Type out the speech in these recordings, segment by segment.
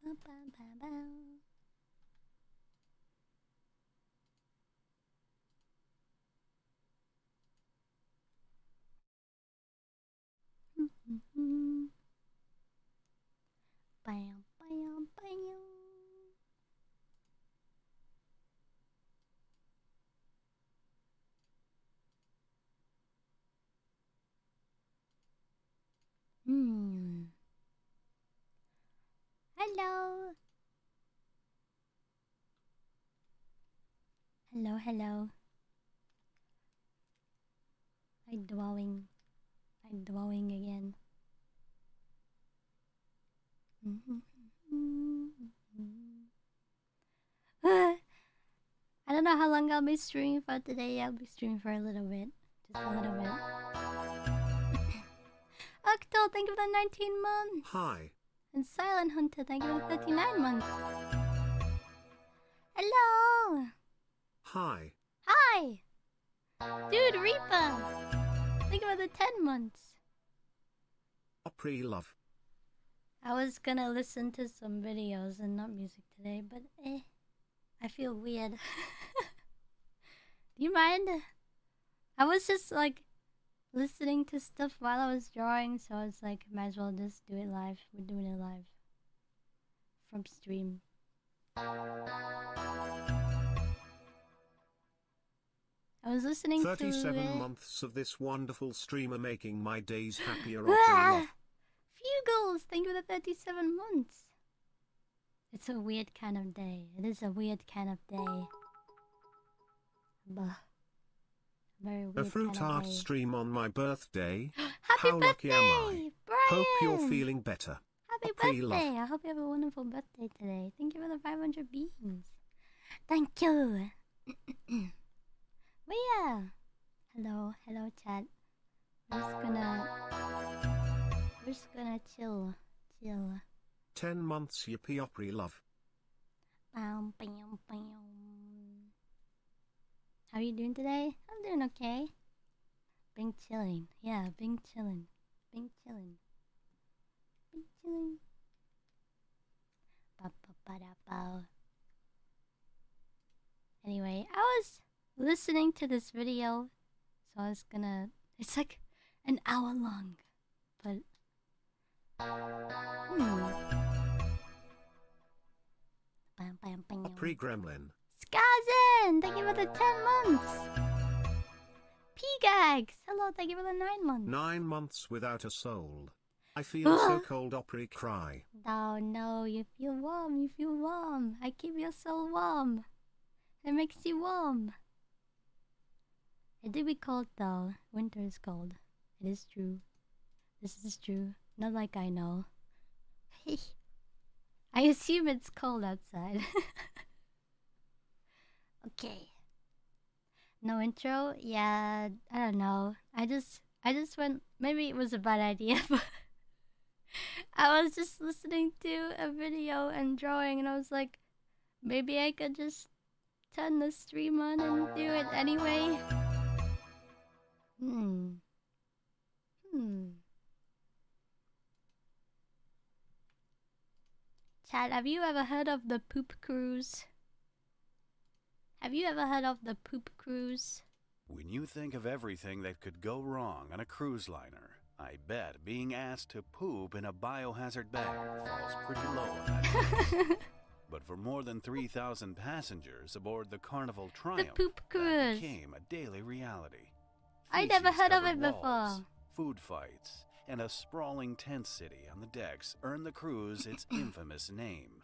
Bam, bam, bam. Hello. Hello, hello. I'm dwelling. I'm dwelling again. I don't know how long I'll be streaming for today. I'll be streaming for a little bit. Just a little bit. Octo, thank you for the 19 months. Hi. And Silent Hunter, thank you for the 39 months. Hello. Hi. Hi. Dude, Reaper. Thank you for the 10 months. Opry love. I was gonna listen to some videos and not music today, but I feel weird. Do you mind? I was just like listening to stuff while I was drawing, so I was like, might as well just do it live. We're doing it live from stream. I was listening 37 to months of this wonderful streamer making my days happier. Opry love. Fugles, thank you for the 37 months. It's a weird kind of day. It is a weird kind of day. Bah. Very weird A Froot kind of art day. stream on my birthday. Happy How birthday, lucky am I? Brian! Hope you're feeling better. Happy Opry birthday! love. I hope you have a wonderful birthday today. Thank you for the 500 beans. Thank you. But yeah. Hello, hello chat. We're just gonna chill. 10 months yippee Opry love. Bam, bam, bam. How are you doing today? I'm doing okay. Been chilling. Yeah, been chilling. Been chilling. Been chilling. Ba-ba-ba-da-bow. Anyway, I was listening to this video, so I was gonna... It's like an hour long, but... Bam, bam, bam. Opry gremlin. Skazin! Thank you for the 10 months! P-Gags! Hello, thank you for the 9 months. 9 months without a soul. I feel so cold. Opry cry. Oh no, you feel warm, you feel warm. I keep your soul warm. It makes you warm. It do be cold though. Winter is cold. It is true. This is true. Not like I know. I assume it's cold outside. Okay. No intro? Yeah, I don't know. I just went, maybe it was a bad idea, but I was just listening to a video and drawing and I was like, maybe I could just turn the stream on and do it anyway. Chad, have you ever heard of the poop cruise? Have you ever heard of the poop cruise? When you think of everything that could go wrong on a cruise liner, I bet being asked to poop in a biohazard bag falls pretty low on that list. But for more than 3,000 passengers aboard the Carnival Triumph, the poop cruise that became a daily reality. I never heard of it Feces-covered walls, before. Food fights, and a sprawling tent city on the decks earned the cruise its infamous name,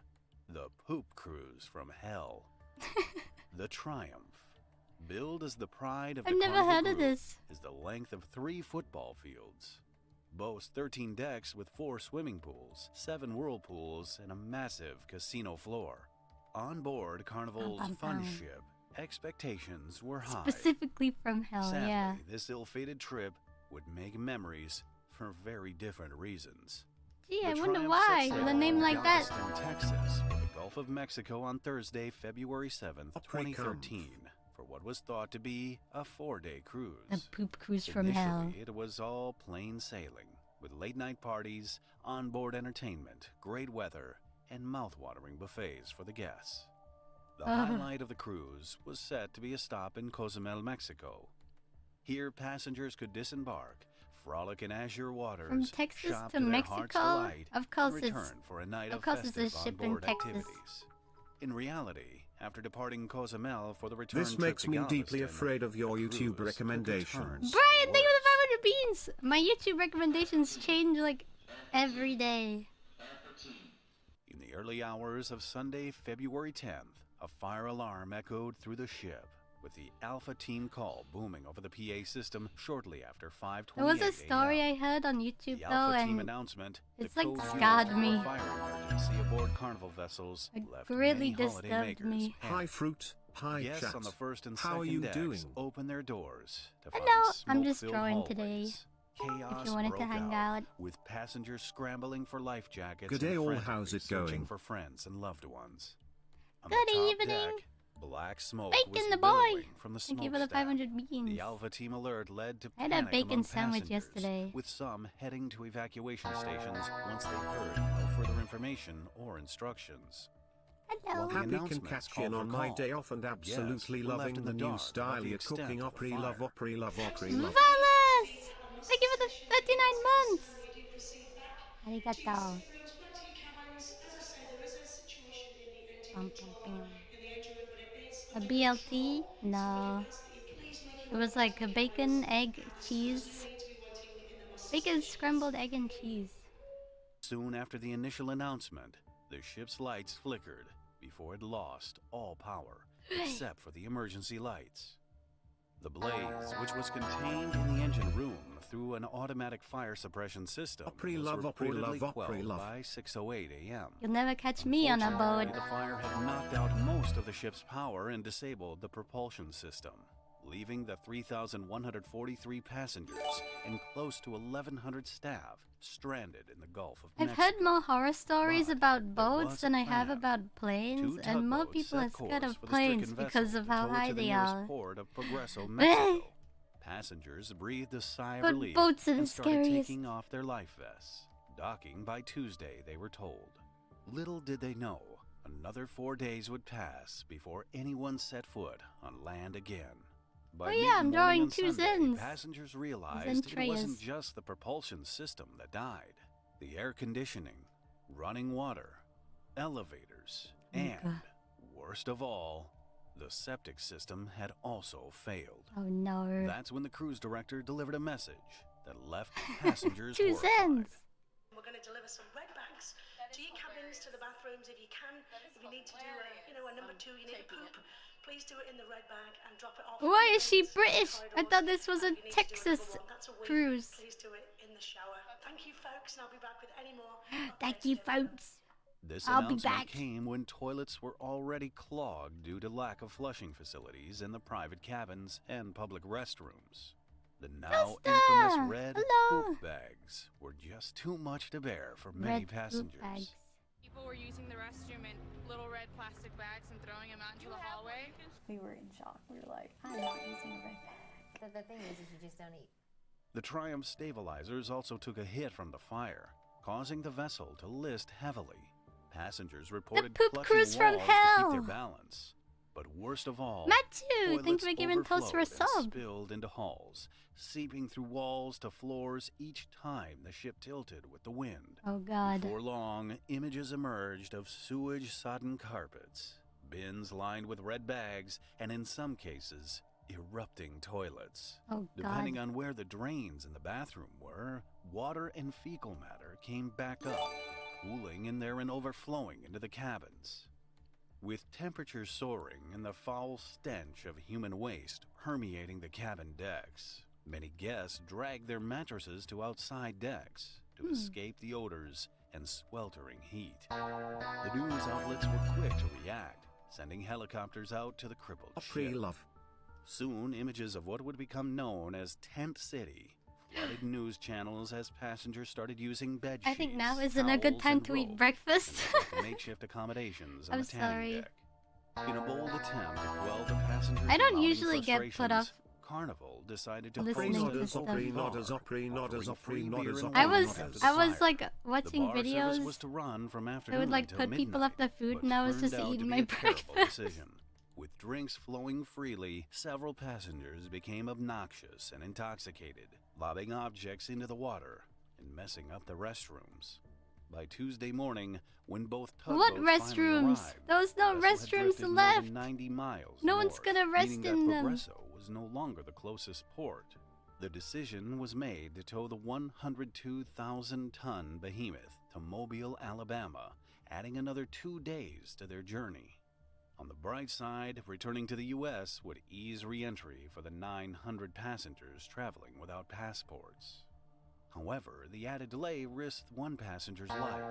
the Poop Cruise from Hell. The Triumph, billed as the pride of the I've never Carnival heard of Group, this. is the length of 3 football fields, boasts 13 decks with 4 swimming pools, 7 whirlpools, and a massive casino floor. On board Carnival's fun ship, expectations were high. Specifically from Hell, Sadly, yeah. this ill-fated trip would make memories for very different reasons. Gee, The I wonder Triumph why, set with a sail name from like that. Galveston, Texas, for the Gulf of Mexico on Thursday, February 7th, Opry 2013, for what was thought to be a 4-day cruise. The poop cruise from Hell. Initially, it was all plain sailing. with late-night parties, onboard entertainment, great weather, and mouth-watering buffets for the guests. The highlight of the cruise was set to be a stop in Cozumel, Mexico. Here, passengers could disembark, frolic in azure waters, From Texas shop to their Mexico? heart's delight, Of course and it's return for a night of of course it's a festive ship in onboard Texas. activities. In reality, after departing Cozumel for the return This trip makes to me deeply Galveston, afraid of your the YouTube cruise took a turn recommendations. for Brian, the thank you for worse. the 500 beans! My YouTube recommendations change like every day. In the early hours of Sunday, February 10th, a fire alarm echoed through the ship, with the Alpha Team call booming over the PA system shortly after 5:28 There was a story a.m. I heard on YouTube The though, Alpha Team and announcement, it's the like code scarred used for me. a fire emergency aboard Carnival vessels, It left really many holiday disturbed makers me. Hi panicked. Fruit, hi Guests chat. on the first and How are second you decks doing? opened their doors to find Hello, I'm just smoke-filled drawing today. hallways. Chaos If you wanted to broke hang out. with passengers scrambling for life jackets Good day and all, frantically how's it searching going? for friends and loved ones. On Good the top evening. deck, black smoke Bacon was the boy. billowing from the Thank you for the smokestack. 500 beans. The Alpha Team alert led to I had a panic bacon among sandwich passengers, yesterday. with some heading to evacuation stations once they heard no further information or instructions. Hello. Well, the Happy announcements Concaction call on for my call. day off and absolutely Guests were left loving in the the new dark style about the you're extent cooking. of the Opry love, fire. Opry love, Opry love. Valas! Thank you for the 39 months. Arigato. Pum, pum, pum. A BLT? No. It was like a bacon, egg, cheese. Bacon, scrambled egg and cheese. Soon after the initial announcement, the ship's lights flickered before it lost all power, except for the emergency lights. The blaze, which was contained in the engine room through an automatic fire suppression system, Opry was love, Opry love, reportedly Opry quelled love. by 6:08 a.m. You'll never catch me on a boat. Unfortunately, the fire had knocked out most of the ship's power and disabled the propulsion system, leaving the 3,143 passengers and close to 1,100 staff stranded in the Gulf of I've Mexico. heard more horror stories But about there boats was than a I have plan. about planes, Two and more tugboats people set are scared course of for the planes stricken because vessel of to how tow it high to the they nearest are. port of Progreso, Mexico. Passengers breathed a sigh of But relief boats are the and started scariest. taking off their life vests. Docking by Tuesday, they were told. Little did they know, another 4 days would pass before anyone set foot on land again. By Oh yeah, I'm mid-morning drawing on two Sunday, Zens. passengers realized it Zentreyas. wasn't just the propulsion system that died. The air conditioning, running water, elevators, and, God. worst of all, the septic system had also failed. Oh no. That's when the cruise director delivered a message that left passengers Two horrified. cents. We're going to deliver some red bags to your cabins, to the bathrooms if you can. If you need to do a number two, you need to poop. Please do it in the red bag and drop it off. Why is she in the British? I corridors. thought this was a If you need to do Texas another one, that's a week. cruise. Please do it in the shower. Thank you, folks, and I'll be back with any more. Thank you, folks. This I'll be announcement back. came when toilets were already clogged due to lack of flushing facilities in the private cabins and public restrooms. The now Sister! infamous red Hello! poop bags were just too much to bear for many Red poop passengers. bags. People were using the restroom in little red plastic bags and throwing them out into the hallway. We were in shock. We were like, I'm not using a red bag. The thing is you just don't eat. The Triumph stabilizers also took a hit from the fire, causing the vessel to list heavily. Passengers reported poop clutching cruise from walls to keep hell. their balance. But worst of all, Matthew, thank you toilets for giving Toast for a overflowed and sub. spilled into halls, seeping through walls to floors each time the ship tilted with the wind. Oh god. Before long, images emerged of sewage-sodden carpets, bins lined with red bags, and in some cases, erupting toilets. Oh Depending god. on where the drains in the bathroom were, water and fecal matter came back up, pooling in there and overflowing into the cabins. With temperatures soaring and the foul stench of human waste permeating the cabin decks, many guests dragged their mattresses to outside decks to escape the odors and sweltering heat. The news outlets were quick to react, sending helicopters out to the crippled Opry ship. love. Soon, images of what would become known as Tent City flooded news channels as passengers started using bed sheets, I think now isn't a good towels, time and to eat ropes, breakfast. and built makeshift accommodations on I'm the tanning sorry. deck. In a bold attempt to quell the passengers' I don't mounting usually get put off frustrations, Carnival decided to Listening host to an stuff. open bar, Nodders, offering free beer and I wine was after the I was fire. like The watching bar service videos. was to run from They afternoon would like until put people up midnight, the food, but and I was turned just out to eating be my a terrible breakfast. decision. With drinks flowing freely, several passengers became obnoxious and intoxicated, lobbing objects into the water and messing up the restrooms. By Tuesday morning, when both What tugboats finally restrooms? arrived, There was no the vessel had restrooms drifted more left. than 90 miles No one's north, gonna rest meaning that in them. Progresso was no longer the closest port. The decision was made to tow the 102,000-ton behemoth to Mobile, Alabama, adding another 2 days to their journey. On the bright side, returning to the U.S. would ease re-entry for the 900 passengers traveling without passports. However, the added delay risked one passenger's life.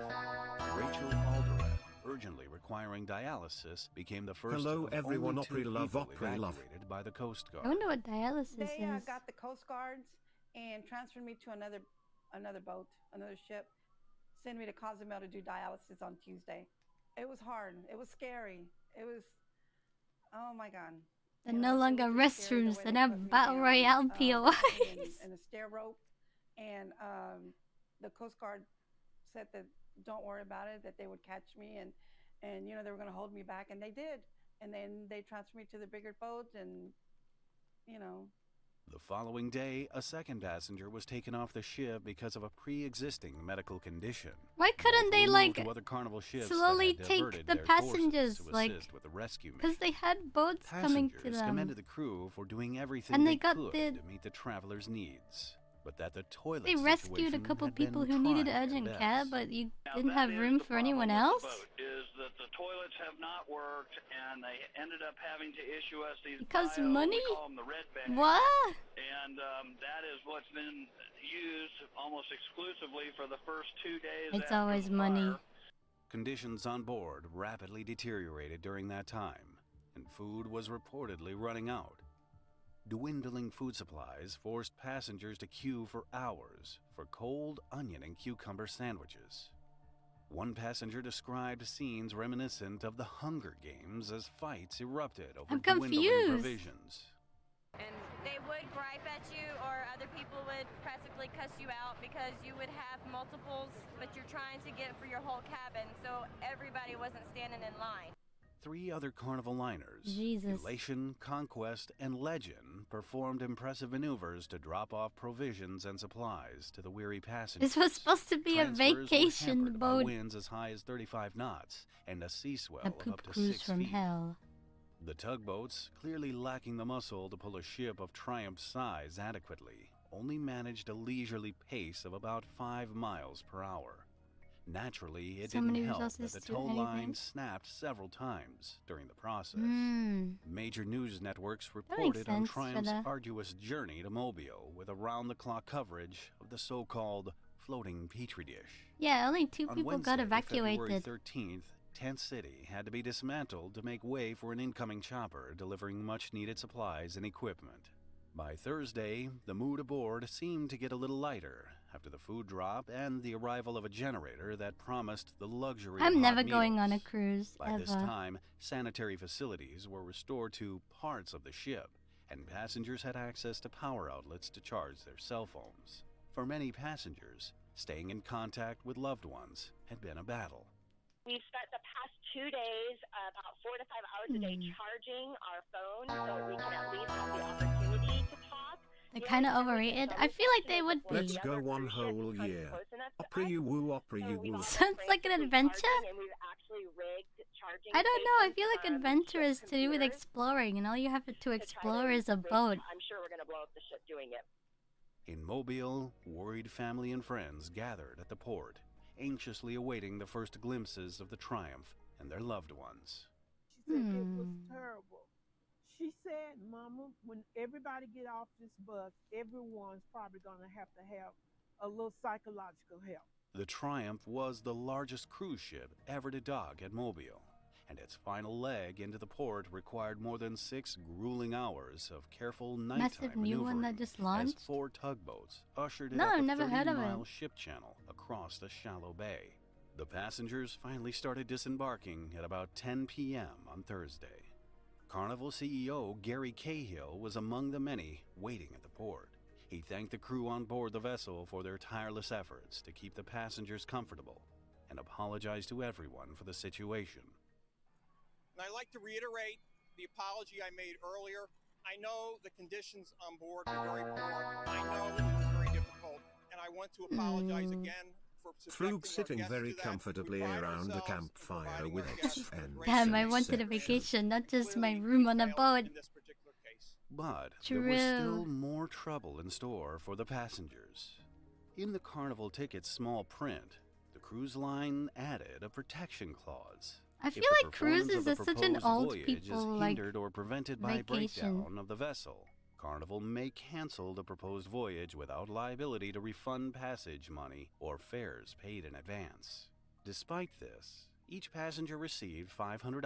Rachel Alderette, urgently requiring dialysis, became the first Hello of everyone, only 2 Opry love, people Opry love. evacuated by the Coast Guard. I wonder what dialysis They is. got the Coast Guards and transferred me to another boat, another ship. Sent me to Cozumel to do dialysis on Tuesday. It was hard. It was scary. It was, oh my God. They're You no know, it longer was just scary the restrooms. way They're they now put me battle down, royale they put me POIs. in a stair rope, and the Coast Guard said that don't worry about it, that they would catch me, and you know, they were going to hold me back, and they did. And then they transferred me to the bigger boat, and you know. The following day, a second passenger was taken off the ship because of a pre-existing medical condition. Why couldn't Both they were like moved to other Carnival ships slowly that had take diverted the their courses passengers, to like, assist with the rescue because mission. they had boats coming to Passengers them? commended the crew for doing everything And they they got could the- to meet the travelers' needs, but that the toilet They rescued a situation couple had been people who needed trying at urgent best. care, but you Now, didn't that have is room the for anyone problem with else? the boat, is that the toilets have not worked, and they ended up having to issue us these Because we money? call them the red bags. What? And that is what's been used almost exclusively for the first 2 days It's after always the money. fire. Conditions on board rapidly deteriorated during that time, and food was reportedly running out. Dwindling food supplies forced passengers to queue for hours for cold onion and cucumber sandwiches. One passenger described scenes reminiscent of the Hunger Games as fights erupted over I'm dwindling confused. provisions. And they would gripe at you, or other people would practically cuss you out because you would have multiples, but you're trying to get for your whole cabin, so everybody wasn't standing in line. 3 other Carnival liners, Jesus. Elation, Conquest, and Legend, performed impressive maneuvers to drop off provisions and supplies to the weary passengers. This was supposed to be a Transfers were vacation hampered by boat. winds as high as 35 knots and a sea swell A of up poop to cruise 6 from feet. hell. The tugboats, clearly lacking the muscle to pull a ship of Triumph's size adequately, only managed a leisurely pace of about 5 miles per hour. Naturally, it So didn't many help that resources the to tow anything. line snapped several times during the process. Major news networks makes reported on sense for Triumph's the- arduous journey to Mobile with around-the-clock coverage of the so-called floating petri dish. Yeah, only 2 On people Wednesday, got February evacuated. 13th, Tent City had to be dismantled to make way for an incoming chopper delivering much-needed supplies and equipment. By Thursday, the mood aboard seemed to get a little lighter after the food drop and the arrival of a generator that promised the luxury of I'm hot never going meals. on a cruise, By this ever. time, sanitary facilities were restored to parts of the ship, and passengers had access to power outlets to charge their cell phones. For many passengers, staying in contact with loved ones had been a battle. We've spent the past 2 days, about 4 to 5 hours a day, charging our phone so we can at least have the opportunity to talk. They're kind of overrated. I feel like they would be. Let's go one whole year. Opry you woo, Opry you woo. Sounds like an adventure. I don't know. I feel like adventure is to do with exploring, and all you have to explore is a boat. I'm sure we're going to blow up the ship doing it. In Mobile, worried family and friends gathered at the port, anxiously awaiting the first glimpses of the Triumph and their loved ones. She said it was terrible. She said, Mama, when everybody get off this bus, everyone's probably going to have a little psychological help. The Triumph was the largest cruise ship ever to dock at Mobile, and its final leg into the port required more than 6 grueling hours of careful nighttime Massive new one that maneuvering just as launched? 4 tugboats ushered it No, up I've a never heard of 30-mile it. ship channel across the shallow bay. The passengers finally started disembarking at about 10 p.m. on Thursday. Carnival CEO Gary Cahill was among the many waiting at the port. He thanked the crew on board the vessel for their tireless efforts to keep the passengers comfortable and apologized to everyone for the situation. And I'd like to reiterate the apology I made earlier. I know the conditions on board were very poor. I know it was very difficult, and I want to apologize again for Froot subjecting sitting our guests very to that. comfortably We pride around a ourselves in campfire providing with our its guests with friends. great Damn, I service. wanted a Section. vacation, not just my Clearly, room on a failed boat. in this particular case. But there was True. still more trouble in store for the passengers. In the Carnival ticket's small print, the cruise line added a protection clause. I feel If the like performance cruises of the is such an proposed old voyage people is like hindered or prevented by vacation. breakdown of the vessel, Carnival may cancel the proposed voyage without liability to refund passage money or fares paid in advance. Despite this, each passenger received $500,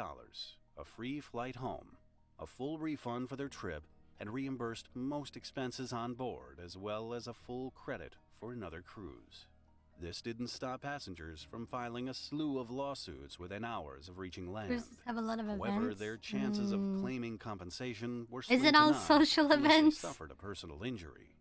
a free flight home, a full refund for their trip, and reimbursed most expenses on board, as well as a full credit for another cruise. This didn't stop passengers from filing a slew of lawsuits within hours of reaching land. Cruises have a lot of However, events. their chances of claiming compensation were Is slim it to all none social unless they events? suffered a personal injury.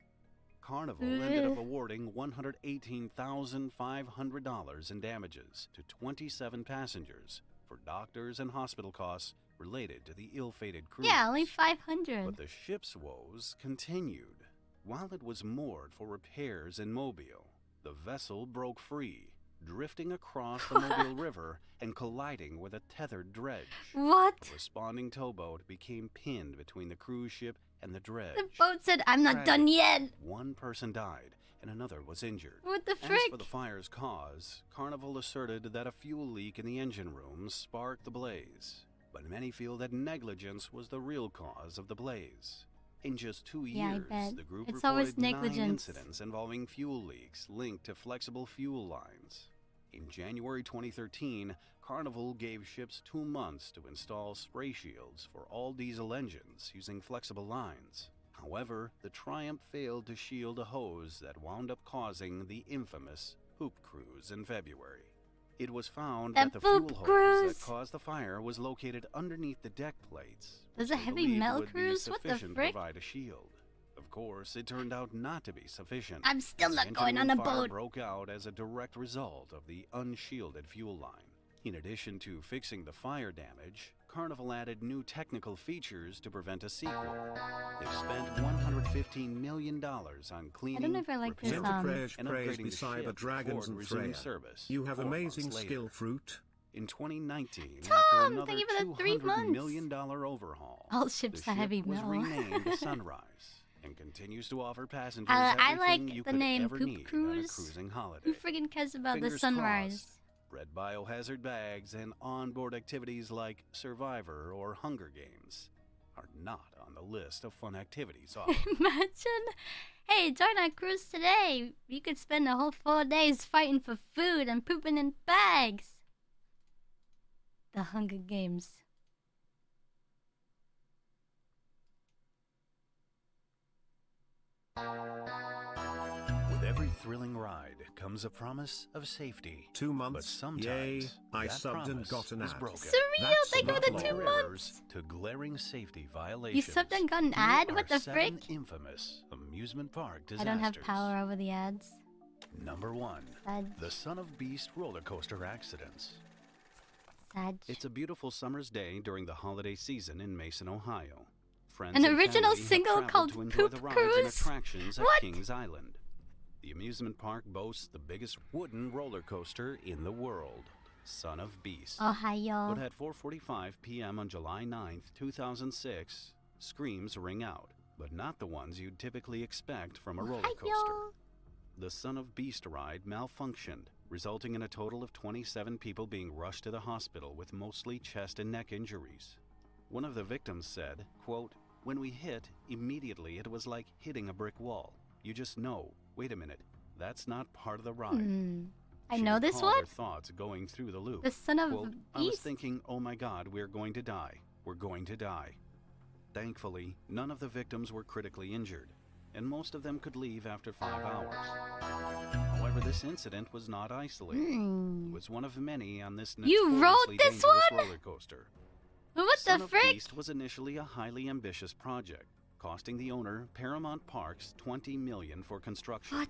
Carnival ended up awarding $118,500 in damages to 27 passengers for doctors and hospital costs related to the ill-fated cruise. Yeah, only 500. But the ship's woes continued. While it was moored for repairs in Mobile, the vessel broke free, drifting across the Mobile River and colliding with a tethered dredge. What? The responding towboat became pinned between the cruise ship and the dredge. The boat said, "I'm not done yet." One person died and another was injured. What the As frick? for the fire's cause, Carnival asserted that a fuel leak in the engine room sparked the blaze. But many feel that negligence was the real cause of the blaze. In just 2 Yeah, I years, bet. the group It's always reported 9 negligence. incidents involving fuel leaks linked to flexible fuel lines. In January 2013, Carnival gave ships 2 months to install spray shields for all diesel engines using flexible lines. However, the Triumph failed to shield a hose that wound up causing the infamous poop cruise in February. It was found That that the fuel poop hose cruise? that caused the fire was located underneath the deck plates. There's which a they heavy believed metal would be cruise? What the sufficient to frick? provide a shield. Of course, it turned out not to be sufficient. I'm still as not the going engine on room a fire boat. broke out as a direct result of the unshielded fuel line. In addition to fixing the fire damage, Carnival added new technical features to prevent a sequel. They spent $115 million on cleaning, I don't know if I like this repairing, song. Praise, and praise upgrading beside the the ship dragons before and it resumed Freya. service. You have 4 amazing months skill, later. Fruit. In 2019, Tom, after another thank you for the 3 $200 months. million overhaul, All ships the are ship heavy was metal. renamed the Sunrise and continues to offer passengers I everything like you the could name ever Poop need on a Cruise. cruising holiday. Who friggin' cares about the Fingers sunrise? crossed, red biohazard bags and onboard activities like Survivor or Hunger Games are not on the list of fun activities offered. Imagine. Hey, join our cruise today. You could spend a whole 4 days fighting for food and pooping in bags. The Hunger Games. With every thrilling ride comes a promise of safety. 2 But months. sometimes Yay, I that subbed and promise got an is ad. broken. Surreal, That's thank you for the not 2 long. months. To glaring safety You violations. subbed and got an Here ad? are What the 7 frick? infamous amusement park I disasters. don't have power over the ads. Number 1. Sad. The Son of Beast roller coaster accidents. Sad. It's a beautiful summer's day during the holiday season in Mason, Ohio. Friends An and original family have single traveled called to enjoy Poop the rides and Cruise? attractions at What? Kings Island. The amusement park boasts the biggest wooden roller coaster in the world, Son of Beast. Ohio. But at 4:45 p.m. on July 9th, 2006, screams ring out, but not the ones you'd typically expect from a roller coaster. Ohio. The Son of Beast ride malfunctioned, resulting in a total of 27 people being rushed to the hospital with mostly chest and neck injuries. One of the victims said, quote, "When we hit, immediately it was like hitting a brick wall. You just know, wait a minute, that's not part of the ride." I She know this recalled her one. thoughts going through the loop. The Son of Quote, "I was Beast. thinking, oh my God, we're going to die. We're going to die." Thankfully, none of the victims were critically injured, and most of them could leave after 5 hours. However, this incident was not isolated. It was one of many on this You wrote notoriously this dangerous one? roller coaster. What Son the of frick? Beast was initially a highly ambitious project, costing the owner, Paramount Parks, $20 million for construction. What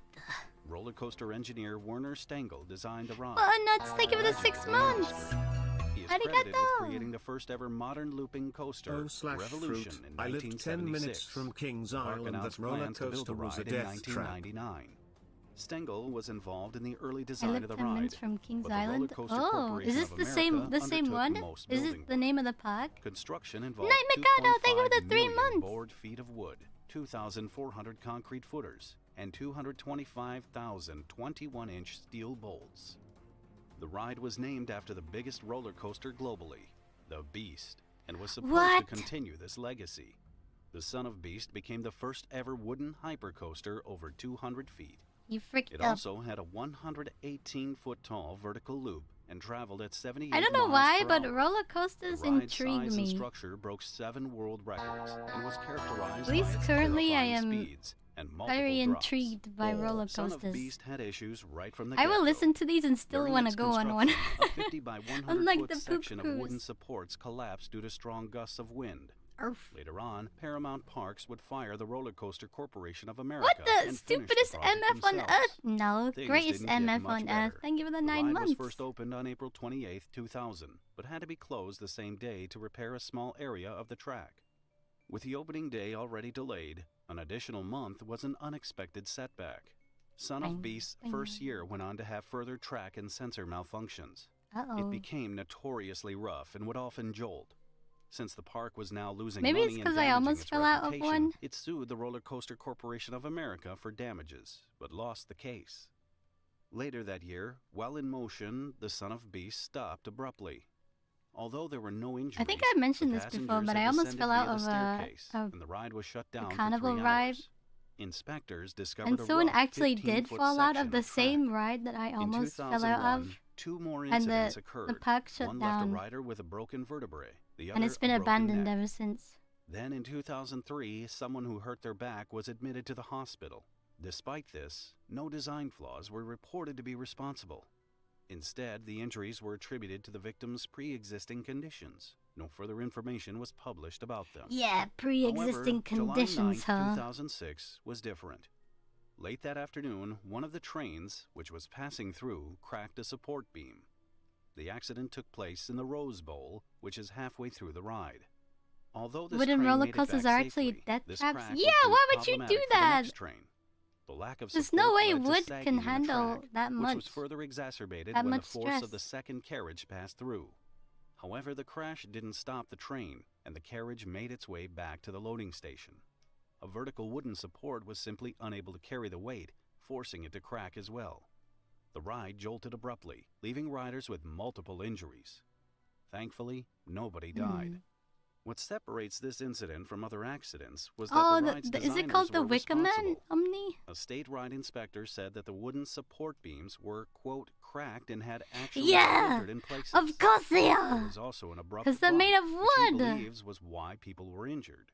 Roller coaster engineer Werner Stengel designed the ride. Well, nuts, thank you for the 6 months. He is credited with Arigato. creating the first ever modern looping coaster, Revolution, Froot. in I lived 10 minutes 1976. from Kings The park Island. That announced roller plans to build coaster the was a ride in death trap. 1999. Stengel was involved in the early I design live of the 10 ride. minutes from Kings but the Roller Island. Coaster Oh, Corporation is this of the same America one? undertook most Is this building the work. name of the park? Construction involved Night Mikado, thank you for the 3 million months. board feet of wood, 2,400 concrete footers, and 225,000 21-inch steel bolts. The ride was named after the biggest roller coaster globally, the Beast, and was supposed to continue this legacy. The Son of Beast became the first ever wooden hypercoaster over 200 feet. You freaked It up. also had a 118-foot tall vertical loop and traveled at 78 I don't know miles why, per but hour. roller coasters The ride's intrigue size and me. structure broke 7 world records and was characterized At least by its currently I terrifying am speeds and multiple very drops. intrigued by roller Son of coasters. Beast had issues right from the I will get-go. listen to these and still During want to its go on one. construction, a 50 by 100 Unlike foot the poop section of wooden cruise. supports collapsed due to strong gusts of wind. Arf. Later on, Paramount Parks would fire the Roller Coaster Corporation of America. What the and finish the stupidest project MF on themselves. earth? No, Things greatest didn't get MF much on better. earth. Thank you for the The 9 ride months. was first opened on April 28, 2000, but had to be closed the same day to repair a small area of the track. With the opening day already delayed, an additional month was an unexpected setback. Son of Beast's first year went on to have further track and sensor malfunctions. Uh-oh. It became notoriously rough and would often jolt. Since the park was now losing Maybe money it's and because I damaging almost its fell out of reputation, one. it sued the Roller Coaster Corporation of America for damages, but lost the case. Later that year, while in motion, the Son of Beast stopped abruptly. Although there were no injuries, I think I mentioned the this before, passengers but had I almost descended fell out via the of a staircase, and the ride was shut down for carnival 3 ride. hours. Inspectors discovered And a someone rough actually did 15-foot fall out section of the of track. same ride that I In almost fell 2001, out of. 2 more And incidents the occurred. park shut One down. left a rider with a broken vertebrae, the other And it's been a broken abandoned neck. ever since. Then in 2003, someone who hurt their back was admitted to the hospital. Despite this, no design flaws were reported to be responsible. Instead, the injuries were attributed to the victim's pre-existing conditions. No further information was published about them. Yeah, pre-existing However, conditions, July 9th, huh? 2006 was different. Late that afternoon, one of the trains, which was passing through, cracked a support beam. The accident took place in the Rose Bowl, which is halfway through the ride. Although this Wooden train roller made it coasters back are actually safely, death this traps. crack Yeah, would why prove would you do problematic for the that? next train. The lack of There's support no way led to wood sagging can in the handle track, that which much. was further exacerbated That when the much force stress. of the second carriage passed through. However, the crash didn't stop the train, and the carriage made its way back to the loading station. A vertical wooden support was simply unable to carry the weight, forcing it to crack as well. The ride jolted abruptly, leaving riders with multiple injuries. Thankfully, nobody died. What separates this incident from other accidents was that Oh, the ride's is it designers called the were Wicker Man responsible. Omni? A state ride inspector said that the wooden support beams were, quote, cracked and had actually Yeah, splintered in places. of course they There are. was also an abrupt 'Cause they're bump, made of which he wood. believes was why people were injured.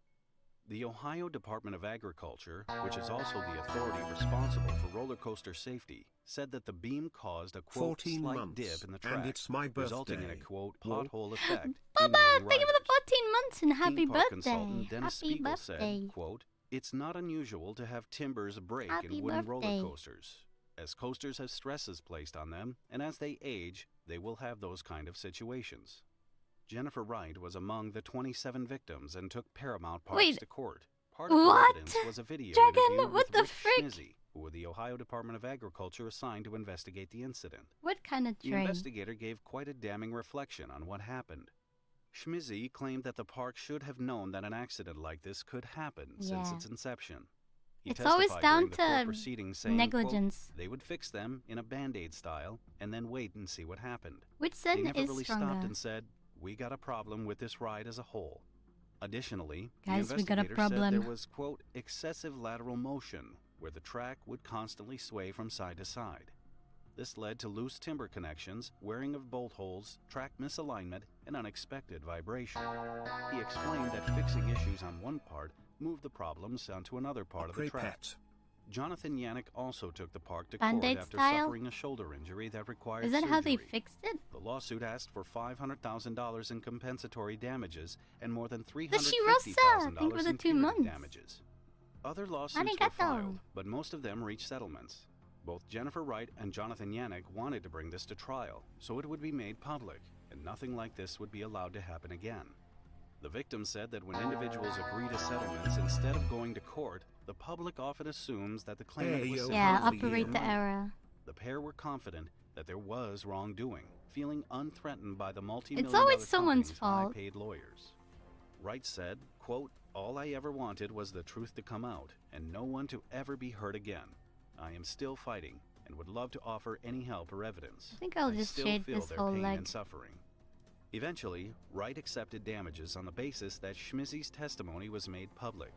The Ohio Department of Agriculture, which is also the authority responsible for roller coaster safety, said that the beam caused a, quote, 14 slight months, dip in the and track, it's my resulting in a, birthday. quote, Whoa. pothole effect. Baba, injuring thank you for the riders. 14 months and happy Theme park birthday. consultant Dennis Happy Spiegel birthday. said, quote, "It's not unusual to have timbers break Happy in wooden birthday. roller coasters. As coasters have stresses placed on them, and as they age, they will have those kind of situations." Jennifer Wright was among the 27 victims and took Paramount Parks Wait, to court. Part of what? her evidence was a video Dragon, interview what with the Rich frick? Schmizzy, who were the Ohio Department of Agriculture assigned to investigate the incident. What kind of The train? investigator gave quite a damning reflection on what happened. Schmizzy claimed that the park should have known that an accident like this could happen since Yeah. its inception. He It's always testified down during the court to proceedings saying, negligence. quote, "They would fix them in a Band-Aid style and then wait and see what happened. Which They sin never is really stopped stronger? and said, 'We got a problem with this ride as a whole.'" Additionally, Guys, the we got a investigator problem. said there was, quote, "excessive lateral motion," where the track would constantly sway from side to side. This led to loose timber connections, wearing of bolt holes, track misalignment, and unexpected vibration. He explained that fixing issues on one part moved the problems onto another part of the track. Jonathan Yannick also took the park to Band-Aid court after style? suffering a shoulder injury that required Is that surgery. how they fixed it? The lawsuit asked for $500,000 in compensatory damages and more than The $350,000 Shirosa! Thank you for the in 2 punitive months. damages. Other lawsuits were filed, but most of them reached settlements. Both Jennifer Wright and Jonathan Yannick wanted to bring this to trial, so it would be made public, and nothing like this would be allowed to happen again. The victim said that when individuals agree to settlements instead of going to court, the public often assumes that the claimant was operate the error. The pair were confident that there was wrongdoing, feeling unthreatened by the multi-million It's always dollar someone's company's fault. high-paid lawyers. Wright said, quote, "All I ever wanted was the truth to come out and no one to ever be hurt again. I am still fighting and would love to offer any help or evidence. I think I'll just still shade feel this their whole pain leg. and suffering." Eventually, Wright accepted damages on the basis that Schmizzy's testimony was made public.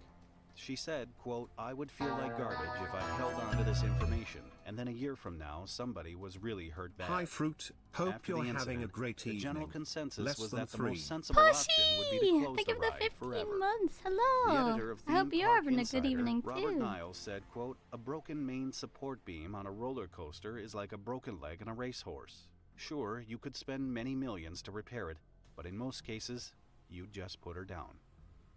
She said, quote, "I would feel like garbage if I held on to this information, and then a year from now, somebody was really hurt bad." Hi Froot, hope After you're the having a incident, great the evening. general consensus Less was than that the 3. most sensible option would be to close Thank the you for the ride 15 forever. months. The Hello. editor of I hope Theme you're Park having a Insider, good evening Robert too. Niles said, quote, "A broken main support beam on a roller coaster is like a broken leg on a racehorse. Sure, you could spend many millions to repair it, but in most cases, you'd just put her down."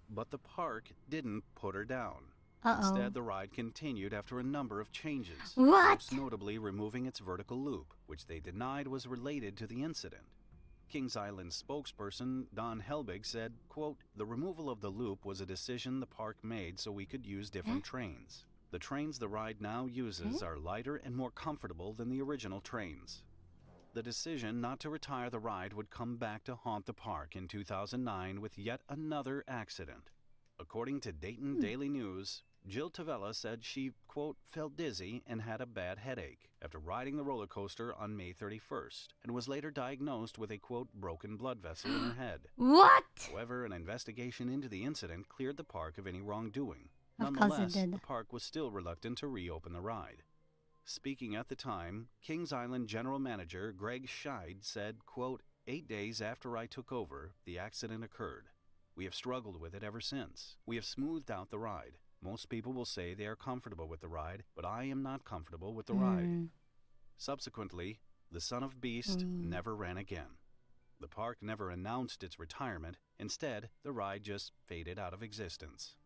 But the park didn't put her down. Instead, the ride continued after a number of changes. What? Most notably removing its vertical loop, which they denied was related to the incident. Kings Island spokesperson Don Helbig said, quote, "The removal of the loop was a decision the park made so we could use different trains. The trains the ride now uses are lighter and more comfortable than the original trains." The decision not to retire the ride would come back to haunt the park in 2009 with yet another accident. According to Dayton Daily News, Jill Tavella said she, quote, "felt dizzy and had a bad headache after riding the roller coaster on May 31st and was later diagnosed with a, quote, broken blood vessel in her head." What? However, an investigation into the incident cleared the park of any wrongdoing. Of course it Nonetheless, did. the park was still reluctant to reopen the ride. Speaking at the time, Kings Island General Manager Greg Scheid said, quote, 8 days after I took over, the accident occurred. We have struggled with it ever since. We have smoothed out the ride. Most people will say they are comfortable with the ride, but I am not comfortable with the ride. Subsequently, the Son of Beast never ran again. The park never announced its retirement. Instead, the ride just faded out of existence.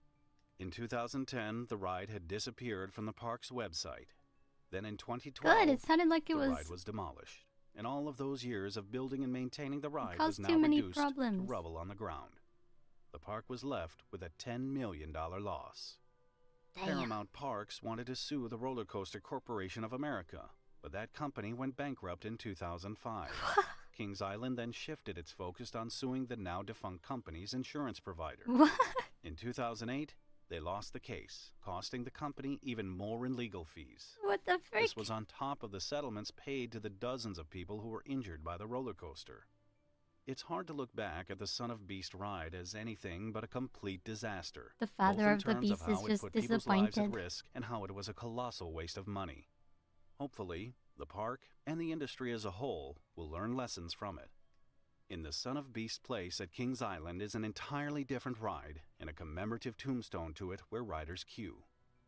In 2010, the ride had disappeared from the park's website. Then in 2012, Good, it sounded like it the was. ride was demolished. And all of those years of building and maintaining the ride caused was too now many reduced problems. to rubble on the ground. The park was left with a $10 million loss. Paramount Parks wanted to sue the Roller Coaster Corporation of America, but that company went bankrupt in 2005. Kings Island then shifted its focus on suing the now defunct company's insurance provider. What? In 2008, they lost the case, costing the company even more in legal fees. What the frick? This was on top of the settlements paid to the dozens of people who were injured by the roller coaster. It's hard to look back at the Son of Beast ride as anything but a complete disaster. The father both in of the terms beast how is it just put people's lives at disappointed. risk and how it was a colossal waste of money. Hopefully, the park and the industry as a whole will learn lessons from it. In the Son of Beast place at Kings Island is an entirely different ride and a commemorative tombstone to it where riders queue.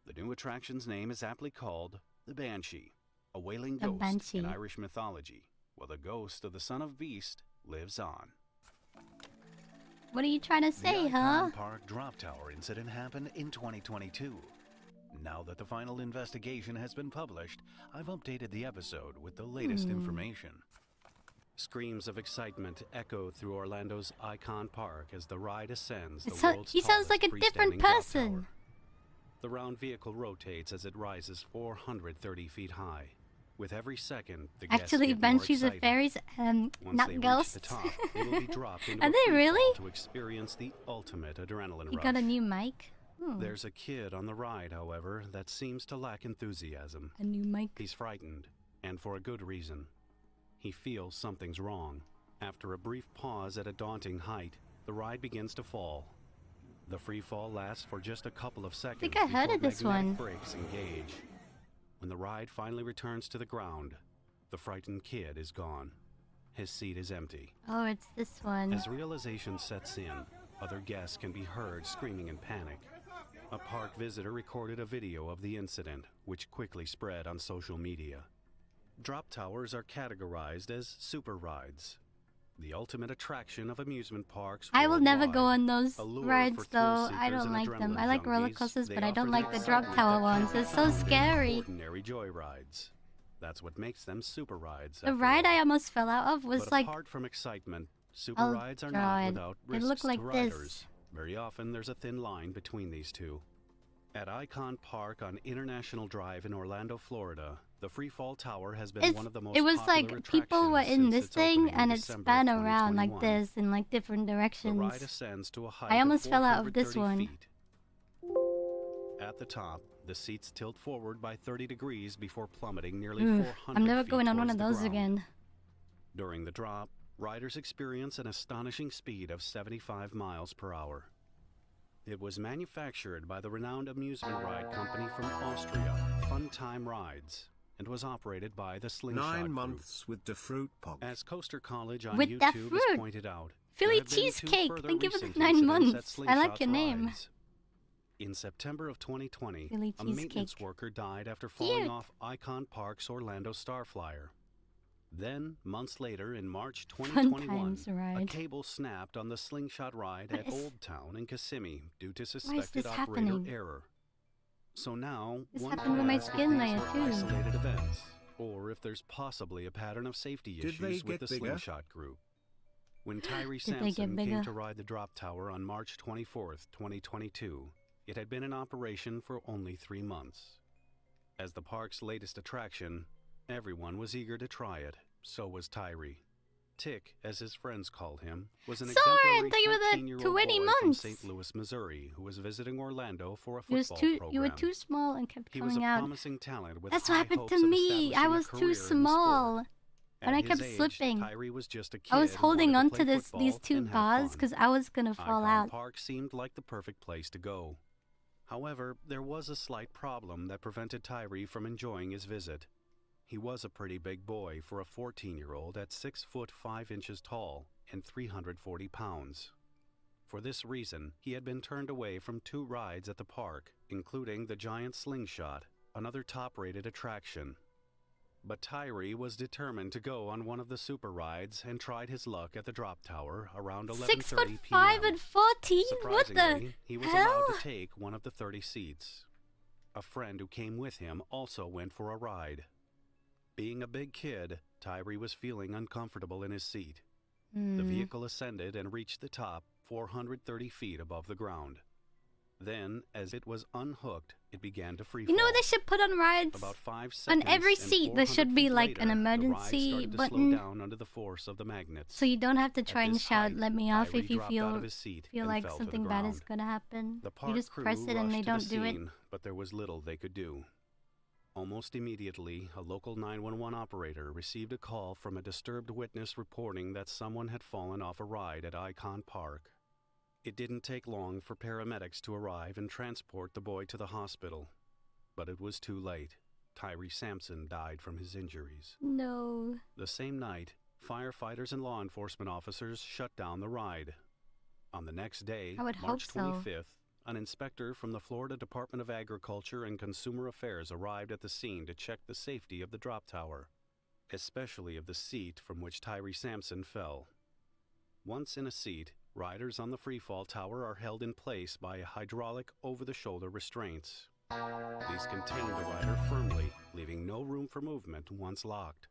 The new attraction's name is aptly called the Banshee, a wailing The ghost Banshee. in Irish mythology, while the ghost of the Son of Beast lives on. What are you trying to say, the huh? Icon Park drop tower incident happened in 2022. Now that the final investigation has been published, I've updated the episode with the latest information. Screams of excitement echo through Orlando's Icon Park as the ride ascends the world's He sounds tallest like a different freestanding drop person. tower. The round vehicle rotates as it rises 430 feet high. With every second, the guests Actually, get more banshees are excited. fairies, Once not they reach ghosts. the top, they will be dropped into Are a they free really? fall to experience the ultimate adrenaline You rush. got a new mic? There's a kid on the ride, however, that seems to lack enthusiasm. A new mic? He's frightened, and for a good reason. He feels something's wrong. After a brief pause at a daunting height, the ride begins to fall. The free fall lasts for just a couple of seconds think I heard before of this magnetic one. brakes engage. When the ride finally returns to the ground, the frightened kid is gone. His seat is empty. Oh, it's this one. As realization sets in, other guests can be heard screaming in panic. A park visitor recorded a video of the incident, which quickly spread on social media. Drop towers are categorized as super rides, the ultimate attraction of amusement parks I will never worldwide. go on those A lure rides for though. thrill I don't seekers and like them. I adrenaline like roller junkies, coasters, they but I don't offer like the drop excitement tower that can't ones. be They're so found in scary. ordinary joy rides. That's what makes them super rides. The after ride all. I almost fell out of was But like, apart from excitement, super oh rides are god, not without it risks looked like to this. riders. Very often there's a thin line between these two. At Icon Park on International Drive in Orlando, Florida, the Freefall Tower has been one of the most It was popular like people were attractions in since this its opening thing in and it December of span around like 2021. this in like different The directions. ride ascends to a height I almost of fell out of this 430 one. feet. At the top, the seats tilt forward by 30 degrees before plummeting nearly Ugh, 400 I'm never feet going on one towards of the those ground. again. During the drop, riders experience an astonishing speed of 75 miles per hour. It was manufactured by the renowned amusement ride company from Austria, Fun Time Rides, and was operated by the Slingshot 9 Group. months with the Fruit Pop. As Coaster College on With that YouTube fruit. has pointed out, Philly there have been two cheesecake. further Thank you for the recent 9 incidents at months. I like Slingshot's your name. rides. In September of 2020, Philly a maintenance cheesecake. worker died after falling Cute. off Icon Park's Orlando Starflyer. Then, months later, in March Fun 2021, times a ride. cable snapped on the Slingshot ride What at is- Old Town in Kissimmee due to this suspected operator happening? error. So now, This one happened could with my ask if skin these layer, were too. isolated events, or if there's possibly a pattern of safety Did they issues with get the bigger? Slingshot Group. When Tyree Did they get Sampson bigger? came to ride the drop tower on March 24th, 2022, it had been in operation for only 3 months. As the park's latest attraction, everyone was eager to try it. So was Tyree. Tick, as his friends called him, was an Soren, exemplary thank you for the 14-year-old 20 boy months. from St. Louis, Missouri, who was visiting Orlando for a You was football too. program. You were too small and kept He was a coming out. promising talent with That's high what happened hopes to of me. I establishing a was career too in the sport. small, and At I his kept age, slipping. Tyree was just a kid I was who holding wanted on to to play these football two and have bars fun. because I was gonna fall Icon out. Park seemed like the perfect place to go. However, there was a slight problem that prevented Tyree from enjoying his visit. He was a pretty big boy for a 14-year-old at 6 foot 5 inches tall and 340 pounds. For this reason, he had been turned away from 2 rides at the park, including the Giant Slingshot, another top-rated attraction. But Tyree was determined to go on one of the super rides and tried his luck at the drop tower around 11:30 6 foot p.m. 5 and 14. What the Surprisingly, he was hell? allowed to take one of the 30 seats. A friend who came with him also went for a ride. Being a big kid, Tyree was feeling uncomfortable in his seat. The vehicle ascended and reached the top 430 feet above the ground. Then, as it was unhooked, it began to free fall. You know what they should put on rides? About 5 On seconds every and seat, there 400 should be feet like later, an the ride emergency started to button, slow down under the force of the magnets. so you don't have to try At and this shout, height, "Let me off!" Tyree if you dropped out feel of his seat feel and like fell to the something bad is ground. gonna happen. The You park just crew press it and rushed they to don't the do it. scene, but there was little they could do. Almost immediately, a local 911 operator received a call from a disturbed witness reporting that someone had fallen off a ride at Icon Park. It didn't take long for paramedics to arrive and transport the boy to the hospital. But it was too late. Tyree Sampson died from his injuries. No. The same night, firefighters and law enforcement officers shut down the ride. On the next day, I would hope March so. 25th, an inspector from the Florida Department of Agriculture and Consumer Affairs arrived at the scene to check the safety of the drop tower, especially of the seat from which Tyree Sampson fell. Once in a seat, riders on the freefall tower are held in place by hydraulic over-the-shoulder restraints. These contain the rider firmly, leaving no room for movement once locked.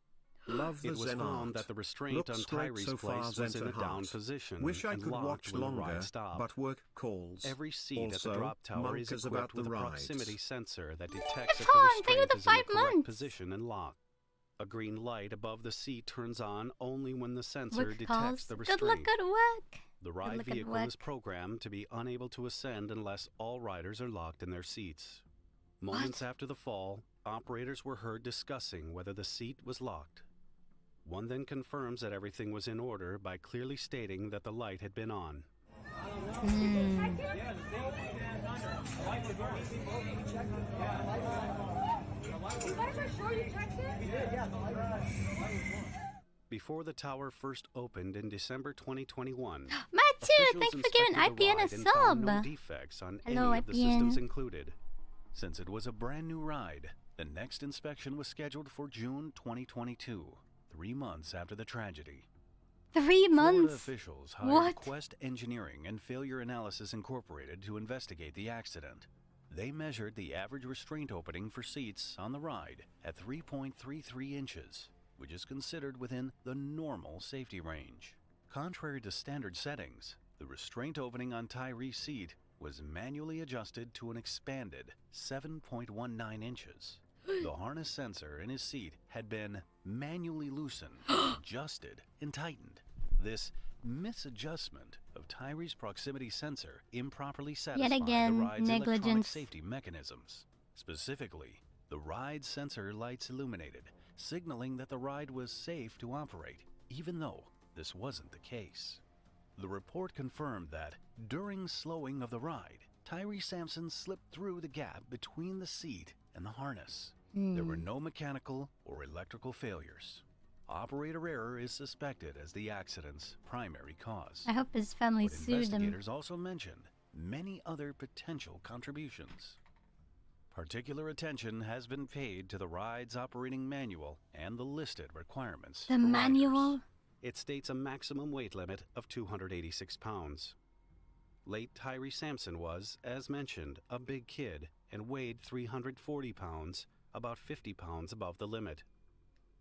Love the It was Zen found art. that the restraint Looks on great Tyree's so far, place was in a Zenta down heart. position Wish I and could locked watch when the longer, ride stopped. but work calls. Every seat at Also, the drop tower is Monk is equipped about with the a rides. proximity sensor that detects if Come the on, think of restraint the is in the 5 correct months. position and lock. A green light above the seat turns on only when the sensor Work detects calls. the Good restraint. luck at work. The Good ride luck at vehicle work. is programmed to be unable to ascend unless all riders are locked in their seats. Moments after the fall, operators were heard discussing whether the seat was locked. One then confirms that everything was in order by clearly stating that the light had been on. Before the tower first opened in December 2021, My too. Officials Thanks for giving inspected the IPN a ride and found no sub. defects on Hello, any of the systems IPN. included. Since it was a brand new ride, the next inspection was scheduled for June 2022, 3 months after the tragedy. 3 months? Florida officials hired What? Quest Engineering and Failure Analysis Incorporated to investigate the accident. They measured the average restraint opening for seats on the ride at 3.33 inches, which is considered within the normal safety range. Contrary to standard settings, the restraint opening on Tyree's seat was manually adjusted to an expanded 7.19 inches. The harness sensor in his seat had been manually loosened, adjusted, and tightened. This misadjustment of Tyree's proximity sensor improperly satisfied again, the ride's electronic negligence. safety mechanisms. Specifically, the ride's sensor lights illuminated, signaling that the ride was safe to operate, even though this wasn't the case. The report confirmed that during slowing of the ride, Tyree Sampson slipped through the gap between the seat and the harness. There were no mechanical or electrical failures. Operator error is suspected as the accident's primary cause. I hope his family But sued him. investigators also mentioned many other potential contributions. Particular attention has been paid to the ride's operating manual and the listed requirements. The for manual? riders. It states a maximum weight limit of 286 pounds. Late Tyree Sampson was, as mentioned, a big kid and weighed 340 pounds, about 50 pounds above the limit.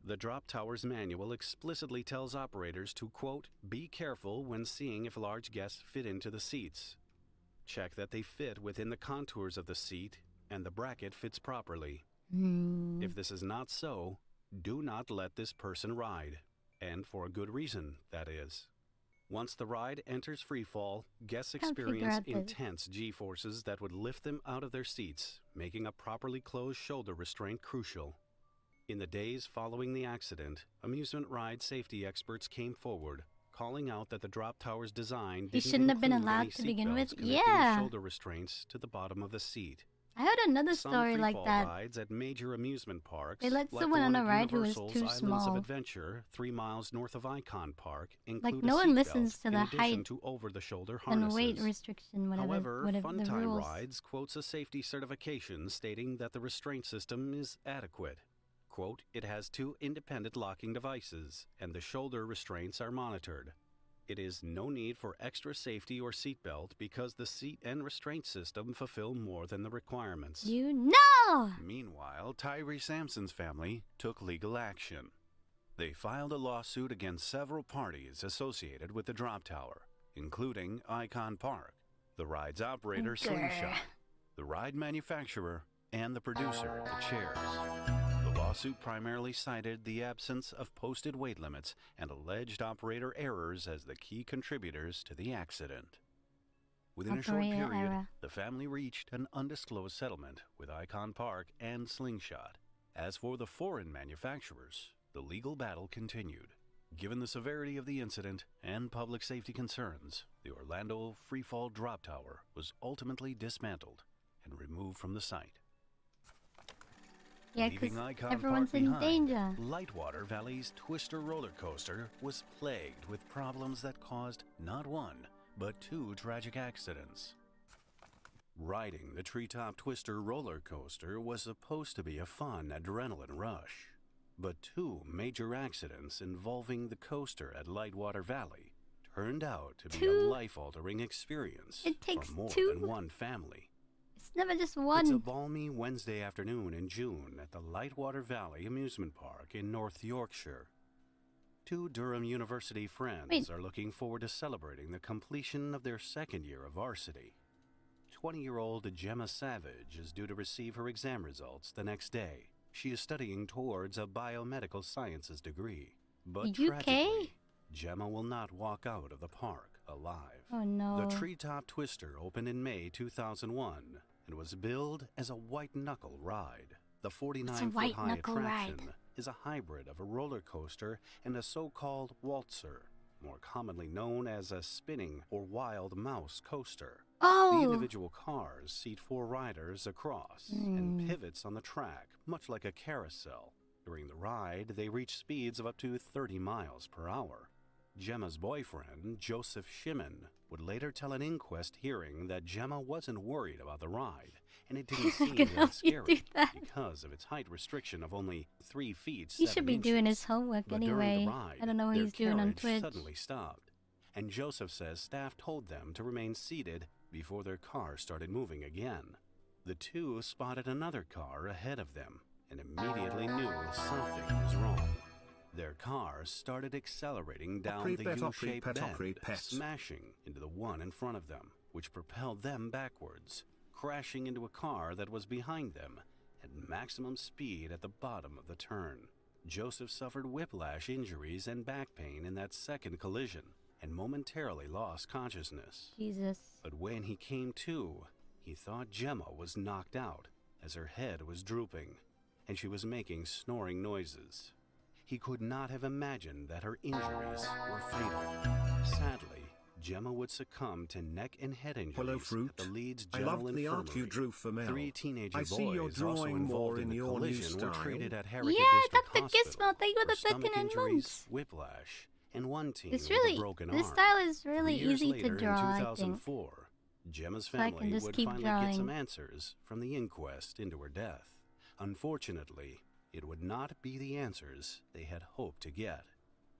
The drop tower's manual explicitly tells operators to, quote, be careful when seeing if large guests fit into the seats. Check that they fit within the contours of the seat and the bracket fits properly. If this is not so, do not let this person ride. And for a good reason, that is. Once the ride enters freefall, guests Can't figure experience out this. intense G-forces that would lift them out of their seats, making a properly closed shoulder restraint crucial. In the days following the accident, amusement ride safety experts came forward, calling out that the drop tower's design He didn't shouldn't have been include allowed any to begin seatbelts with. connecting the Yeah. shoulder restraints to the bottom of the seat. I heard another Some story like freefall that. rides at major amusement parks, They let like someone the on one a at ride who was Universal's too Islands small. of Adventure, 3 miles north of Icon Park, include Like, a no one seatbelt listens to in the addition height to over-the-shoulder and harnesses. weight restriction, However, whatever the Funtime rules. Rides quotes a safety certification stating that the restraint system is adequate. Quote, it has 2 independent locking devices, and the shoulder restraints are monitored. It is no need for extra safety or seatbelt because the seat and restraint system fulfill more than the requirements. You know! Meanwhile, Tyree Sampson's family took legal action. They filed a lawsuit against several parties associated with the drop tower, including Icon Park, the ride's operator Slingshot, the ride manufacturer, and the producer, the Chairs. The lawsuit primarily cited the absence of posted weight limits and alleged operator errors as the key contributors to the accident. Within a short Operator period, error. the family reached an undisclosed settlement with Icon Park and Slingshot. As for the foreign manufacturers, the legal battle continued. Given the severity of the incident and public safety concerns, the Orlando Freefall Drop Tower was ultimately dismantled and removed from the site. Yeah, 'cause Leaving Icon everyone's Park in behind, danger. Lightwater Valley's Twister roller coaster was plagued with problems that caused not one, but 2 tragic accidents. Riding the Treetop Twister roller coaster was supposed to be a fun adrenaline rush, but 2 major accidents involving the coaster at Lightwater Valley turned out to be a 2? life-altering experience It takes for more 2? than one family. It's never just It's a one. balmy Wednesday afternoon in June at the Lightwater Valley Amusement Park in North Yorkshire. 2 Durham University friends Wait. are looking forward to celebrating the completion of their second year of varsity. 20-year-old Gemma Savage is due to receive her exam results the next day. She is studying towards a biomedical sciences degree. But UK? tragically, Gemma will not walk out of the park alive. Oh no. The Treetop Twister opened in May 2001 and was billed as a white knuckle ride. The 49-foot white high knuckle attraction ride? is a hybrid of a roller coaster and a so-called waltzer, more commonly known as a spinning or wild mouse coaster. Oh! The individual cars seat 4 riders across and pivots on the track, much like a carousel. During the ride, they reach speeds of up to 30 miles per hour. Gemma's boyfriend, Joseph Shimon, would later tell an inquest hearing that Gemma wasn't worried about the ride, and it didn't seem that scary because of its height restriction of only 3 feet 7 He should be inches. doing his homework But anyway. during the ride, I don't know what their he's doing on carriage Twitch. suddenly stopped, and Joseph says staff told them to remain seated before their car started moving again. The two spotted another car ahead of them and immediately knew something was wrong. Their car started accelerating down the U-shaped bend, smashing into the one in front of them, which propelled them backwards, crashing into a car that was behind them at maximum speed at the bottom of the turn. Joseph suffered whiplash injuries and back pain in that second collision and momentarily lost consciousness. Jesus. But when he came to, he thought Gemma was knocked out as her head was drooping and she was making snoring noises. He could not have imagined that her injuries were fatal. Sadly, Gemma would succumb to neck and head injuries Hello, Froot. at the Leeds I General loved the art you Infirmary. drew for Mel. 3 teenager I see you're boys also drawing involved more in in the your new collision were style. treated at Harrogate Yeah, District Dr. Hospital Gizmo, thank you for for the stomach 13 injuries, months. whiplash, and one teen It's with really, a broken this arm. style is really 3 years easy later, to draw, in I think. 2004, Gemma's So I can family just would keep finally get some drawing. answers from the inquest into her death. Unfortunately, it would not be the answers they had hoped to get.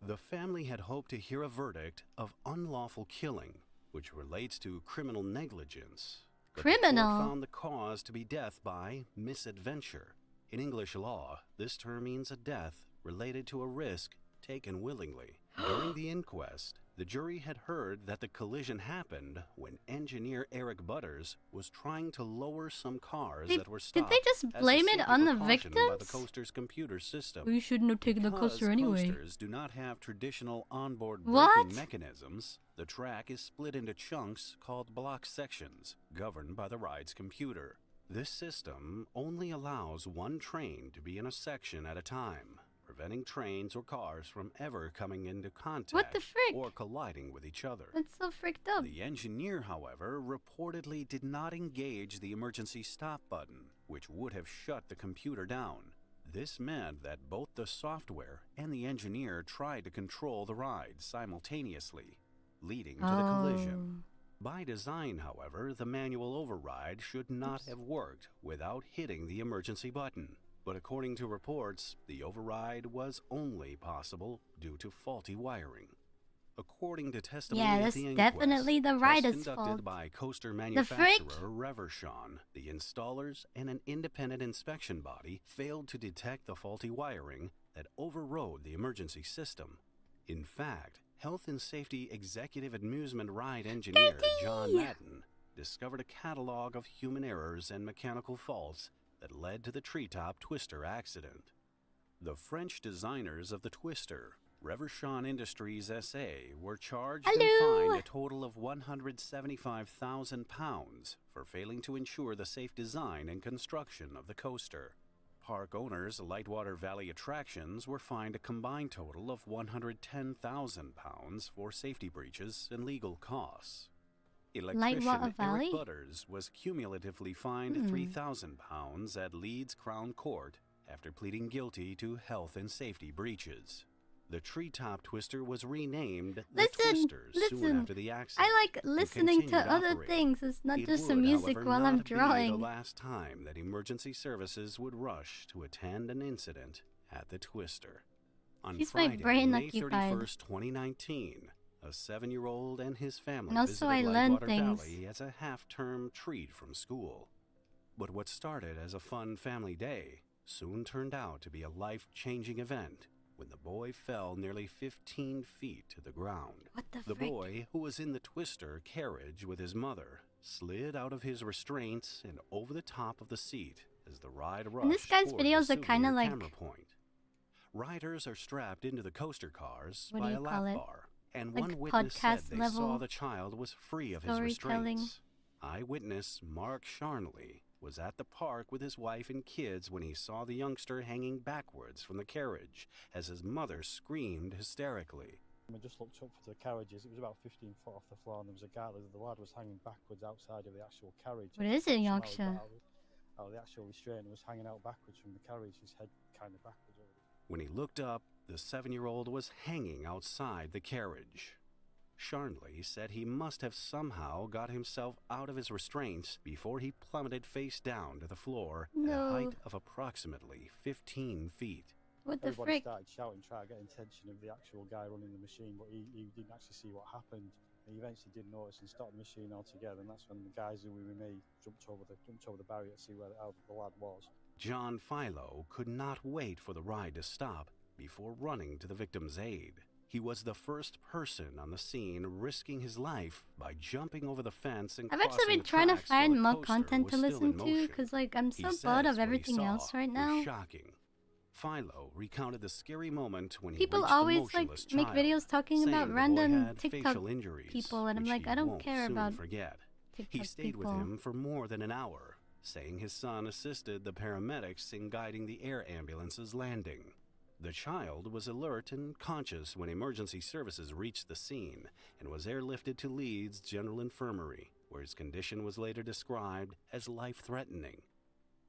The family had hoped to hear a verdict of unlawful killing, which relates to criminal negligence. But the Criminal? court found the cause to be death by misadventure. In English law, this term means a death related to a risk taken willingly. During the inquest, the jury had heard that the collision happened when engineer Eric Butters was trying to lower some cars that were stopped. Did they just as a blame it safety on the precaution by the victims? coaster's computer system. We shouldn't have taken the coaster anyway. Coasters do not have traditional onboard What? braking mechanisms. The track is split into chunks called block sections, governed by the ride's computer. This system only allows one train to be in a section at a time, preventing trains or cars from ever coming into contact or colliding with each other. That's so freaked up. The engineer, however, reportedly did not engage the emergency stop button, which would have shut the computer down. This meant that both the software and the engineer tried to control the ride simultaneously, leading to the collision. By design, however, the manual override should not have worked without hitting the emergency button. But according to reports, the override was only possible due to faulty wiring. According to testimony Yeah, at that's the inquest, definitely the tests rider's conducted fault. by coaster The frick? manufacturer Vshojo, the installers, and an independent inspection body failed to detect the faulty wiring that overrode the emergency system. In fact, Health and Safety Executive Amusement Ride engineer John Madden discovered a catalog of human errors and mechanical faults that led to the treetop twister accident. The French designers of the twister, Vshojo Industries SA, were charged and fined a total of £175,000 for failing to ensure the safe design and construction of the coaster. Park owners, Lightwater Valley Attractions, were fined a combined total of £110,000 for safety breaches and legal costs. Electrician Lightwater Valley? Eric Butters was cumulatively fined £3,000 at Leeds Crown Court after pleading guilty to health and safety breaches. The treetop twister was renamed the Twisters soon after the accident. I like listening to other things. It's not just the music however, while I'm not be drawing. the last time that emergency services would rush to attend an incident at the twister. On He's my Friday, brain May occupied. 31st, 2019, a 7-year-old and his family And also visited I learned Lightwater things. Valley as a half-term treat from school. But what started as a fun family day soon turned out to be a life-changing event when the boy fell nearly 15 feet to the ground. What the The frick? boy, who was in the twister carriage with his mother, slid out of his restraints and over the top of the seat as the ride rushed And this guy's toward videos the are kind of souvenir like, camera point. Riders are strapped into the coaster cars what do by you a call lap it? bar, and Like one witness said podcast they level saw the child was free of his storytelling. restraints. Eyewitness Mark Sharnley was at the park with his wife and kids when he saw the youngster hanging backwards from the carriage as his mother screamed hysterically. I just looked up for the carriages. It was about 15 foot off the floor, and there was a guy, the lad was hanging backwards outside of the actual carriage. What is it, Somehow he Yorkshire? got out of the actual restraint and was hanging out backwards from the carriage, his head kind of backwards already. When he looked up, the 7-year-old was hanging outside the carriage. Sharnley said he must have somehow got himself out of his restraints before he plummeted face down to the floor at a height of approximately 15 feet. What the Everybody frick? started shouting, trying to get attention of the actual guy running the machine, but he didn't actually see what happened. And he eventually did notice and stopped the machine altogether, and that's when the guys who were with me jumped over the barrier to see how the lad was. John Philo could not wait for the ride to stop before running to the victim's aid. He was the first person on the scene risking his life by jumping over the fence and I've actually been trying to find more content to listen to because, like, I'm so bored of everything else right now. Shocking. Philo recounted the scary moment when he People reached always the like motionless make child, videos talking saying about the boy random had TikTok facial injuries, people, and I'm which like, he I don't won't care soon about forget. TikTok He stayed people. with him for more than an hour, saying his son assisted the paramedics in guiding the air ambulance's landing. The child was alert and conscious when emergency services reached the scene and was airlifted to Leeds General Infirmary, where his condition was later described as life-threatening.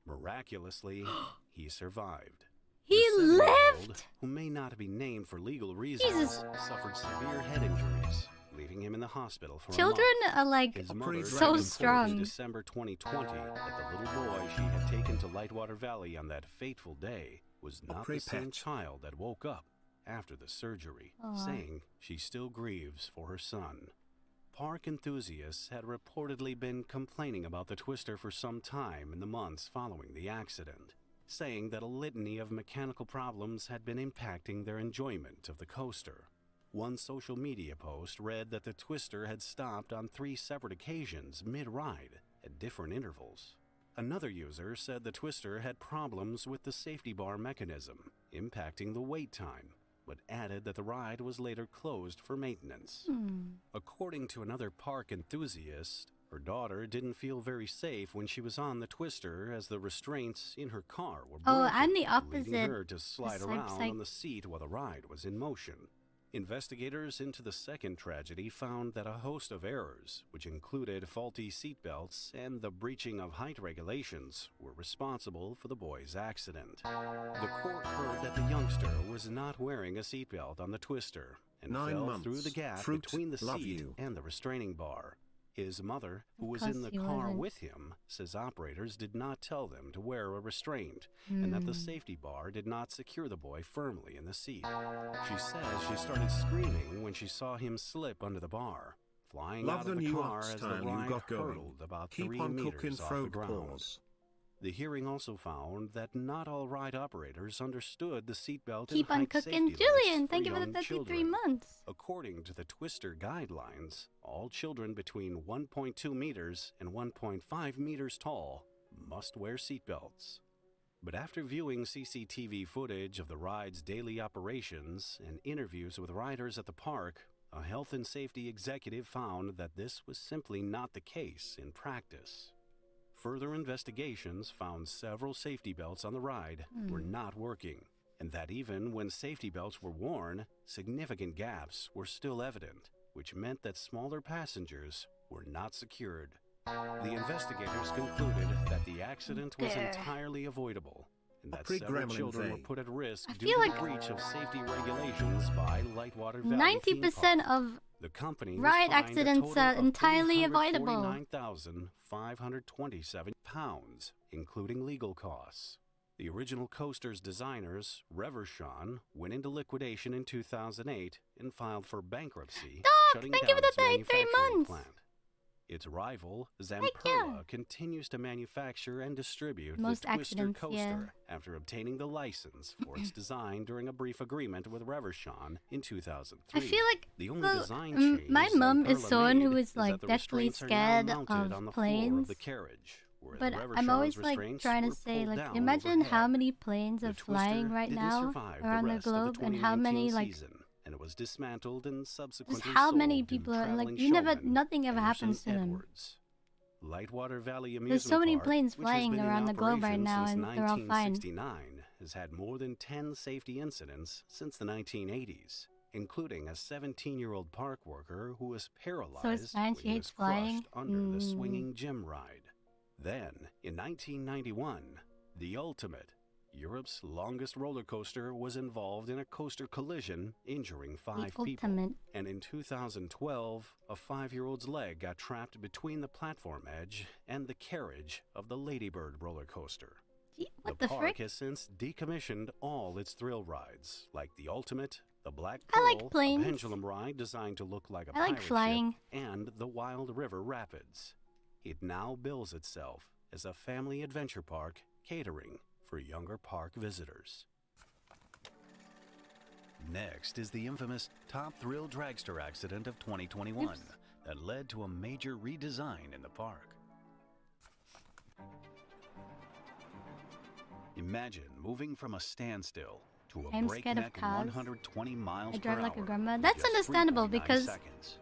Miraculously, he survived. He The 7-year-old, lived! who may not be named for legal reasons, Jesus. suffered severe head injuries, leaving him in the hospital for Children a month. are like His mother so reported in strong. December 2020 that the little boy she had taken to Lightwater Valley on that fateful day was not the same child that woke up after the surgery, saying she still grieves for her son. Park enthusiasts had reportedly been complaining about the twister for some time in the months following the accident, saying that a litany of mechanical problems had been impacting their enjoyment of the coaster. One social media post read that the twister had stopped on 3 separate occasions mid-ride at different intervals. Another user said the twister had problems with the safety bar mechanism, impacting the wait time, but added that the ride was later closed for maintenance. According to another park enthusiast, her daughter didn't feel very safe when she was on the twister as the restraints in her car were broken, Oh, I'm the leading opposite. her to slide around on the seat while the ride was in motion. Investigators into the second tragedy found that a host of errors, which included faulty seatbelts and the breaching of height regulations, were responsible for the boy's accident. The court heard that the youngster was not wearing a seatbelt on the twister and 9 fell months. through the gap Froot, between the love seat you. and the restraining bar. His mother, who was course in the he car wasn't. with him, says operators did not tell them to wear a restraint and that the safety bar did not secure the boy firmly in the seat. She says she started screaming when she saw him slip under the bar, flying Love out the of the new car art as the style you ride got going. hurtled about Keep 3 on cooking, meters off the Froot. ground. Pause. The hearing also found that not all ride operators understood the seatbelt Keep and on height cooking, safety Julian. limits Thank for you for the young 33 children. months. According to the Twister guidelines, all children between 1.2 meters and 1.5 meters tall must wear seatbelts. But after viewing CCTV footage of the ride's daily operations and interviews with riders at the park, a health and safety executive found that this was simply not the case in practice. Further investigations found several safety belts on the ride were not working, and that even when safety belts were worn, significant gaps were still evident, which meant that smaller passengers were not secured. The investigators concluded that the accident was entirely avoidable, and that several children were put at risk due to the breach of safety regulations by Lightwater Valley theme park. 90% of The company ride was fined accidents a are total of entirely avoidable. £349,527, including legal costs. The original coaster's designers, Vshojo, went into liquidation in 2008 and filed for bankruptcy, shutting thank down you for the its 33 manufacturing months. plant. Its rival, Zamperla, continues to manufacture and distribute Most the Twister accidents, coaster after obtaining the license for its design during a brief agreement with Vshojo in 2003. I feel like the only design change my mom is Zamperla someone who made is like that the deathly restraints are now scared mounted on of the floor planes. of the carriage, whereas But I'm Vshojo's always like restraints trying to were say, pulled like, down imagine how overhead. many planes The are Twister flying right didn't now survive around the the rest of globe, the and how many 2019 like season, and it was dismantled and just subsequently how sold many to people are traveling like you never showman nothing ever Anderson happens to them. Edwards. Lightwater Valley Amusement There's so many Park, planes which has flying been in around the globe right operation now, since and they're all fine. 1969, has had more than 10 safety incidents since the 1980s, including a 17-year-old park worker who was paralyzed So it's fine. when She he hates was crushed flying. under the swinging gym ride. Then, in 1991, the ultimate Europe's longest roller coaster was involved in a coaster collision, injuring 5 people. ultimate. And in 2012, a 5-year-old's leg got trapped between the platform edge and the carriage of the Ladybird roller coaster. What the the park frick? has since decommissioned all its thrill rides, like the Ultimate, the Black I like Pearl, a planes. pendulum ride designed to look like a I like pirate flying. ship, and the Wild River Rapids. It now bills itself as a family adventure park catering for younger park visitors. Next is the infamous Top Thrill Dragster accident of 2021 that led to a major redesign in the park. Imagine moving from a standstill to a I'm scared of breakneck cars. 120 miles I per drive like a hour grandma. in That's just understandable 3.9 because seconds.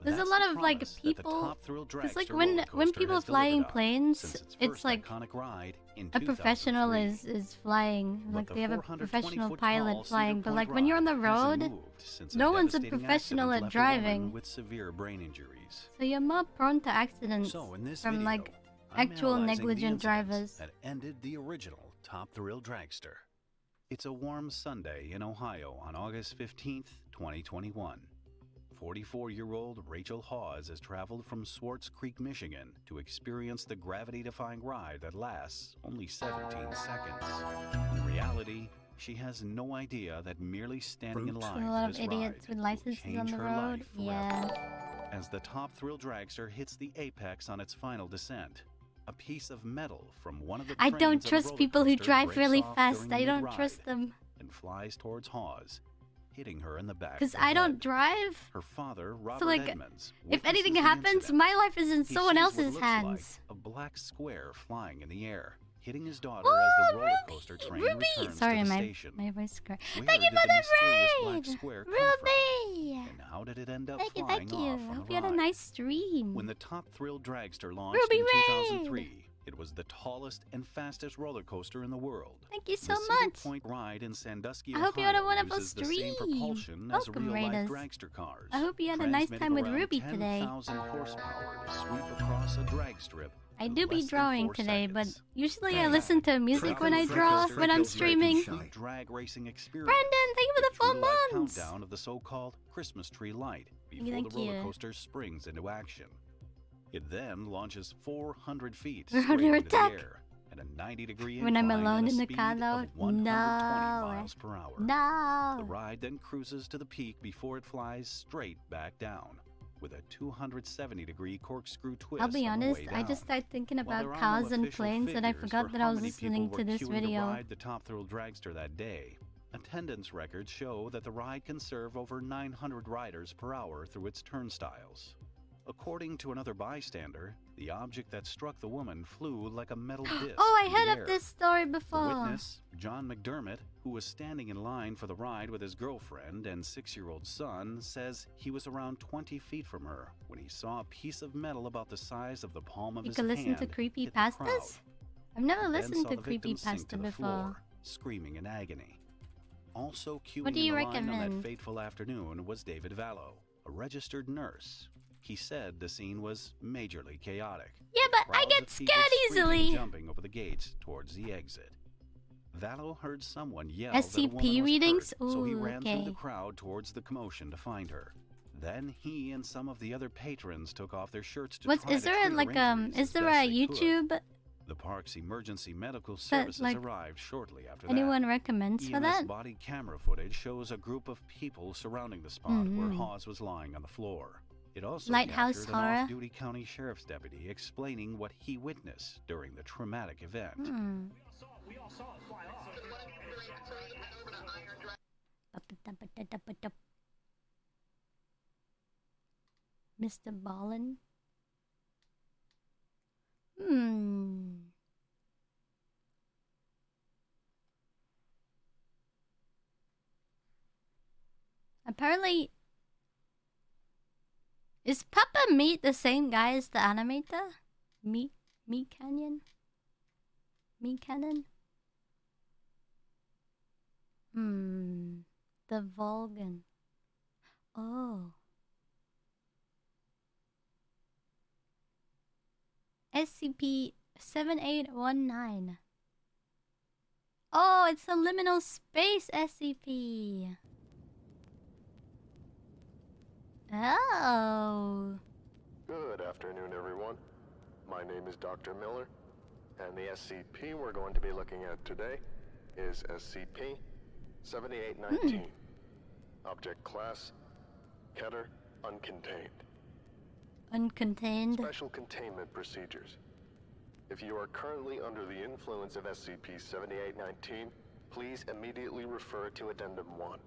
there's That's a lot the of like promise that the people. Top Thrill It's like Dragster when roller coaster people has flying delivered on planes, since its it's first like iconic ride in a professional 2003. is flying. But Like the they have a 420 professional foot pilot tall flying, Cedar but Point like when you're on the ride hasn't road, moved since a no one's a devastating professional accident at left a woman driving. with severe brain injuries. So you're more prone to accidents So in this from video, like I'm actual analyzing the negligent incidents drivers. that ended the original Top Thrill Dragster. It's a warm Sunday in Ohio on August 15th, 2021. 44-year-old Rachel Hawes has traveled from Swartz Creek, Michigan to experience the gravity-defying ride that lasts only 17 seconds. In reality, she has no idea that merely standing in A line lot for of this idiots ride with licenses will on change the her road. life forever. Yeah. As the Top Thrill Dragster hits the apex on its final descent, a piece of metal from one of the I cranes don't of the trust roller people who coaster drive breaks really off fast. during I don't mid-ride trust them. and flies towards Hawes, hitting her in the back. Because of the I don't head. Drive. Her father, Robert So like, Edmonds, if anything witnesses the happens, incident. my life is in He someone sees what else's looks hands. like a black square flying in the air, hitting his daughter as the roller coaster train returns Sorry, to the my station. voice cracked. Where Thank you did for the the mysterious black raid, square come from? Ruby. And how did it end up Thank you, flying thank you. off I on hope the you had a ride? nice stream. When the Top Thrill Dragster launched Ruby in Raid. 2003, it was the tallest and fastest roller coaster in the world. Thank you so the Cedar much. Point ride in Sandusky, I hope you had a Ohio, wonderful uses the same stream. propulsion as Welcome, real-life Raiders. dragster cars. I hope you had a nice transmitting time with around Ruby today. 10,000 horsepower to sweep across a drag strip. I in do be less than drawing 4 today, but seconds. usually In I listen to music fact, when I the draw dragster when I'm gives you a streaming. complete drag racing experience. Brandon, thank you for the 4 true-to-life months. countdown of the so-called Christmas tree light before Thank the roller you. coaster springs into action. It then launches 400 feet We're straight under into the attack. air at a 90-degree When I'm incline alone at a in the speed car, of though, 120 no. miles per hour. No. The ride then cruises to the peak before it flies straight back down with a 270-degree corkscrew twist. I'll be on the honest, way I down. just started thinking While about there are cars no and official planes and I figures forgot for that I how was many people listening were to this queuing video. to ride the Top Thrill Dragster that day, attendance records show that the ride can serve over 900 riders per hour through its turnstiles. According to another bystander, the object that struck the woman flew like a metal disc. Oh, I through the heard air. of this story The before. witness, John McDermott, who was standing in line for the ride with his girlfriend and 6-year-old son, says he was around 20 feet from her when he saw a piece of metal about the size of the palm of You his could hand listen to hit the crowd. creepypastas? I've never Then listened saw to the victim sink creepypasta to the before. floor, screaming in agony. Also queuing What do in you the line on recommend? that fateful afternoon was David Vallow, a registered nurse. He said the scene was majorly chaotic. Yeah, but I Crowds get of people scared screaming and easily. jumping over the gates towards the exit. Vallow heard someone yell that a SCP woman was readings? hurt, so he Ooh, ran through okay. the crowd towards the commotion to find her. Then he and some of the other patrons took off their shirts to What's try is to there treat like her injuries is as there best a they could. YouTube The park's emergency medical that services like arrived shortly after anyone that. recommends for EMS that? body camera footage shows a group of people surrounding the spot where Hawes was lying on the floor. It also Lighthouse captured horror? an off-duty county sheriff's deputy explaining what he witnessed during the traumatic event. Mr. Ballin? Apparently, is Papa Meat the same guy as the animator? Meat Canyon? Meat Cannon? The Vulcan. Oh. SCP-7819. Oh, it's a liminal space SCP. Oh. Good afternoon, everyone. My name is Dr. Miller, and the SCP we're going to be looking at today is SCP-7819. Object Class, Keter, Uncontained. Uncontained. Special Containment Procedures. If you are currently under the influence of SCP-7819, please immediately refer to Addendum 1.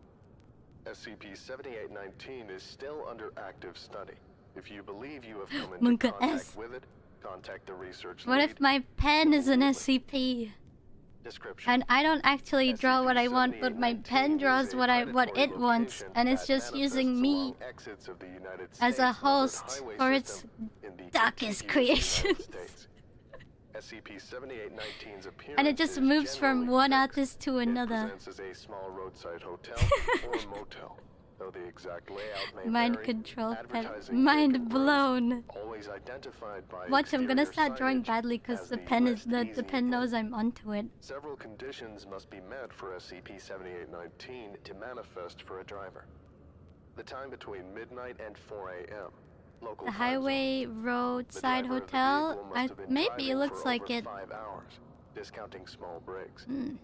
SCP-7819 is still under active study. If you believe you have come into contact with it, contact the research What lead. if my pen is an SCP? And I don't actually draw what I want, but my pen draws what it wants, and it's just using me as a host for its darkest creations. SCP-7819's appearance And it just moves from one artist to another. presents as a small roadside hotel or motel, though the exact layout may Mind vary. control pen. Advertising Mind blown. always identified by Watch, I'm gonna exterior start drawing signage badly because as the the pen is Rest the Easy pen knows I'm onto it. Several conditions must be met for SCP-7819 to manifest for a driver. The time between midnight and 4 a.m. Local The time highway roadside zone. The driver of the hotel. vehicle must have been Maybe it driving looks for like over it. 5 hours, discounting small breaks. Mm.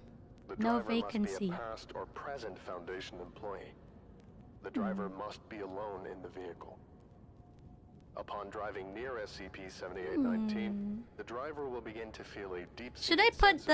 The No driver vacancy. must be a past or present Foundation employee. The driver must be alone in the vehicle. Upon driving near SCP-7819, the driver will begin to feel a deep. Should I put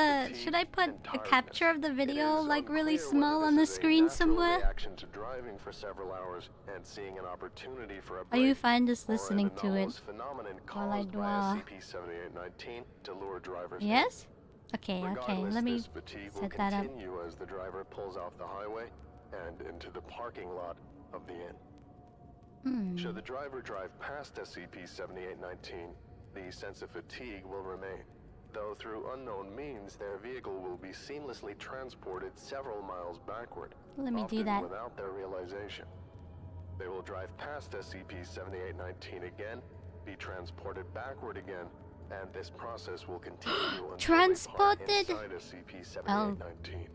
a capture of the video like really small on the screen somewhere? Reaction to driving for several hours and seeing an opportunity for a Are you break, fine just or an listening to it anomalous phenomenon while I caused by draw? SCP-7819 to lure drivers in. Yes? Okay, Regardless, let me this fatigue will set that up. continue as the driver pulls off the highway and into the parking lot of the inn. Should the driver drive past SCP-7819, the sense of fatigue will remain, though through unknown means their vehicle will be seamlessly transported several miles backward, Let me do often that. without their realization. They will drive past SCP-7819 again, be transported backward again, and this process will continue until Transported? they park inside SCP-7819.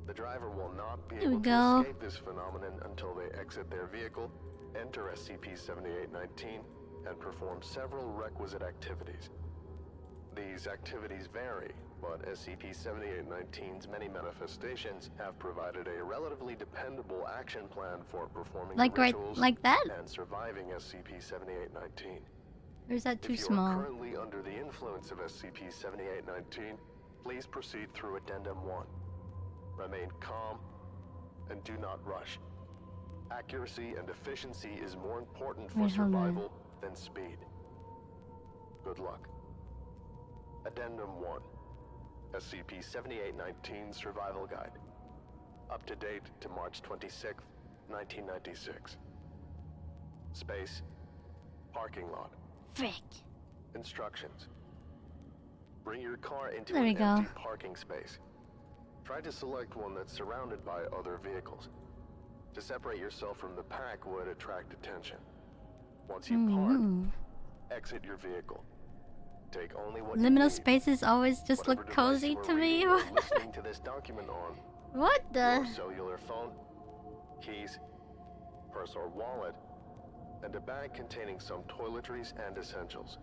The driver will not be Here we able to go. escape this phenomenon until they exit their vehicle, enter SCP-7819, and perform several requisite activities. These activities vary, but SCP-7819's many manifestations have provided a relatively dependable action plan for performing Like right- rituals like that? and surviving SCP-7819. Or is that too If you small? are currently under the influence of SCP-7819, please proceed through Addendum 1. Remain calm and do not rush. Accuracy and efficiency is more important for Wait, hold on. survival than speed. Good luck. Addendum 1. SCP-7819 Survival Guide. Up to date to March 26, 1996. Space. Parking lot. Frick. Instructions. Bring your car into There we an go. empty parking space. Try to select one that's surrounded by other vehicles. To separate yourself from the pack would attract attention. Once you park, exit your vehicle. Take only what you Liminal need. spaces always just Whatever look device cozy you are to me. reading or listening to this document on, What your the? cellular phone, keys, purse or wallet, and a bag containing some toiletries and essentials.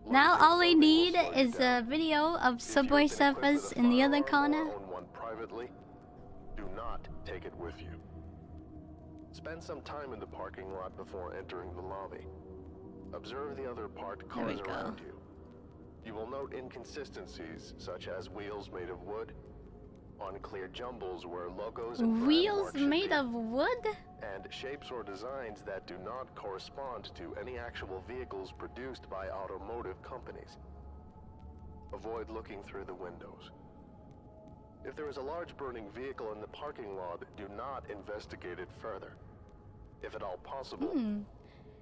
Now all we need is a video of Subway Surfers in the other corner. Own one privately, do not take it with you. Spend some time in the parking lot before entering the lobby. Observe the other parked There we cars go. around you. You will note inconsistencies such as wheels made of wood, unclear jumbles where logos and brand Wheels marks should made be, of wood? and shapes or designs that do not correspond to any actual vehicles produced by automotive companies. Avoid looking through the windows. If there is a large burning vehicle in the parking lot, do not investigate it further. If at all possible,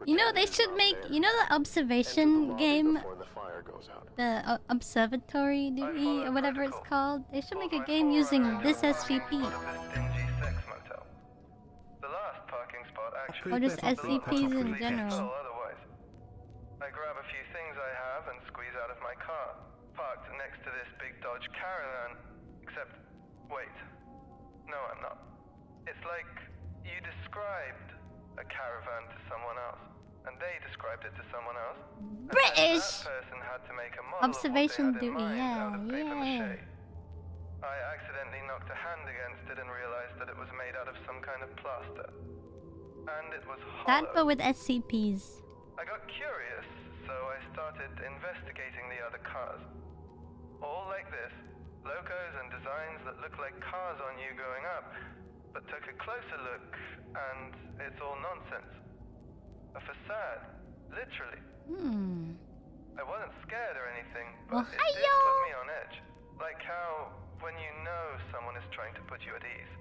You know they should make. You know the observation game, before the fire goes out. the observatory DE or whatever it's called. They should make a game using this SCP. Or just SCPs in general. Otherwise, I grab a few things I have and squeeze out of my car, parked next to this big Dodge Caravan, Except, wait. No, I'm not. It's like you described a caravan to someone else, and they described it to someone else. British! And that person had to make a model Observation of what they had in duty, mind out of paper yeah. mache. I accidentally knocked a hand against it and realized that it was made out of some kind of plaster. And it was hollow. That, but with SCPs. I got curious, so I started investigating the other cars. All like this, logos and designs that look like cars on you going up, but took a closer look, and it's all nonsense. A facade, literally. I wasn't scared or anything, but it did put me on edge. Like how, when you know someone is trying to put you at ease,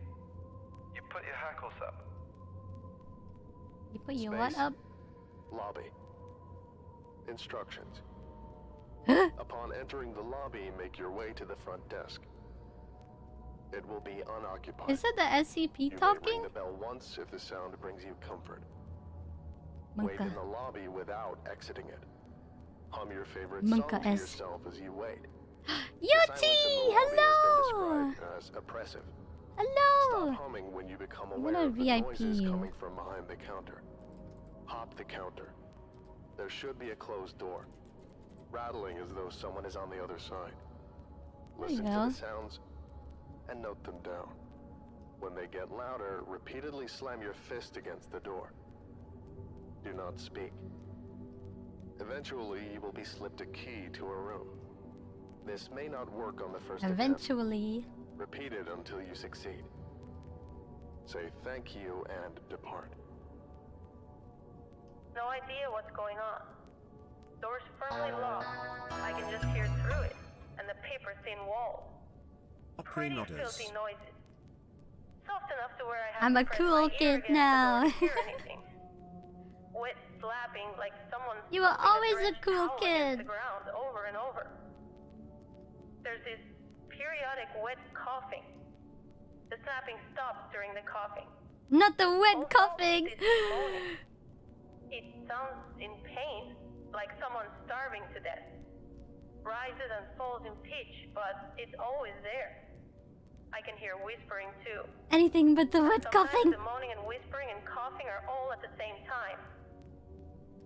you put your hackles up. You put your what up? Lobby. Instructions. Upon entering the lobby, make your way to the front desk. It will be unoccupied. Is it the SCP you talking? may ring the bell once if the sound brings you comfort. Wait in the lobby without exiting it. Hum your favorite song to yourself as you wait. Yuti! Hello! Has been described as oppressive. Hello! Stop humming when you become I'm aware gonna of the VIP noises you. coming from behind the counter. Hop the counter. There should be a closed door. Rattling as though someone is on the other side. Listen to the sounds and note them down. When they get louder, repeatedly slam your fist against the door. Do not speak. Eventually, you will be slipped a key to a room. This may not work on the first Eventually. attempt. Repeat it until you succeed. Say thank you and depart. No idea what's going on. Door's firmly locked. I can just hear through it, and the paper-thin walls. Pretty filthy noises. Soft enough to where I have I'm to a press cool my ear kid against the now. door to hear anything. Wet slapping like someone. You were always a cool against kid. the ground over and over. There's this periodic wet coughing. The snapping stops during the coughing. Not the wet coughing. It sounds in pain, like someone starving to death. Rises and falls in pitch, but it's always there. I can hear whispering too. Anything but the wet Sometimes coughing. the moaning and whispering and coughing are all at the same time.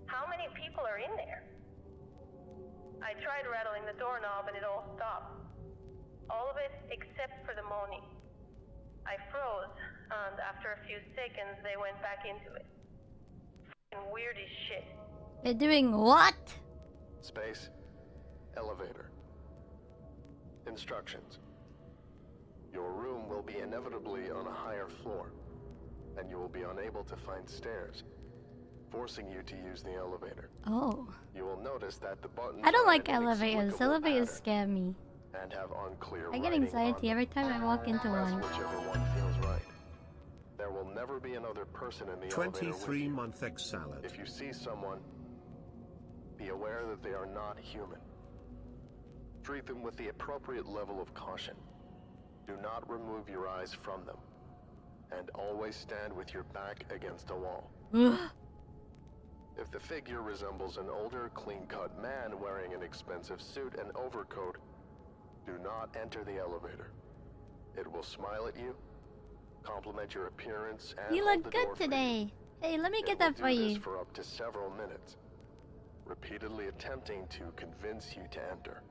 How many people are in there? I tried rattling the doorknob and it all stopped. All of it except for the moaning. I froze, and after a few seconds they went back into it. F***ing weird as shit. They're doing what? Space. Elevator. Instructions. Your room will be inevitably on a higher floor, and you will be unable to find stairs, forcing you to use the elevator. Oh. You will notice that the buttons I don't are like in an elevators. inexplicable Elevators pattern scare me. and have unclear I get writing anxiety on every time I walk into Press one. whichever one feels right. There will never be another person in the elevator with you. 23-month egg salad. If you see someone, be aware that they are not human. Treat them with the appropriate level of caution. Do not remove your eyes from them. And always stand with your back against a wall. If the figure resembles an older, clean-cut man wearing an expensive suit and overcoat, do not enter the elevator. It will smile at you, compliment your appearance, and You hold look the good door for today. Hey, let me It get will that for do this you. for up to several minutes, repeatedly attempting to convince you to enter.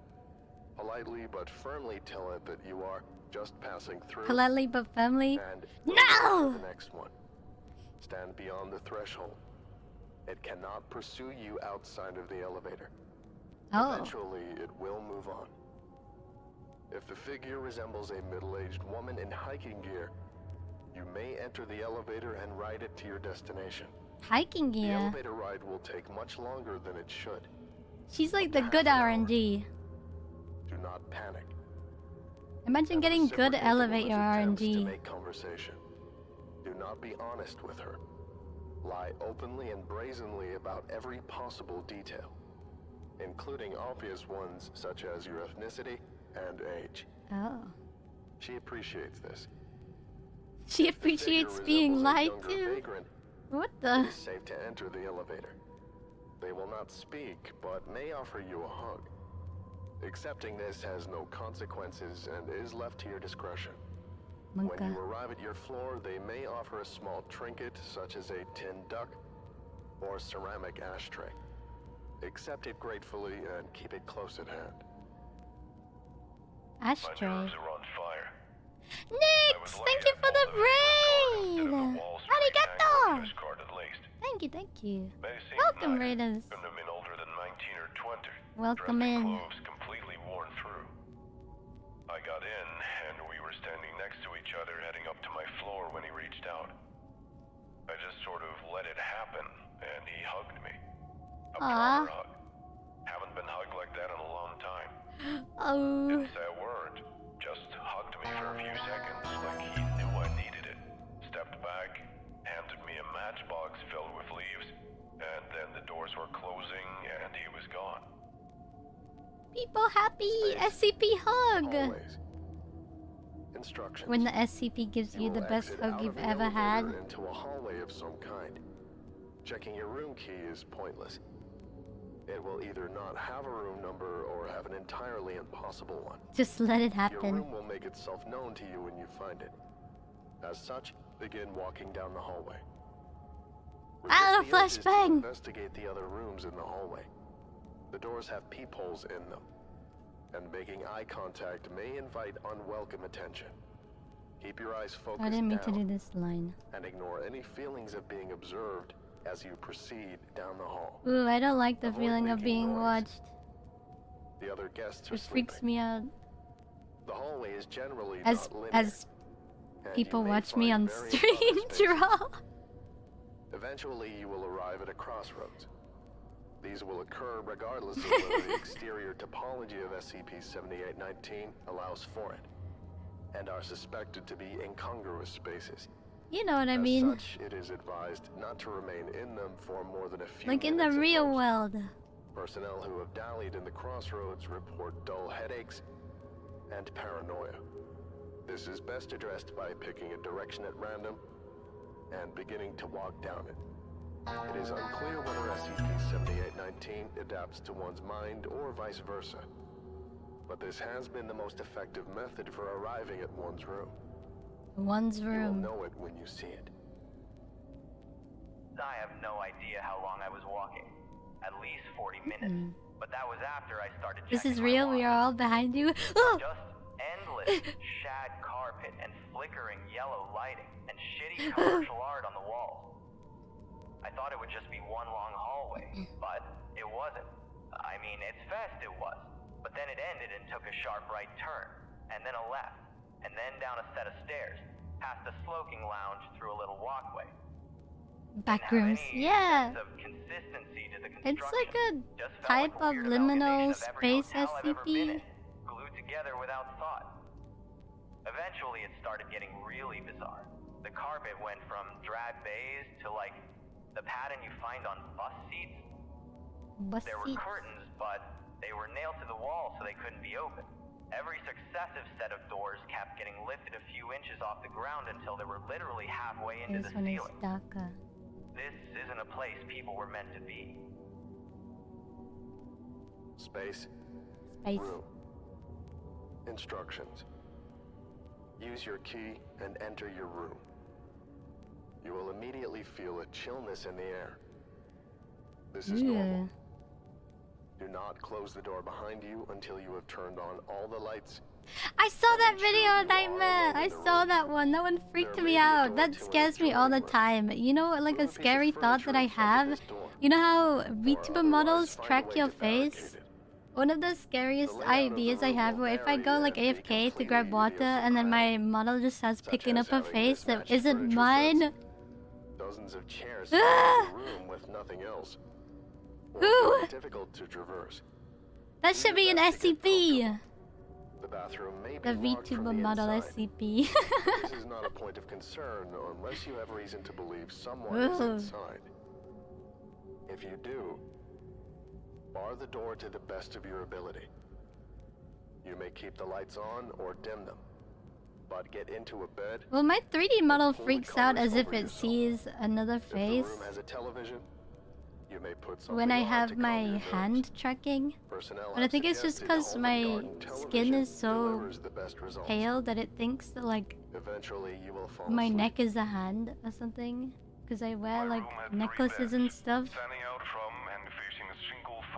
Politely but firmly tell it that you are just passing through. Politely but firmly. And No! the next one. Stand beyond the threshold. It cannot pursue you outside of the elevator. Oh. Eventually, it will move on. If the figure resembles a middle-aged woman in hiking gear, you may enter the elevator and ride it to your destination. Hiking The gear. elevator ride will take much longer than it should. She's like the good RNG. Do not panic. Imagine getting good elevator Attempts to RNG. make conversation. Do not be honest with her. Lie openly and brazenly about every possible detail, including obvious ones such as your ethnicity and age. Oh. She appreciates this. She appreciates being lied to. Vagrant, What it the? is safe to enter the elevator. They will not speak, but may offer you a hug. Accepting this has no consequences and is left to your discretion. Mocha. When you arrive at your floor, they may offer a small trinket such as a tin duck or ceramic ashtray. Accept it gratefully and keep it close at hand. Ashtray. My nerves are on fire. Nix, thank you for the raid. Arigato. Thank you. Welcome, raiders. Couldn't have been older than 19 or 20. Welcome Dressed in. Clothes completely worn through. I got in, and we were standing next to each other heading up to my floor when he reached out. I just sort of let it happen, and he hugged me. A proper hug. Haven't been hugged like that in a long time. Oh. Didn't say a word. Just hugged me for a few seconds, like he knew I needed it. Stepped back, handed me a matchbox filled with leaves, and then the doors were closing, and he was gone. People happy. SCP hug. Always. Instructions. When the SCP gives you the best exit hug out you've of the ever had. elevator into a hallway of some kind. Checking your room key is pointless. It will either not have a room number or have an entirely impossible one. Just let it Your happen. room will make itself known to you when you find it. As such, begin walking down the hallway. Ah, Resist the urges to flashbang! Investigate the other rooms in the hallway. The doors have peepholes in them, and making eye contact may invite unwelcome attention. Keep your eyes focused I didn't mean to down do this line. and ignore any feelings of being observed as you proceed down the hall. Ooh, I don't like the Avoid feeling of making being noise. watched. The other guests are It sleeping. freaks me out. The hallway is generally As not linear, as and people you may watch me find on various stream other spaces. draw. Eventually, you will arrive at a crossroads. These will occur regardless of whether the exterior topology of SCP-7819 allows for it, and are suspected to be incongruous spaces. You know what I As mean? such, it is advised not to remain in them for more than a few Like in the minutes at real most. world. Personnel who have dallied in the crossroads report dull headaches and paranoia. This is best addressed by picking a direction at random and beginning to walk down it. It is unclear whether SCP-7819 adapts to one's mind or vice versa, but this has been the most effective method for arriving at one's room. One's You will room. know it when you see it. I have no idea how long I was walking. At least 40 minutes. But that was after I started This is checking my real. watch. We are all behind you. Oh! Just endless shag carpet and flickering yellow lighting and shitty commercial art on the walls. I thought it would just be one long hallway, but it wasn't. I mean, its fast it was. But then it ended and took a sharp right turn, and then a left, and then down a set of stairs, past a smoking lounge through a little walkway. Back rooms. Yeah. Sense of consistency to the It's like a Just felt type like a of weird liminal amalgamation of every space hotel I've ever been SCP. in, glued together without thought. Eventually, it started getting really bizarre. The carpet went from drab beige to like the pattern you find on bus seats. Bus There were curtains, but they were nailed to the wall so they couldn't be opened. Every successive set of doors kept getting lifted a few inches off the ground until they were literally halfway into This the one is ceiling. darker. This isn't a place people were meant to be. Space. Space. Room. Instructions. Use your key and enter your room. You will immediately feel a chillness in the air. This is normal. Do not close the door behind you until you have turned on all the lights. I saw that video, Nightmare. I saw that one. That one freaked me out. That scares me all the time. You know, like a scary thought that I have? You know how VTuber models track your face? One of the scariest ideas I have were if I go like AFK to grab water and then my model just starts picking up a face that isn't mine. Dozens of chairs Ah! in the room with nothing else. Ooh! Difficult to traverse. That should be an SCP. The bathroom may be The locked from VTuber the model inside. SCP. This is not a point of concern unless you have reason to believe someone is Ooh. inside. If you do, bar the door to the best of your ability. You may keep the lights on or dim them, but get into a bed. Well, my 3D model freaks out as if it sees another If the face. room has a television, You may put something when I on to have calm my your nerves. hand tracking. Personnel But I have think it's just suggested because Home my and Garden skin television is so delivers the best results. pale that it thinks that like Eventually, you will fall my asleep. neck is a hand or something. Because I wear like necklaces and stuff.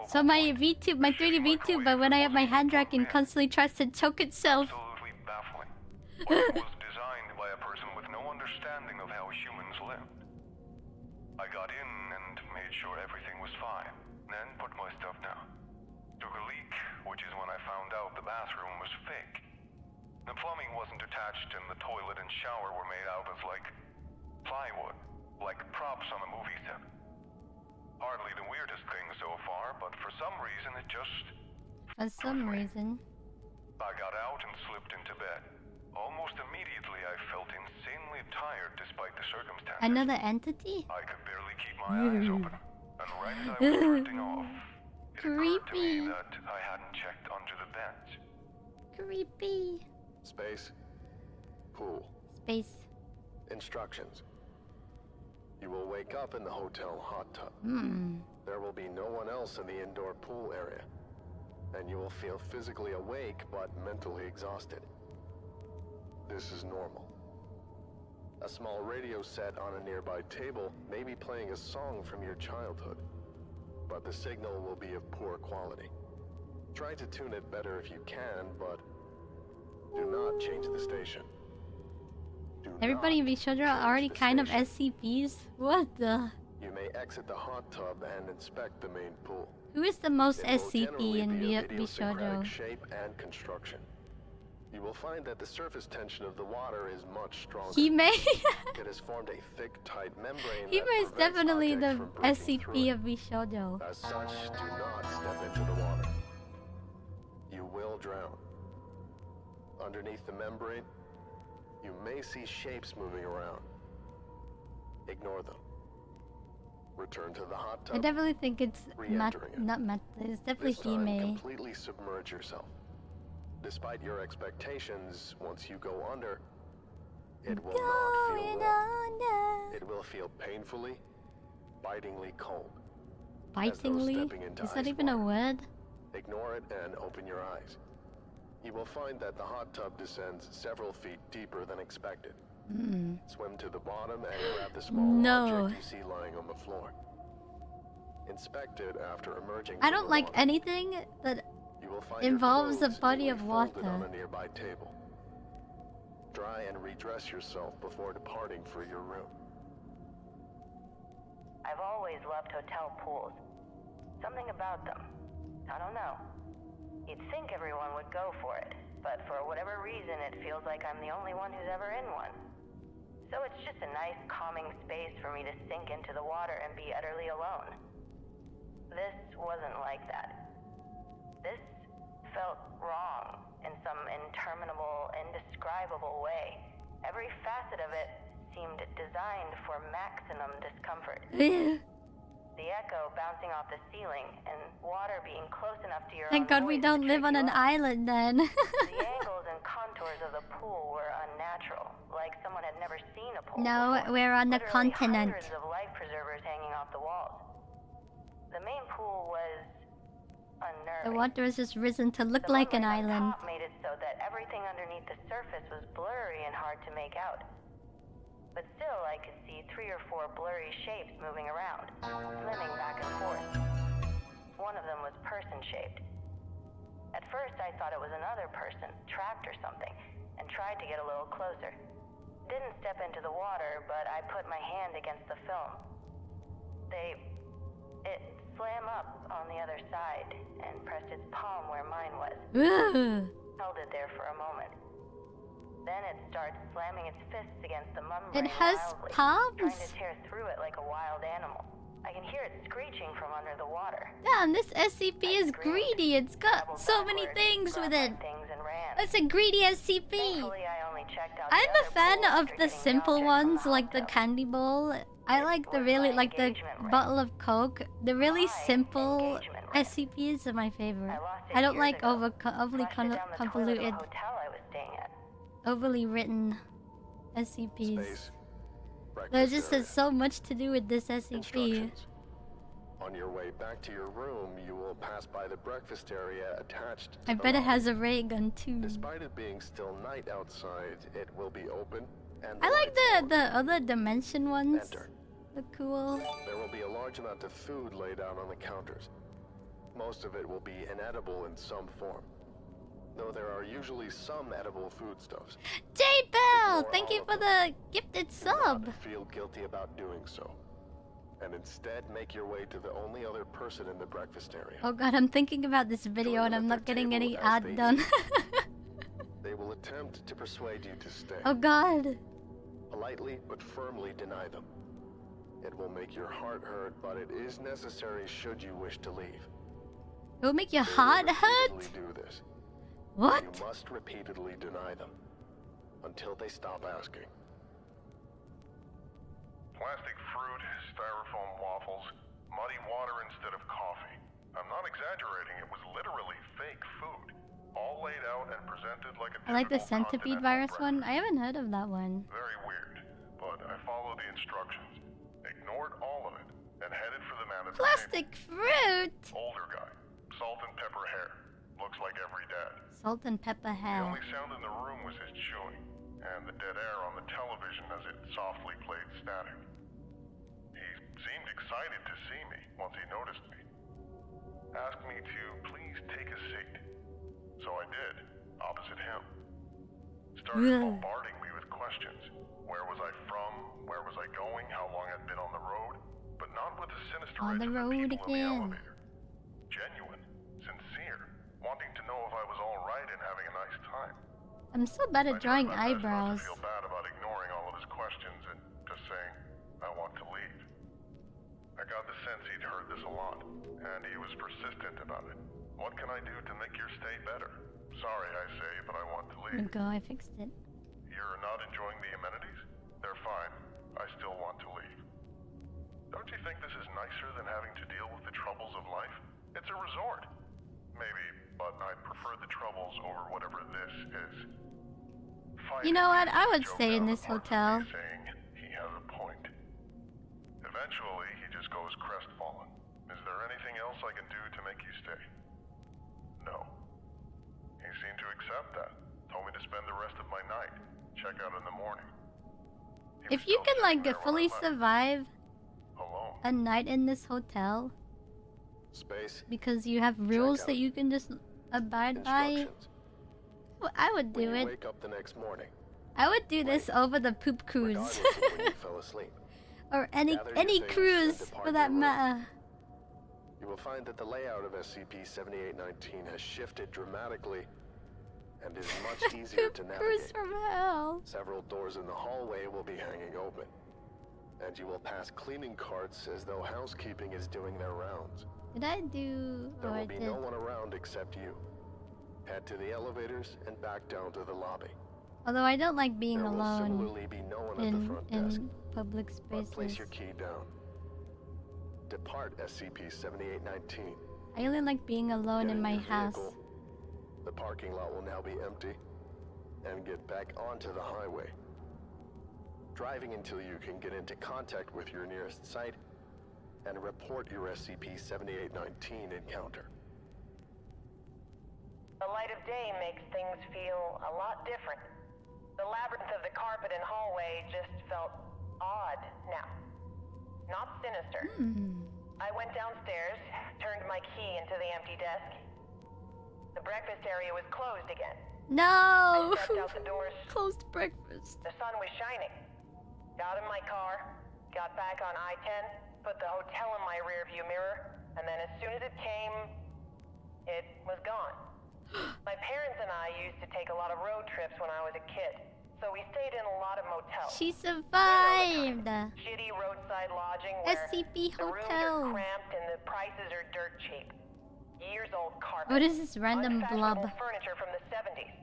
So my VTube, my 3D VTube, but when I have my hand tracking, constantly tries to choke itself. It was designed by a person with no understanding of how humans lived. I got in and made sure everything was fine, then put my stuff down. Took a leak, which is when I found out the bathroom was fake. The plumbing wasn't attached and the toilet and shower were made out of like plywood, like props on a movie set. Hardly the weirdest thing so far, but for some reason it just... For some reason. I got out and slipped into bed. Almost immediately I felt insanely tired despite the circumstances. Another entity? I could barely keep my eyes open. And right as I was drifting off, it occurred to me that I hadn't checked under the beds. Creepy. Space. Pool. Space. Instructions. You will wake up in the hotel hot tub. There will be no one else in the indoor pool area. And you will feel physically awake but mentally exhausted. This is normal. A small radio set on a nearby table may be playing a song from your childhood, but the signal will be of poor quality. Try to tune it better if you can, but do not change the station. Everybody in Vshojo are already kind of SCPs? What the? You may exit the hot tub and inspect the main pool. Who is the most It will SCP generally in be of Vshojo? idiosyncratic shape and construction. You will find that the surface tension of the water is much stronger. Hime? It has formed a thick, tight membrane Hime that is prevents definitely the objects from breaking through SCP it. of Vshojo. As such, do not step into the water. You will drown. Underneath the membrane, you may see shapes moving around. Ignore them. Return to the hot tub. I definitely think it's Re-entering it. not Mat. It's definitely This time, Hime. completely submerge yourself. Despite your expectations, once you go under, it will not feel warm. It will feel painfully, bitingly cold. Bitingly? stepping into Is that ice even a word? Ignore it and open your eyes. You will find that the hot tub descends several feet deeper than expected. Swim to the bottom and grab the small object you see lying on the floor. Inspect it after emerging. I from don't the like water. anything that You will find your involves a clothes body of neatly folded on water. a nearby table. Dry and redress yourself before departing for your room. I've always loved hotel pools. Something about them. I don't know. You'd think everyone would go for it, but for whatever reason it feels like I'm the only one who's ever in one. So it's just a nice calming space for me to sink into the water and be utterly alone. This wasn't like that. This felt wrong in some interminable, indescribable way. Every facet of it seemed designed for maximum discomfort. The echo bouncing off the ceiling and water being close enough to your Thank own God we voice don't to live trip on you an up. island then. The angles and contours of the pool were unnatural, like someone had never seen a pool No, before. we're on the Literally continent. hundreds of life preservers hanging off the walls. The main pool was The unnerving. water has just risen to look The like an membrane island. on top made it so that everything underneath the surface was blurry and hard to make out. But still, I could see 3 or 4 blurry shapes moving around, swimming back and forth. One of them was person-shaped. At first, I thought it was another person, trapped or something, and tried to get a little closer. Didn't step into the water, but I put my hand against the film. It swam up on the other side and pressed its palm where mine was. Held it there for a moment. Then it starts slamming its fists against the membrane It has wildly, palms? trying to tear through it like a wild animal. I can hear it screeching from under the water. Damn, this SCP is greedy. It's got so many things with it. It's a greedy SCP. I'm a fan of the simple ones, like the candy bowl. I like the really, like the bottle of Coke. The really simple SCPs are my favorite. I don't like overly convoluted, overly written SCPs. There just has so much to do with this SCP. On your way back to your room, you will pass by the breakfast area attached to I the bet it lobby. has a ray gun too. Despite it being still night outside, it will be open and I like the other dimension ones. Enter. Look cool. There will be a large amount of food laid out on the counters. Most of it will be inedible in some form, though there are usually some edible foodstuffs. J-Bell! Thank you for the gifted Do not sub. feel guilty about doing so, and instead make your way to the only other person in the breakfast area. Oh god, I'm thinking about this video and I'm not getting any ad done. They will attempt to persuade you to stay. Oh god. Politely but firmly deny them. It will make your heart hurt, but it is necessary should you wish to leave. It will make your heart hurt? Repeatedly do this. What? You must repeatedly deny them until they stop asking. Plastic fruit, styrofoam waffles, muddy water instead of coffee. I'm not exaggerating, it was literally fake food. All laid out and presented like a I like the typical centipede continental virus one. I haven't heard of that one. Very weird, but I followed the instructions, ignored all of it, and headed for the man at the Plastic fruit! table. Older guy, salt and pepper hair, looks like every dad. Salt and pepper The hair. only sound in the room was his chewing, and the dead air on the television as it softly played static. He seemed excited to see me once he noticed me. Asked me to please take a seat. So I did, opposite him. Started bombarding me with questions. Where was I from? Where was I going? How long I'd been on the road? But not with the sinister On the road in the again. elevator. Genuine, sincere, wanting to know if I was all right and having a nice time. I'm so bad at drawing eyebrows. I feel bad about ignoring all of his questions and just saying, I want to leave. I got the sense he'd heard this a lot, and he was persistent about it. What can I do to make your stay better? Sorry, I say, but I want to leave. Go, I fixed it. You're not enjoying the amenities? They're fine. I still want to leave. Don't you think this is nicer than having to deal with the troubles of life? It's a resort. Maybe, but I prefer the troubles over whatever this is. You know what? I would stay in this hotel. Saying he has a point. Eventually, he just goes crestfallen. Is there anything else I can do to make you stay? No. He seemed to accept that. Told me to spend the rest of my night. Check out in the morning. If you can like fully survive a night in this hotel, Space. because you have rules that you can just abide by, I would do When you it. wake up the next morning, I would do this over the poop cruise. regardless of when you fell asleep, Or any Gather your things cruise and depart for that your room. matter. you will find that the layout of SCP-7819 has shifted dramatically and is much easier to Cruise navigate. from hell. Several doors in the hallway will be hanging open, and you will pass cleaning carts as though housekeeping is doing their rounds. Did I do? There Oh, I will be did. no one around except you. Head to the elevators and back down to the lobby. Although I don't like being There will alone similarly be no one at the front desk, in public but place spaces. your key down. Depart SCP-7819. I only like being alone Get in in my your house. vehicle. The parking lot will now be empty, and get back onto the highway. Driving until you can get into contact with your nearest site, and report your SCP-7819 encounter. The light of day makes things feel a lot different. The labyrinth of the carpet and hallway just felt odd now. Not sinister. I went downstairs, turned my key into the empty desk. The breakfast area was closed again. No! I stepped out the doors. Closed breakfast. The sun was shining. Got in my car, got back on I-10, put the hotel in my rearview mirror, and then as soon as it came, it was gone. My parents and I used to take a lot of road trips when I was a kid, so we stayed in a lot of motels. She survived. Shitty roadside lodging where SCP the rooms hotel. are cramped and the prices are dirt cheap. Years-old carpet. What is this random blob? Unfashionable furniture from the 70s.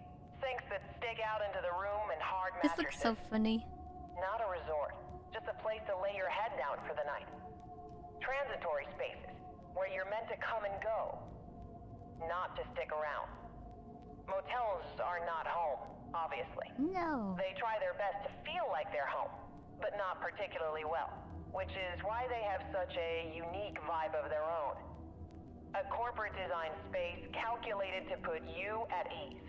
Sinks that stick out into the room and hard This mattresses. looks so funny. Not a resort, just a place to lay your head down for the night. Transitory spaces, where you're meant to come and go, not to stick around. Motels are not home, obviously. No. They try their best to feel like they're home, but not particularly well. which is why they have such a unique vibe of their own. A corporate design space calculated to put you at ease.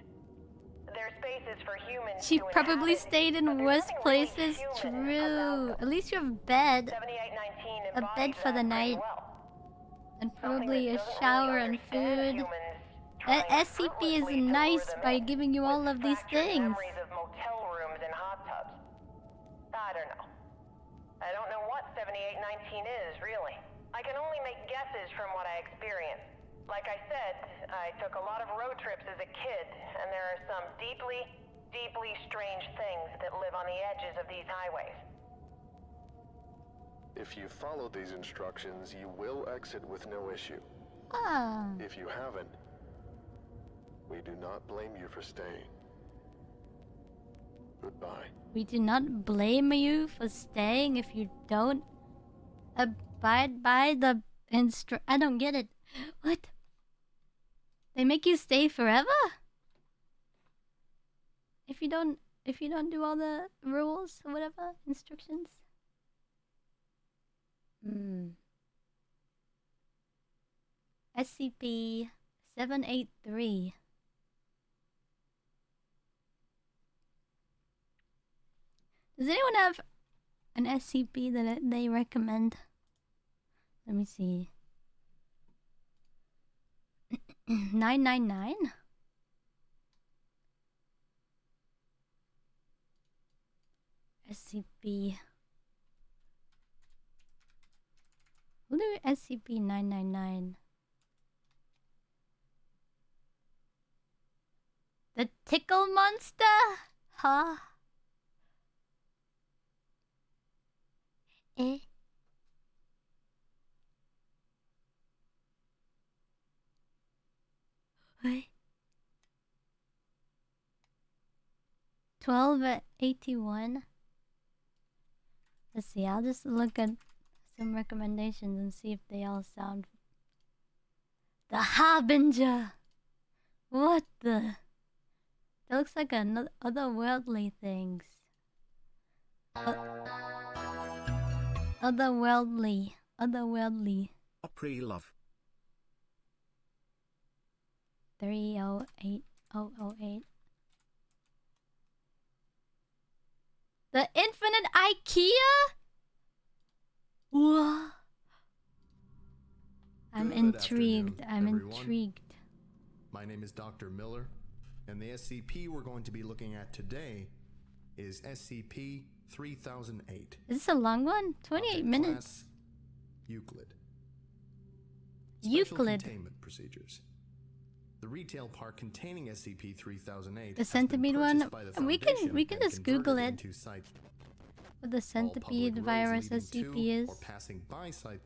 Their space is for humans. She to probably inhabit, stayed in worse places. True. At least you have a bed. A bed for the night. And probably a shower and food. SCP is nice by giving you all of these things. Memories of motel rooms and hot tubs. I don't know. I don't know what 7819 is, really. I can only make guesses from what I experienced. Like I said, I took a lot of road trips as a kid, and there are some deeply, deeply strange things that live on the edges of these highways. If you follow these instructions, you will exit with no issue. Ah. If you haven't, we do not blame you for staying. Goodbye. We do not blame you for staying if you don't abide by the I don't get it. What? They make you stay forever? If you don't do all the rules or whatever, instructions? SCP-783. Does anyone have an SCP that they recommend? Let me see. 999? SCP. We'll do SCP-999. The tickle monster? Huh? Eh? What? 1281. Let's see, I'll just look at some recommendations and see if they all sound... The Harbinger! What the... That looks like another otherworldly things. Otherworldly. Opry love. 308008. The Infinite IKEA? Whoa. I'm intrigued. Intrigued. My name is Dr. Miller, and the SCP we're going to be looking at today is SCP-3008. Is this a long one? 28 minutes. Euclid. Euclid. Containment procedures. The retail park containing SCP-3008. The centipede one. We can just Google it. What the centipede virus SCP is. Or passing by site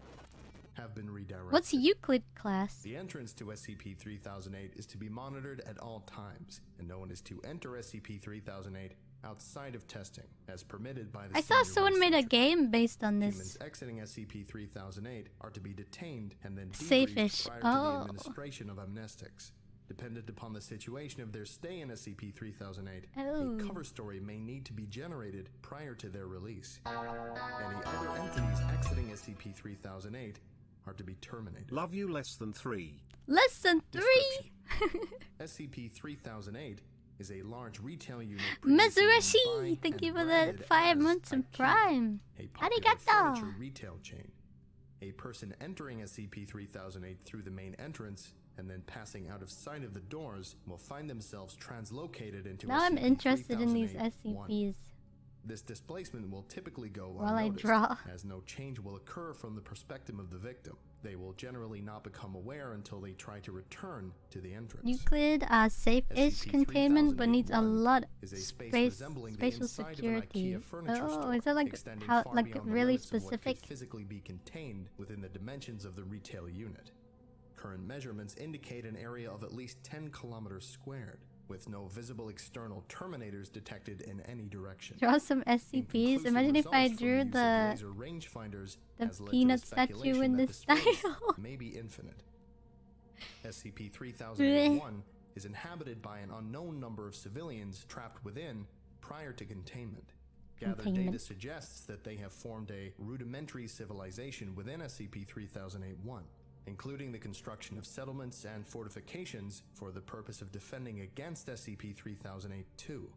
have been redirected. What's Euclid class? The entrance to SCP-3008 is to be monitored at all times, and no one is to enter SCP-3008 outside of testing, as permitted by the I saw someone made a game based on this. Humans exiting SCP-3008 are to be detained and then Safe-ish. debriefed prior to the administration of amnestics. Dependent upon the situation of their stay in SCP-3008, a cover story may need to be generated prior to their release. Any other entities exiting SCP-3008 are to be terminated. Love you less than 3. Less than 3? SCP-3008 is a large retail unit. Mesurashi! Thank you for that 5 months in Prime. Arigato! Retail chain. A person entering SCP-3008 through the main entrance and then passing out of sight of the doors will find themselves translocated into Now I'm interested in these SCPs. This displacement will typically go while unnoticed, I draw, as no change will occur from the perspective of the victim. They will generally not become aware until they try to return to the entrance. Euclid, safe-ish containment, but needs a lot of spatial security. Oh, is that like how, like really specific? Physically be contained within the dimensions of the retail unit. Current measurements indicate an area of at least 10 kilometers squared, with no visible external terminators detected in any direction. Draw some SCPs. Imagine if I drew the peanut statue in this style. May be infinite. SCP-3001 is inhabited by an unknown number of civilians trapped within prior to containment. Gathered containment. data suggests that they have formed a rudimentary civilization within SCP-3008-1, including the construction of settlements and fortifications for the purpose of defending against SCP-3008-2.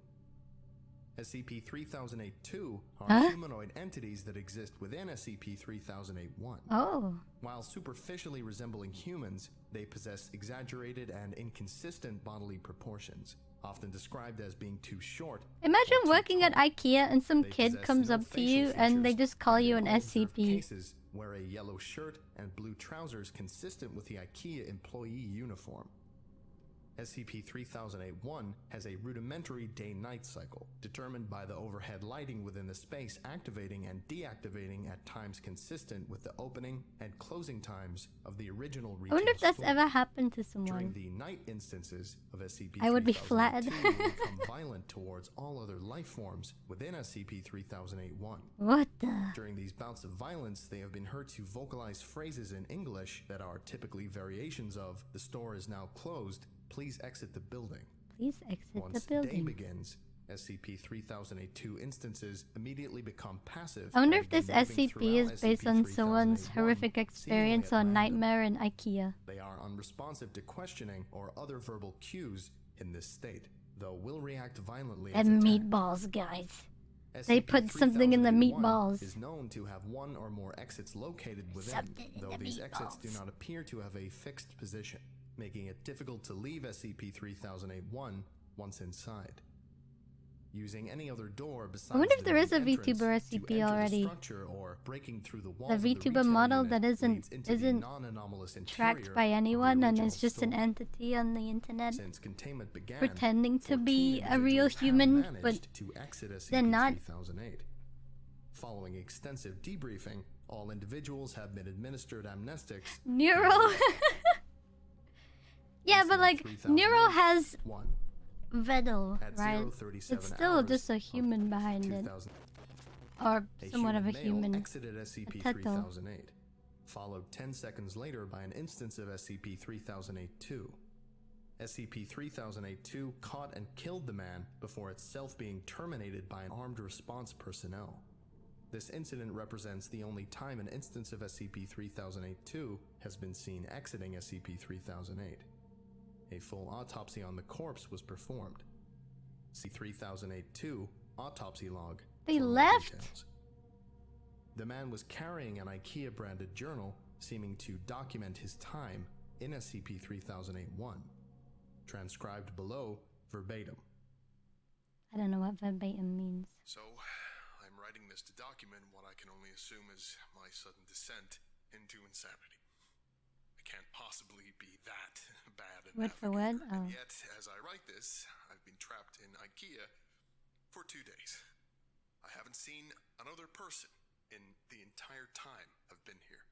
SCP-3008-2 are humanoid entities that exist within SCP-3008-1. Oh. While superficially resembling humans, they possess exaggerated and inconsistent bodily proportions, often described as being too short. Imagine working at IKEA and some kid comes up to you and they just call you an SCP. Cases wear a yellow shirt and blue trousers consistent with the IKEA employee uniform. SCP-3008-1 has a rudimentary day-night cycle, determined by the overhead lighting within the space activating and deactivating at times consistent with the opening and closing times of the original retail I wonder if that's store. ever happened to someone. During the night instances of SCP-3008-2 I would be flattered. will become violent towards all other life forms within SCP-3008-1. What the? During these bouts of violence, they have been heard to vocalize phrases in English that are typically variations of "the store is now closed, please exit the building." Please exit Once the building. day begins, SCP-3008-2 instances immediately become passive. I wonder and if this begin moving SCP is throughout based on someone's SCP-3008-1, horrific experience seemingly at on random. Nightmare in IKEA. They are unresponsive to questioning or other verbal cues in this state, though will react violently if And attacked. meatballs, guys. They put something in the meatballs. Is known to have one or more exits located within, though these exits do not appear to have a fixed position, making it difficult to leave SCP-3008-1 once inside. Using any other door besides I wonder if the there is a main entrance VTuber to SCP enter the already. structure or breaking through the walls The of the VTuber retail model unit that leads isn't into the isn't non-anomalous tracked interior by of the anyone and original is just an store. entity on the internet Since containment began, pretending to 14 be a real individuals have human, but managed to exit they're not. SCP-3008. Following extensive debriefing, all individuals have been administered amnestics. Neural. Yeah, but like Neural has Vedal, At right? 0:37 It's still hours just a human behind it, 2000, or somewhat of a male human. exited Teto. SCP-3008, followed 10 seconds later by an instance of SCP-3008-2. SCP-3008-2 caught and killed the man before itself being terminated by an armed response personnel. This incident represents the only time an instance of SCP-3008-2 has been seen exiting SCP-3008. A full autopsy on the corpse was performed. See 3008-2 autopsy log. They for more left? details. The man was carrying an IKEA-branded journal, seeming to document his time in SCP-3008-1. Transcribed below, verbatim. I don't know what verbatim means. So, I'm writing this to document what I can only assume is my sudden descent into insanity. I can't possibly be that bad at Word for word? Oh. And yet, as I write this, I've been trapped in IKEA for 2 days. I haven't seen another person in the entire time I've been here.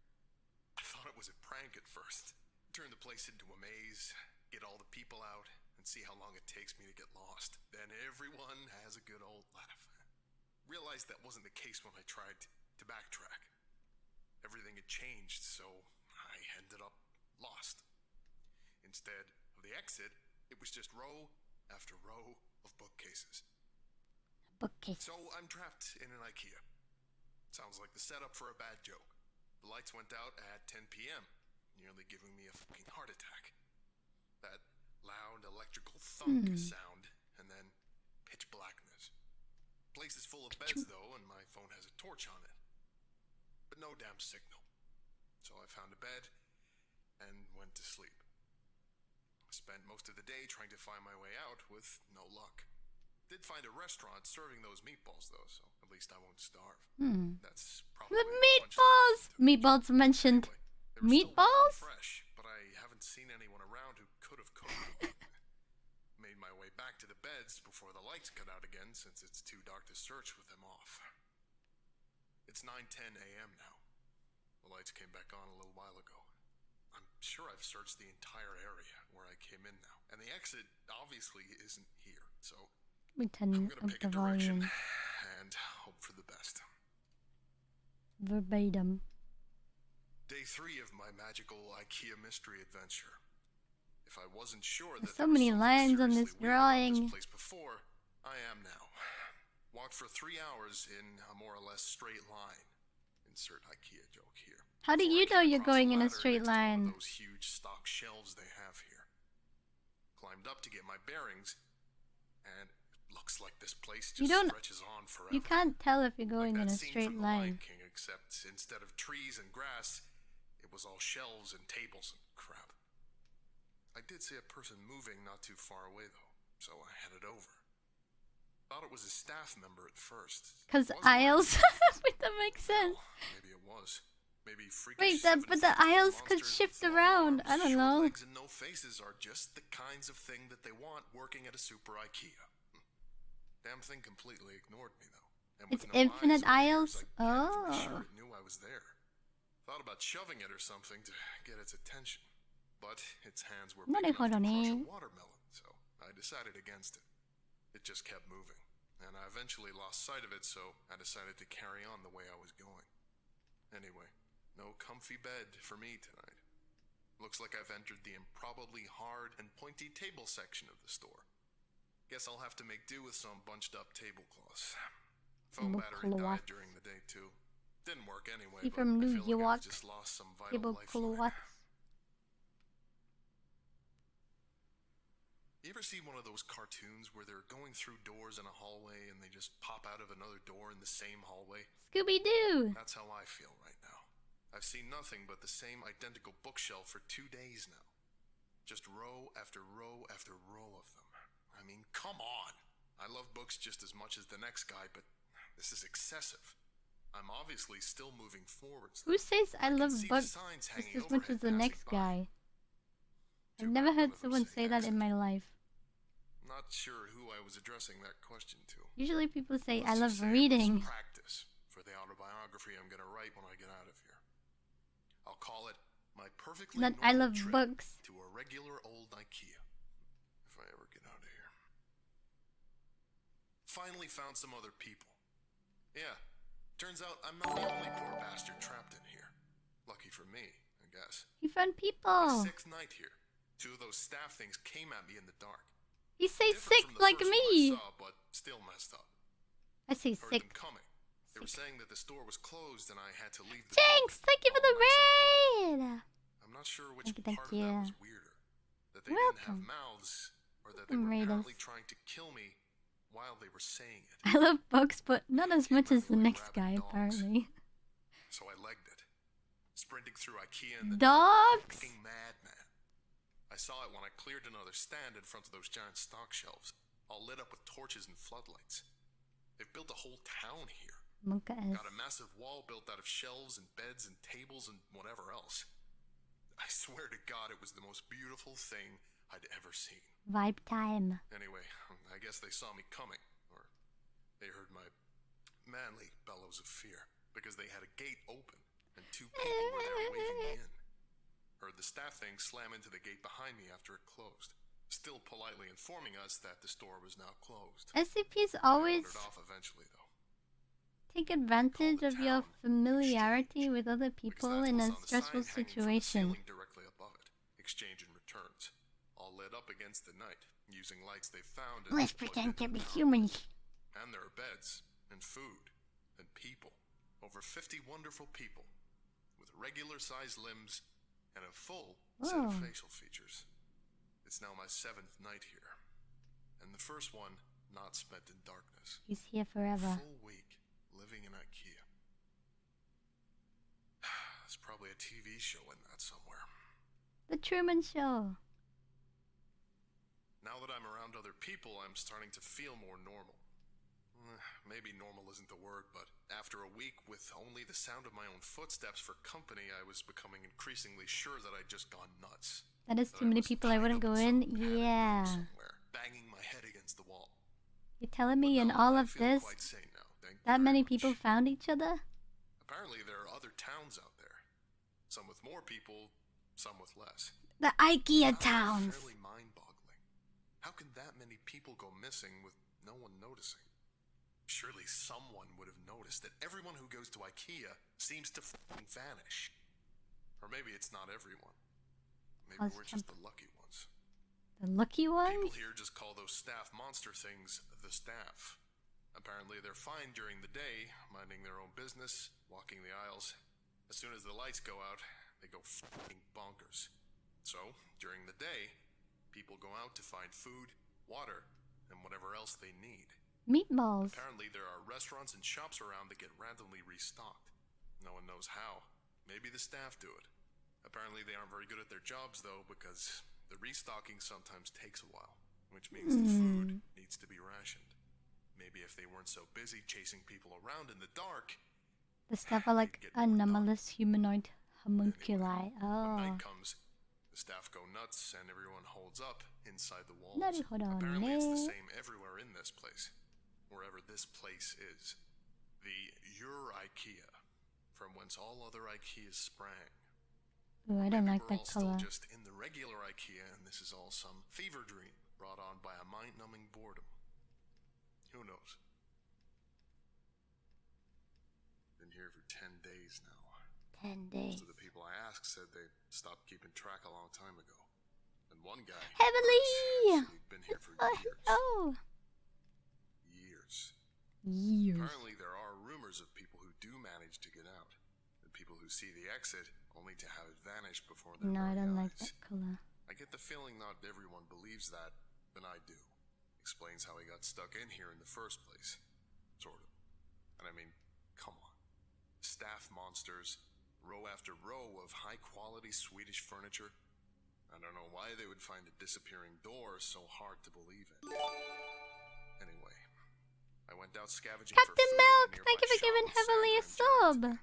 I thought it was a prank at first. Turn the place into a maze, get all the people out, and see how long it takes me to get lost. Then everyone has a good old laugh. Realized that wasn't the case when I tried to backtrack. Everything had changed, so I ended up lost. Instead of the exit, it was just row after row of bookcases. Bookcase. So I'm trapped in an IKEA. Sounds like the setup for a bad joke. The lights went out at 10 p.m., nearly giving me a fucking heart attack. That loud electrical thunk sound, and then pitch blackness. Place is full of beds though, and my phone has a torch on it. But no damn signal. So I found a bed and went to sleep. I spent most of the day trying to find my way out with no luck. Did find a restaurant serving those meatballs though, so at least I won't starve. That's probably The meatballs! Meatballs mentioned. Meatballs? fresh, but I haven't seen anyone around who could have cooked them. Made my way back to the beds before the lights cut out again since it's too dark to search with them off. It's 9:10 a.m. now. The lights came back on a little while ago. I'm sure I've searched the entire area where I came in now, and the exit obviously isn't here, so We turn I'm gonna up pick the a direction volume. and hope for the best. Verbatim. Day 3 of my magical IKEA mystery adventure. If I wasn't sure There's that so many lines on this weird about drawing. this place before, I am now. Walked for 3 hours in a more or less straight line. Insert IKEA joke here. How do you know you're going in a straight line? Those huge stock shelves they have here. Climbed up to get my bearings, and it looks like this place just stretches on forever. You can't tell if you're going in a Scene straight from The Lion line. King, except instead of trees and grass, it was all shelves and tables and crap. I did see a person moving not too far away though, so I headed over. Thought it was a staff member at first. Cause aisles. Wait, that makes sense. Maybe it was. Maybe Wait, but the aisles could shift around. I don't know. Legs and no faces are just the kinds of thing that they want working at a super IKEA. Damn thing completely ignored me though. And It's with no infinite eyes aisles. or ears, I can't even be Oh. sure it knew I was there. Thought about shoving it or something to get its attention, but its hands were big enough to crush a watermelon, so I decided against it. It just kept moving, and I eventually lost sight of it, so I decided to carry on the way I was going. Anyway, no comfy bed for me tonight. Looks like I've entered the improbably hard and pointy table section of the store. Guess I'll have to make do with some bunched up tablecloths. Phone battery died during the day too. Didn't work anyway, You but from I New feel like York? I've just lost some vital lifeline. Tablecloths. You ever see one of those cartoons where they're going through doors in a hallway and they just pop out of another door in the same hallway? Scooby-Doo! That's how I feel right now. I've seen nothing but the same identical bookshelf for 2 days now. Just row after row after row of them. I mean, come on! I love books just as much as the next guy, but this is excessive. I'm obviously still moving forwards. Who says I love books just as much as the next guy? I've never heard someone say that in my life. Not sure who I was addressing that question to. Usually people say I Let's just love say it was reading. practice for the autobiography I'm gonna write when I get out of here. I'll call it my perfectly Not normal I love trip books. to a regular old IKEA. If I ever get out of here. Finally found some other people. Yeah, turns out I'm not the only poor bastard trapped in here. Lucky for me, I guess. You found My people. 6th night here. 2 of those staff things came at me in the dark. You say Different sick from the like first me. one I saw, but still messed up. I say Heard sick. them coming. They were saying that the store was closed and I had to leave the Jinx, thank you for the raid. I'm not sure which Thank part of you. that was weirder. That they didn't have Welcome. mouths, or that they Welcome, were raiders. apparently trying to kill me while they were saying it. I love books, but not as much as the next guy, apparently. So I legged it, sprinting through IKEA in the Dogs? fucking madman. I saw it when I cleared another stand in front of those giant stock shelves, all lit up with torches and floodlights. They've built a whole town here. Got a massive wall built out of shelves and beds and tables and whatever else. I swear to God, it was the most beautiful thing I'd ever seen. Vibe time. Anyway, I guess they saw me coming, or they heard my manly bellows of fear, because they had a gate open, and 2 people were there waving me in. Heard the staff thing slam into the gate behind me after it closed, still politely informing us that the store was now closed. SCPs I always wandered off eventually, though. take advantage of your familiarity with other people in a stressful situation. Directly above it, exchange and returns, all lit up against the night, using lights they found. Let's pretend to be humans. And there are beds, and food, and people. Over 50 wonderful people, with regular-sized limbs and a full set of Whoa. facial features. It's now my 7th night here, and the first one not spent in darkness. He's here forever. Full week living in IKEA. There's probably a TV show in that somewhere. The Truman Show. Now that I'm around other people, I'm starting to feel more normal. Maybe normal isn't the word, but after a week with only the sound of my own footsteps for company, I was becoming increasingly sure that I'd just gone nuts. That is too many people. I wouldn't go in. Yeah. Banging my head against the wall. You're telling me in all of this, Quite sane now, thank you that very many much. people found each other? Apparently there are other towns out there. Some with more people, some with less. The IKEA towns. Fairly mind-boggling. How can that many people go missing with no one noticing? Surely someone would have noticed that everyone who goes to IKEA seems to fucking vanish. Or maybe it's not everyone. Maybe we're just the lucky ones. The lucky People ones? here just call those staff monster things the staff. Apparently they're fine during the day, minding their own business, walking the aisles. As soon as the lights go out, they go f***ing bonkers. So, during the day, people go out to find food, water, and whatever else they need. Meatballs. Apparently there are restaurants and shops around that get randomly restocked. No one knows how. Maybe the staff do it. Apparently they aren't very good at their jobs though, because the restocking sometimes takes a while, which means the food needs to be rationed. Maybe if they weren't so busy chasing people around in the dark. The staff are like anomalous humanoid homunculi. When Oh. night comes, the staff go nuts and everyone holds up inside the walls. Naruhodo Apparently it's the ne. same everywhere in this place. Wherever this place is. The Ur-IKEA, from whence all other IKEAs sprang. Ooh, I don't like We're that all still color. just in the regular IKEA, and this is all some fever dream brought on by a mind-numbing boredom. Who knows? Been here for 10 days now. 10 days. Most of the people I asked said they stopped keeping track a long time ago. And one guy, Heavenly! Chris, said he'd been here for years. Oh. Years. Years. Apparently there are rumors of people who do manage to get out. And people who see the exit only to have it vanish before their No, I very don't like eyes. that color. I get the feeling not everyone believes that, but I do. Explains how he got stuck in here in the first place. Sort of. And I mean, come on. Staff monsters, row after row of high-quality Swedish furniture. I don't know why they would find a disappearing door so hard to believe in. Anyway, I went out scavenging for Captain food Milk, in a nearby thank you for shop giving with Heavenly a Sandra and sub. Once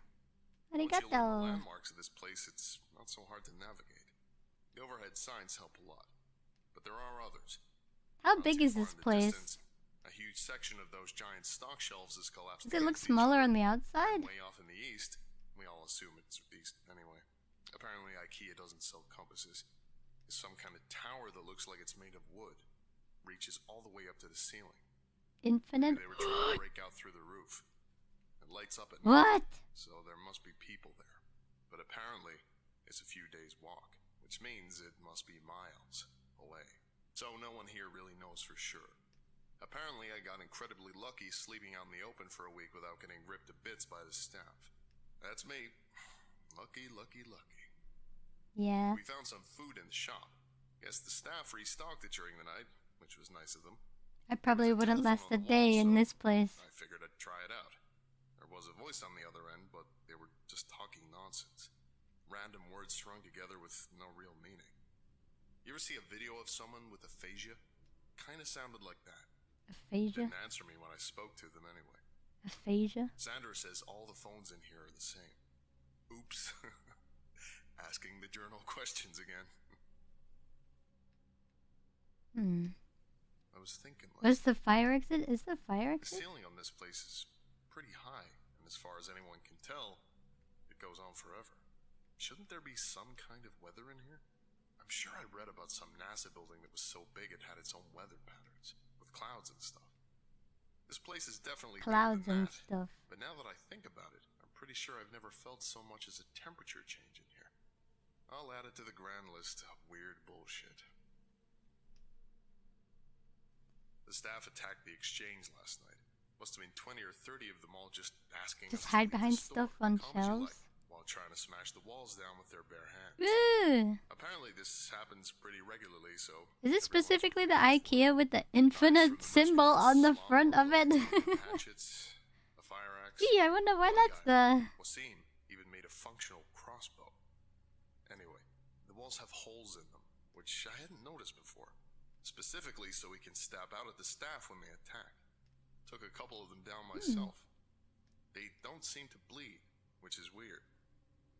you learn the Arigato. landmarks of this place, it's not so hard to navigate. The overhead signs help a lot, but there are others. How Not big too is far this in the place? distance, a huge section of those giant stock shelves is collapsed. Does it look against each smaller other. on the outside? Way off in the east, we all assume it's east anyway. Apparently IKEA doesn't sell compasses. It's some kind of tower that looks like it's made of wood. Reaches all the way up to the ceiling. Infinite. Maybe they were trying to break out through the roof. It lights up at What? night, so there must be people there. But apparently, it's a few days' walk, which means it must be miles away. So no one here really knows for sure. Apparently, I got incredibly lucky sleeping out in the open for a week without getting ripped to bits by the staff. That's me. Lucky, lucky, lucky. Yeah. We found some food in the shop. Guess the staff restocked it during the night, which was nice of them. I probably wouldn't last a day in this place. I figured I'd try it out. There was a voice on the other end, but they were just talking nonsense. Random words strung together with no real meaning. You ever see a video of someone with aphasia? Kinda sounded like that. Aphasia? Didn't answer me when I spoke to them anyway. Aphasia? Sandra says all the phones in here are the same. Oops. Asking the journal questions again. I was thinking like... What's the fire exit? Is the fire The exit? ceiling on this place is pretty high, and as far as anyone can tell, it goes on forever. Shouldn't there be some kind of weather in here? I'm sure I read about some NASA building that was so big it had its own weather patterns, with clouds and stuff. This place is definitely bigger Clouds than and that, stuff. but now that I think about it, I'm pretty sure I've never felt so much as a temperature change in here. I'll add it to the grand list of weird bullshit. The staff attacked the exchange last night. Must have been 20 or 30 of them all just asking Just us hide to leave behind the store. stuff on Calm as you shelves. like, while trying to smash the walls down with their bare hands. Ooh. Apparently this happens pretty regularly, so... Is it specifically the IKEA with the infinite symbol on the front of it? hatchets, a fire axe... Gee, I wonder why that's the... Wasim even made a functional crossbow. Anyway, the walls have holes in them, which I hadn't noticed before. Specifically so we can stab out at the staff when they attack. Took a couple of them down myself. They don't seem to bleed, which is weird.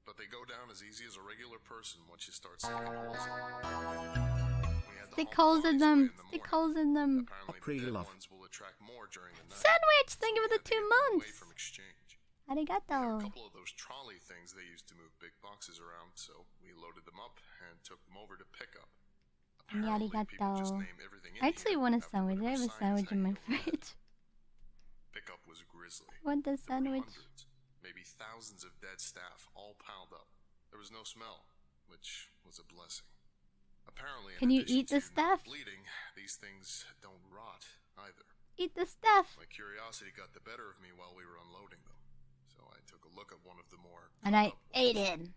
But they go down as easy as a regular person once you start sticking holes in them. Stick holes in them. Stick holes in them. Apparently the dead ones will attract more during the night. Sandwich! Thank you for the 2 months. From exchange. Arigato. A couple of those trolley things they used to move big boxes around, so we loaded them up and took them over to pick up. Arigato. I actually want a sandwich. I have a sandwich in my fridge. Pickup was grisly. Want the sandwich? Hundreds, maybe thousands of dead staff all piled up. There was no smell, which was a blessing. Apparently, Can you eat the staff? stuff? Bleeding, these things don't rot either. eat the stuff. My curiosity got the better of me while we were unloading them, so I took a look at one of the more... And I ate him.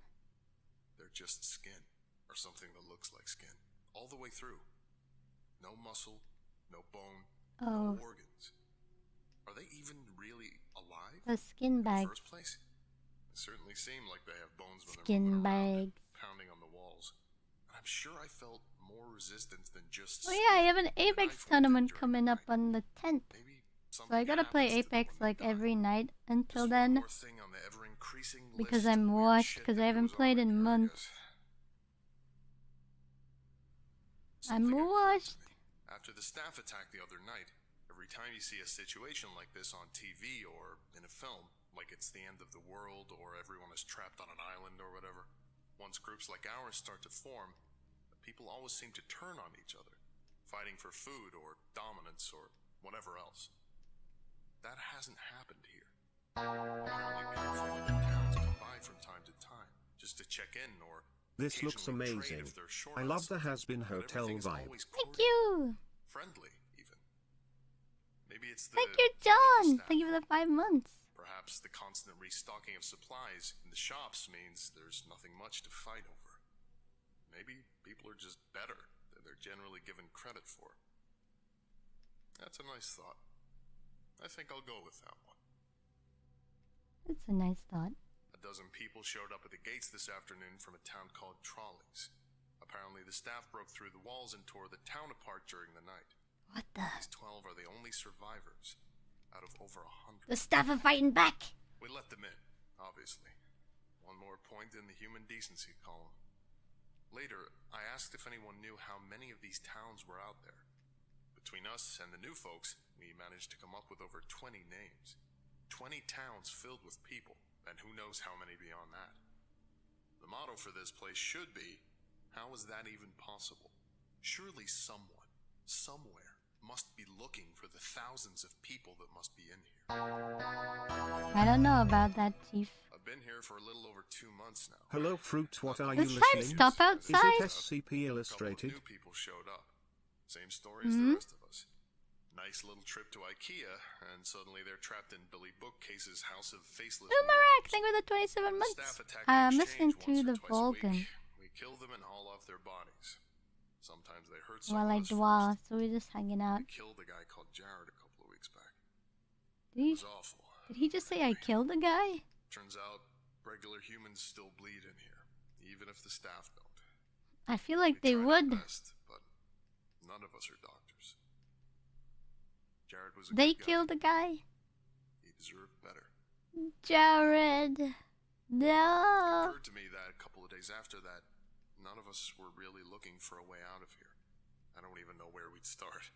They're just skin, or something that looks like skin, all the way through. No muscle, no bone, no organs. Are they even really alive? The skin bag. In the first place? They certainly seem like they have bones when they're Skin bag. pounding on the walls. And I'm sure I felt more resistance than just... Oh yeah, I have an Apex tournament coming up on the 10th. So I gotta play Apex like every night until then. Because I'm washed, because I haven't played in months. I'm washed. After the staff attack the other night, every time you see a situation like this on TV or in a film, like it's the end of the world or everyone is trapped on an island or whatever, once groups like ours start to form, people always seem to turn on each other, fighting for food or dominance or whatever else. That hasn't happened here. Apparently people from other towns come by from time to time, just to check in or... This looks amazing. I love the Has-Been Hotel vibe. Thank you! Friendly, even. Maybe it's the... Thank you, John! Thank you for the 5 months. Perhaps the constant restocking of supplies in the shops means there's nothing much to fight over. Maybe people are just better than they're generally given credit for. That's a nice thought. I think I'll go with that one. That's a nice thought. A dozen people showed up at the gates this afternoon from a town called Trolleys. Apparently the staff broke through the walls and tore the town apart during the night. What the? These 12 are the only survivors out of over 100. The staff are fighting back! We let them in, obviously. One more point in the human decency column. Later, I asked if anyone knew how many of these towns were out there. Between us and the new folks, we managed to come up with over 20 names. 20 towns filled with people, and who knows how many beyond that. The motto for this place should be, how is that even possible? Surely someone, somewhere, must be looking for the thousands of people that must be in here. I don't know about that, Chief. I've been here for a little over 2 months now. Hello, Froot. What are you Does listening? time stop outside? Is it SCP Illustrated? New people showed up. Same story as the rest of us. Nice little trip to IKEA, and suddenly they're trapped in Billy Bookcase's house of faceless. Numerak, thank you for the 27 months. I'm listening to the Vulcan. We kill them and haul off their bodies. Sometimes they hurt While I dwell, so we're just hanging out. We killed a guy called Jared a couple of weeks back. It was awful. Did he just say I killed a guy? Turns out regular humans still bleed in here, even if the staff don't. I feel like they would. Best, but none of us are doctors. Jared was a They good guy. killed a guy? He deserved better. Jared. It No. occurred to me that a couple of days after that, none of us were really looking for a way out of here. I don't even know where we'd start.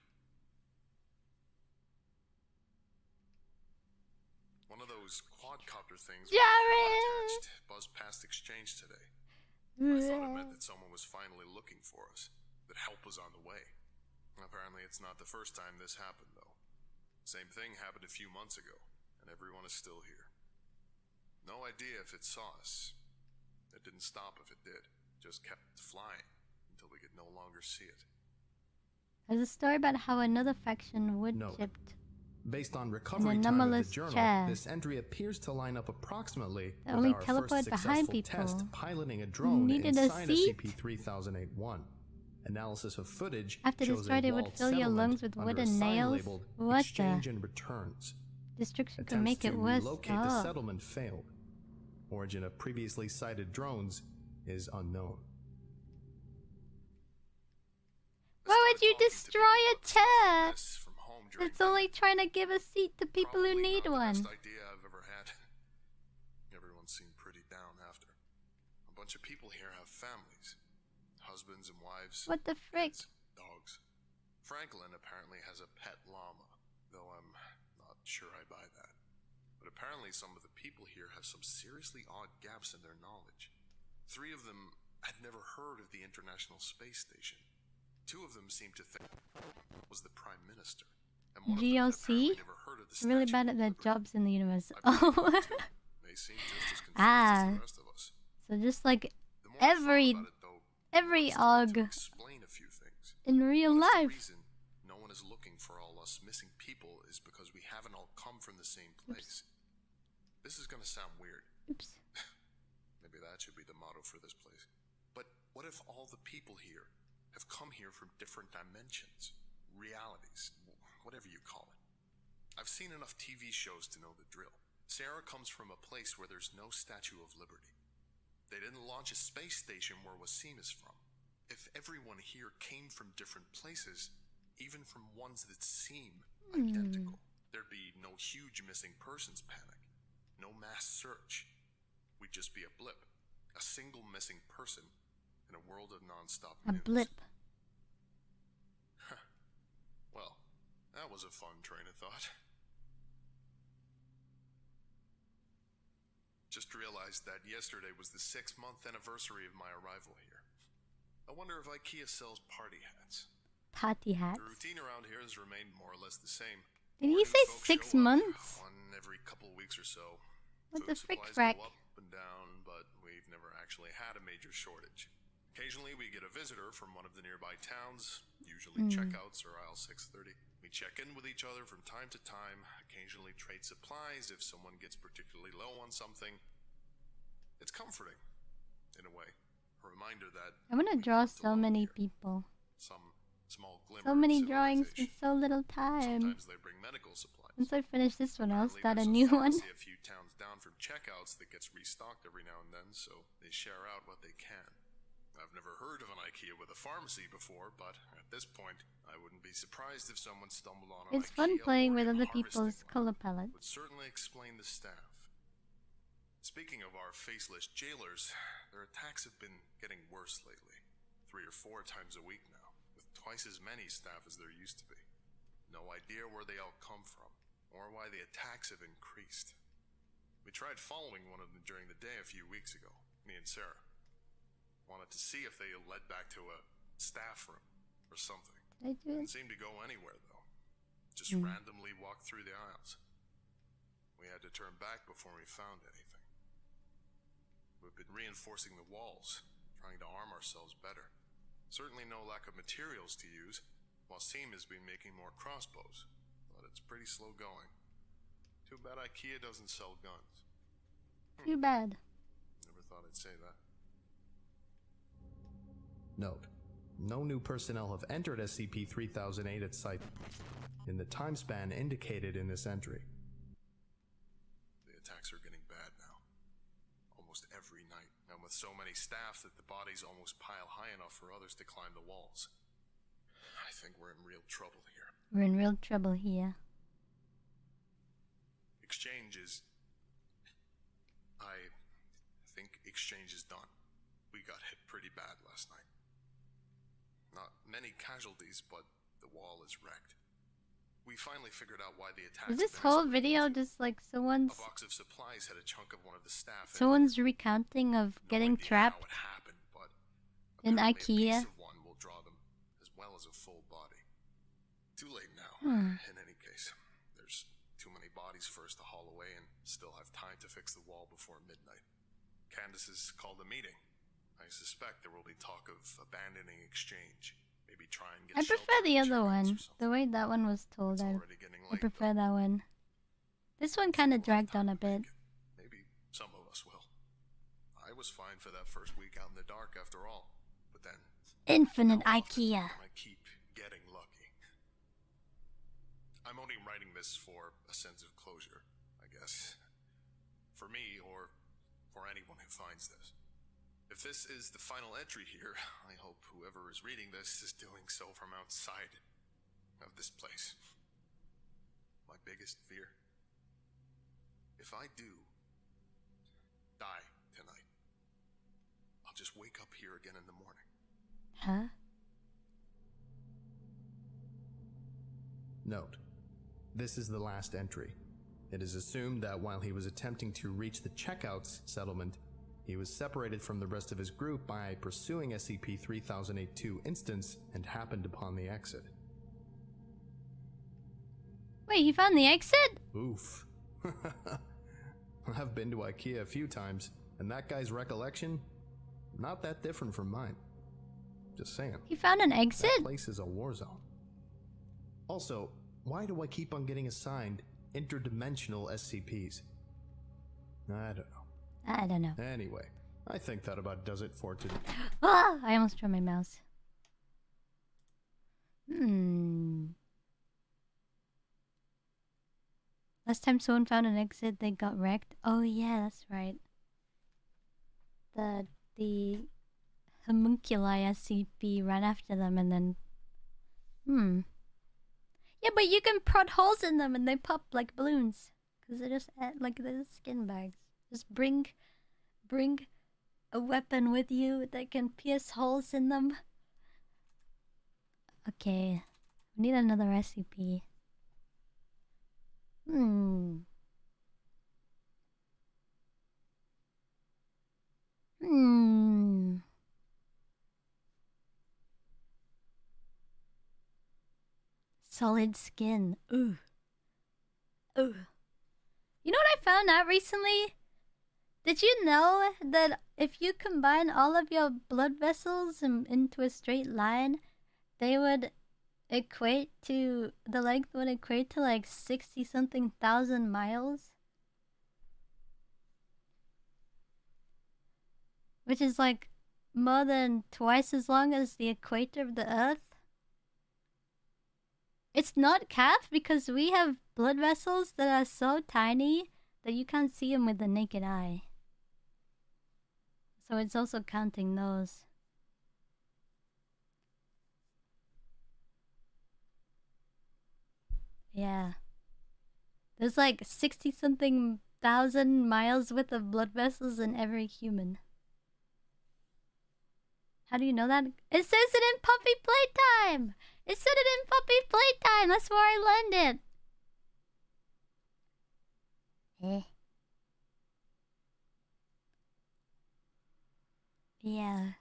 One of those quadcopter things Jared! buzzed past exchange today. I thought it meant that someone was finally looking for us, that help was on the way. Apparently it's not the first time this happened, though. Same thing happened a few months ago, and everyone is still here. No idea if it saw us. It didn't stop if it did, just kept flying until we could no longer see it. There's a story about how another faction wood chipped. Based on recovery time of the journal, chair. This entry appears to line up approximately They only teleport behind people. Test piloting a drone Needed inside a seat? SCP-3008-1. Analysis of footage After shows destroyed, a it would walled fill your settlement lungs with under wood a and sign nails. labeled What Exchange the? and Returns. Destruction could Attempts make it to worse. relocate the Oh. settlement failed. Origin of previously sighted drones is unknown. Why would you destroy a chair? It's only trying to give a seat to people who need one. Best idea I've ever had. Everyone seemed pretty down after. A bunch of people here have families. Husbands and wives. What the frick? Kids, dogs. Franklin apparently has a pet llama, though I'm not sure I buy that. But apparently some of the people here have some seriously odd gaps in their knowledge. 3 of them had never heard of the International Space Station. 2 of them seemed to think it was the Prime Minister. And one of them had GOC? apparently never heard of the Really Statue bad of at their Liberty. jobs in the universe. I Oh. believe them too. They seem just as confused as the rest of us. So just like The more I thought every about it, though, the more I started to OG explain a few things. in real What is the life. reason no one is looking for all us missing people is because we haven't all come from the same place. This is gonna sound weird. Oops. Maybe that should be the motto for this place. But what if all the people here have come here from different dimensions, realities, whatever you call it? I've seen enough TV shows to know the drill. Sarah comes from a place where there's no Statue of Liberty. They didn't launch a space station where Wasim is from. If everyone here came from different places, even from ones that seem identical, there'd be no huge missing persons panic, no mass search. We'd just be a blip, a single missing person in a world of non-stop news. A blip. Well, that was a fun train of thought. Just realized that yesterday was the 6-month anniversary of my arrival here. I wonder if IKEA sells party hats. Party hats? The routine around here has remained more or less the same. Did he say 6 months? One every couple of weeks or so. What Food the frick supplies frack? go up and down, but we've never actually had a major shortage. Occasionally we get a visitor from one of the nearby towns. Usually checkouts or aisle 630. We check in with each other from time to time, occasionally trade supplies if someone gets particularly low on something. It's comforting, in a way. A reminder that I want to draw so many people. some small glimmer So of many drawings in civilization. so little time. Sometimes they bring medical supplies. Once I finish this one, I'll Apparently start a there's new one. pharmacy a few towns down from checkouts that gets restocked every now and then, so they share out what they can. I've never heard of an IKEA with a pharmacy before, but at this point, I wouldn't be surprised if someone stumbled on an It's fun IKEA playing with organ other people's harvesting color line. palettes. Would certainly explain the staff. Speaking of our faceless jailers, their attacks have been getting worse lately. 3 or 4 times a week now, with twice as many staff as there used to be. No idea where they all come from, or why the attacks have increased. We tried following one of them during the day a few weeks ago, me and Sarah. Wanted to see if they led back to a staff room or something. Did I do Didn't it? seem to go anywhere though. Just Hmm. randomly walked through the aisles. We had to turn back before we found anything. We've been reinforcing the walls, trying to arm ourselves better. Certainly no lack of materials to use. Wasim has been making more crossbows, but it's pretty slow going. Too bad IKEA doesn't sell guns. Too bad. Never thought I'd say that. Note: no new personnel have entered SCP-3008 at site in the time span indicated in this entry. The attacks are getting bad now. Almost every night, and with so many staff that the bodies almost pile high enough for others to climb the walls. I think we're in real trouble here. We're in real trouble here. Exchange is... I think exchange is done. We got hit pretty bad last night. Not many casualties, but the wall is wrecked. We finally figured out why the attacks... Is this whole video just like someone's A box of supplies had a chunk of one of the staff in it. someone's recounting of getting trapped How it happened, but in apparently a IKEA? piece of one will draw them, as well as a full body. Too late now. In any case, there's too many bodies for us to haul away and still have time to fix the wall before midnight. Candace has called a meeting. I suspect there will be talk of abandoning exchange. Maybe try and get I prefer the other one. The way that one was told, I prefer that one. This one kind of dragged on a bit. Maybe some of us will. I was fine for that first week out in the dark after all. But then Infinite IKEA. I keep getting lucky. I'm only writing this for a sense of closure, I guess. For me, or for anyone who finds this. If this is the final entry here, I hope whoever is reading this is doing so from outside of this place. My biggest fear. If I do die tonight, I'll just wake up here again in the morning. Huh? Note: this is the last entry. It is assumed that while he was attempting to reach the checkouts settlement, he was separated from the rest of his group by pursuing SCP-3008-2 instance and happened upon the exit. Wait, he found the exit? Oof. I've been to IKEA a few times, and that guy's recollection, not that different from mine. Just saying. He found an exit? That place is a war zone. Also, Why do I keep on getting assigned interdimensional SCPs? I don't know. Anyway, I think that about does it for today. Ah! I almost dropped my mouse. Last time someone found an exit, they got wrecked. Oh yeah, that's right. The homunculi SCP ran after them and then... Yeah, but you can prod holes in them and they pop like balloons. Because they're just like the skin bags. Just bring a weapon with you that can pierce holes in them. Okay. We need another SCP. Solid skin. Ooh. Ooh. You know what I found out recently? Did you know that if you combine all of your blood vessels into a straight line, they would equate to, the length would equate to like 60-something thousand miles? Which is like more than twice as long as the equator of the Earth. It's not capped because we have blood vessels that are so tiny that you can't see them with the naked eye. So it's also counting those. Yeah. There's like 60-something thousand miles worth of blood vessels in every human. How do you know that? It says it in Puppy Playtime! It said it in Puppy Playtime! That's where I learned it! Yeah.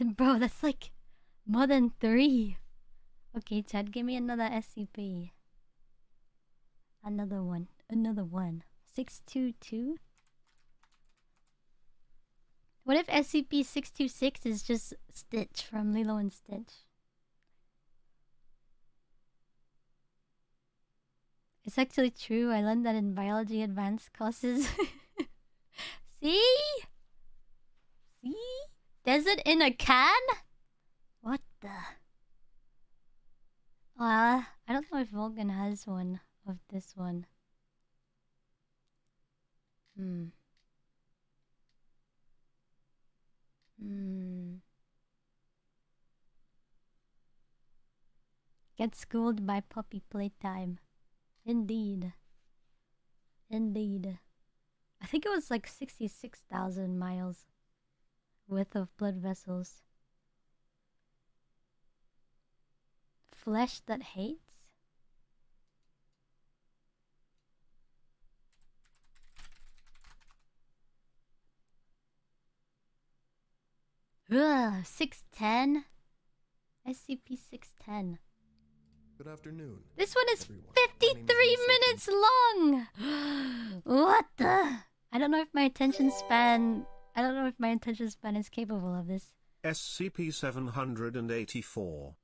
Bro, that's like more than 3. Okay, Chad, give me another SCP. Another one. 622? What if SCP-626 is just Stitch from Lilo and Stitch? It's actually true. I learned that in biology advanced courses. See? See? Desert in a can? What the? I don't know if Vulcan has one of this one. Get schooled by Puppy Playtime. Indeed. Indeed. I think it was like 66,000 miles width of blood vessels. Flesh that hates? Ugh, 610? SCP-610. Good afternoon. This one is 53 minutes long! What the? I don't know if my attention span is capable of this. SCP-784.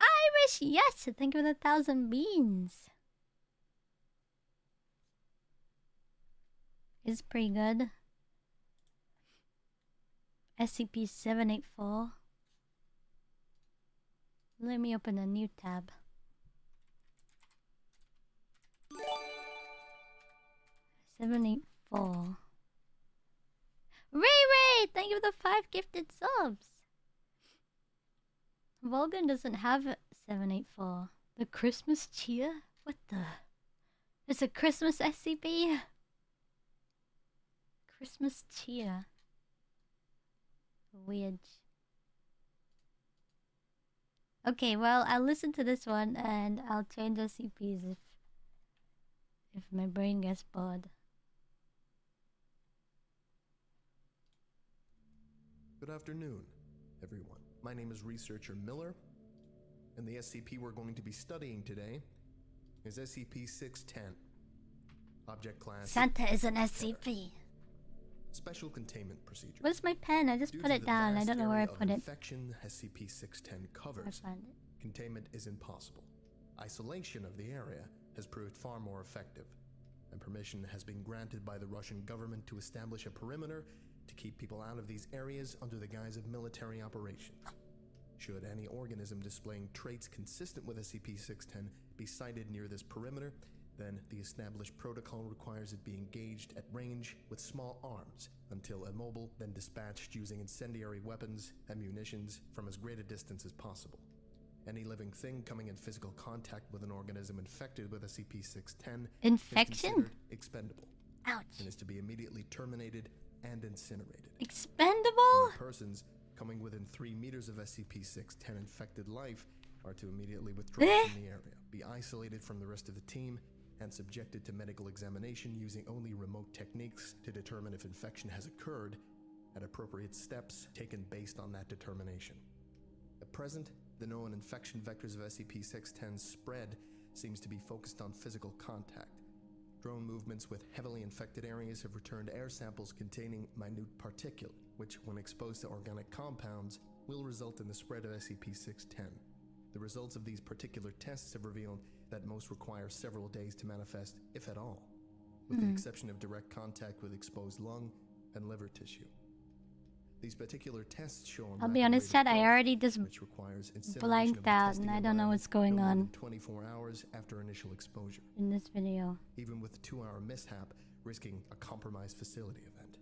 Irish, yes! Think of 1,000 beans. It's pretty good. SCP-784. Let me open a new tab. 784. Ray Ray! Thank you for the 5 gifted subs! Vulcan doesn't have 784. The Christmas cheer? What the? It's a Christmas SCP? Christmas cheer. Weird. Okay, well, I'll listen to this one and I'll change SCPs if my brain gets bored. Good afternoon, everyone. My name is Researcher Miller, and the SCP we're going to be studying today is SCP-610. Object class... Santa is an SCP. Special containment procedures. Where's my pen? I just Due put to it the down. I vast don't know where I area of put it. infection SCP-610 covers, I found it. containment is impossible. Isolation of the area has proved far more effective, and permission has been granted by the Russian government to establish a perimeter to keep people out of these areas under the guise of military operations. Should any organism displaying traits consistent with SCP-610 be sighted near this perimeter, then the established protocol requires it be engaged at range with small arms until immobile, then dispatched using incendiary weapons and munitions from as great a distance as possible. Any living thing coming in physical contact with an organism infected with SCP-610 Infection? is considered expendable. Ouch. And is to be immediately terminated and incinerated. Expendable? Any persons coming within 3 meters of SCP-610 infected life are to immediately withdraw from the area, be isolated from the rest of the team, and subjected to medical examination using only remote techniques to determine if infection has occurred, and appropriate steps taken based on that determination. At present, the known infection vectors of SCP-610's spread seems to be focused on physical contact. Drone movements with heavily infected areas have returned air samples containing minute particulate, which, when exposed to organic compounds, will result in the spread of SCP-610. The results of these particular tests have revealed that most require several days to manifest, if at all, with the exception of direct contact with exposed lung and liver tissue. These particular tests show I'll be honest, Chad, I already just which requires incineration of blanked the out testing and I don't know what's going no more on than 24 hours after initial exposure. in this video. Even with a 2-hour mishap, risking a compromised facility event.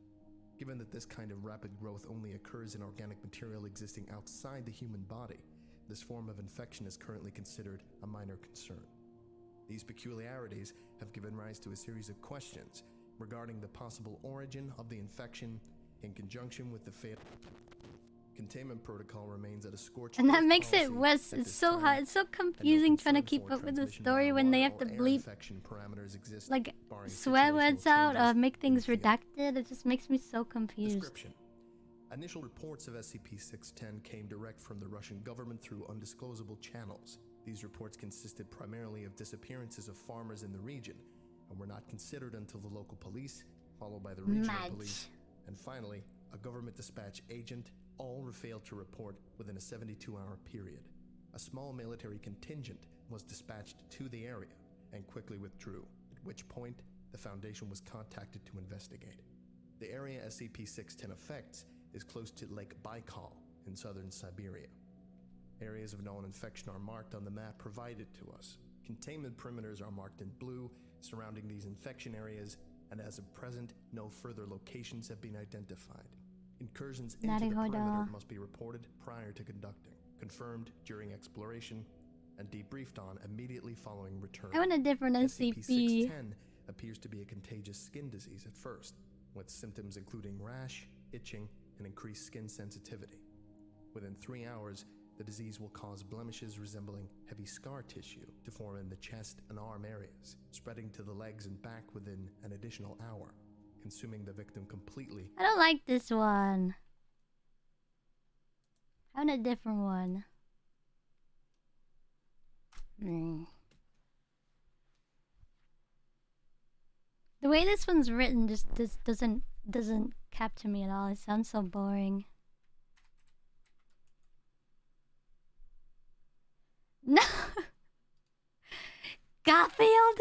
Given that this kind of rapid growth only occurs in organic material existing outside the human body, this form of infection is currently considered a minor concern. These peculiarities have given rise to a series of questions regarding the possible origin of the infection in conjunction with the fatal containment protocol remains at a scorched And that earth makes it policy worse. at It's this so time, hard. It's so and no confusing trying to concern keep for up with the transmission story via when they water have to or air bleep infection parameters exist, like barring swear situational words out or changes make things in the field. redacted. It just makes me so confused. Description. Initial reports of SCP-610 came direct from the Russian government through undisclosable channels. These reports consisted primarily of disappearances of farmers in the region and were not considered until the local police, followed by the regional police, and finally, a government dispatch agent, all failed to report within a 72-hour period. A small military contingent was dispatched to the area and quickly withdrew, at which point the Foundation was contacted to investigate. The area SCP-610 affects is close to Lake Baikal in southern Siberia. Areas of known infection are marked on the map provided to us. Containment perimeters are marked in blue surrounding these infection areas, and as of present, no further locations have been identified. Incursions into the perimeter must be reported prior to conducting, confirmed during exploration, and debriefed on immediately following return. I want a different SCP. SCP-610 appears to be a contagious skin disease at first, with symptoms including rash, itching, and increased skin sensitivity. Within 3 hours, the disease will cause blemishes resembling heavy scar tissue to form in the chest and arm areas, spreading to the legs and back within an additional hour, consuming the victim completely. I don't like this one. I want a different one. The way this one's written just doesn't capture me at all. It sounds so boring. No. Garfield?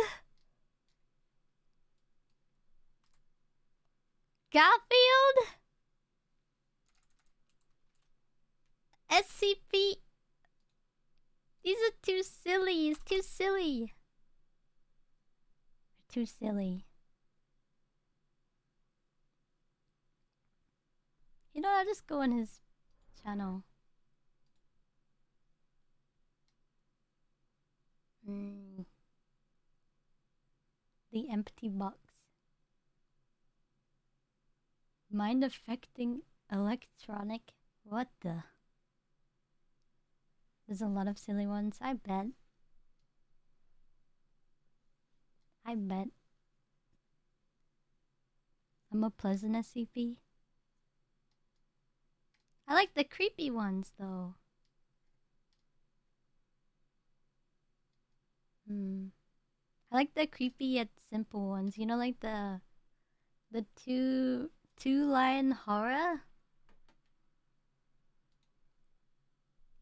Garfield? SCP? These are too silly. It's too silly. Too silly. You know, I'll just go on his channel. The empty box. Mind affecting electronic. What the? There's a lot of silly ones, I bet. I bet. I'm a pleasant SCP. I like the creepy ones though. I like the creepy yet simple ones. You know, like the two two-line horror.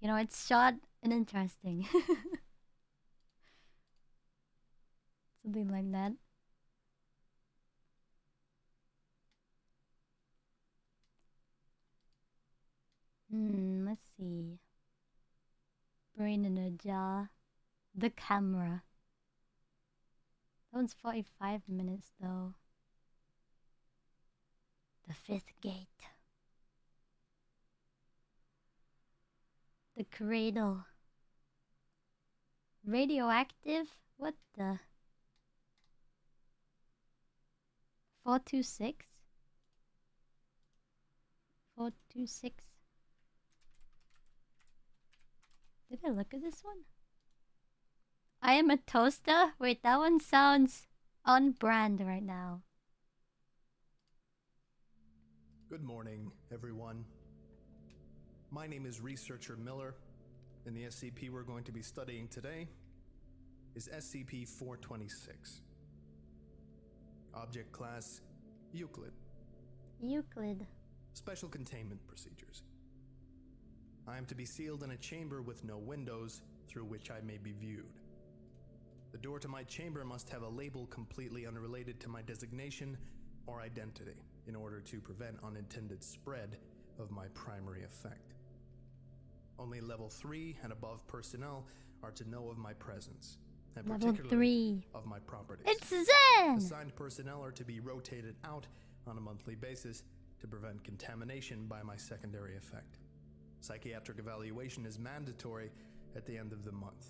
You know, it's short and interesting. Something like that. Let's see. Brain in a jar. The camera. That one's 45 minutes though. The fifth gate. The cradle. Radioactive? What the? 426? 426. Did I look at this one? I am a toaster? Wait, that one sounds on brand right now. Good morning, everyone. My name is Researcher Miller, and the SCP we're going to be studying today is SCP-426. Object Class Euclid. Euclid. Special Containment Procedures. I am to be sealed in a chamber with no windows through which I may be viewed. The door to my chamber must have a label completely unrelated to my designation or identity in order to prevent unintended spread of my primary effect. Only Level 3 and above personnel are to know of my presence, and Level particularly 3 of my properties. It's Zen! Assigned personnel are to be rotated out on a monthly basis to prevent contamination by my secondary effect. Psychiatric evaluation is mandatory at the end of the month.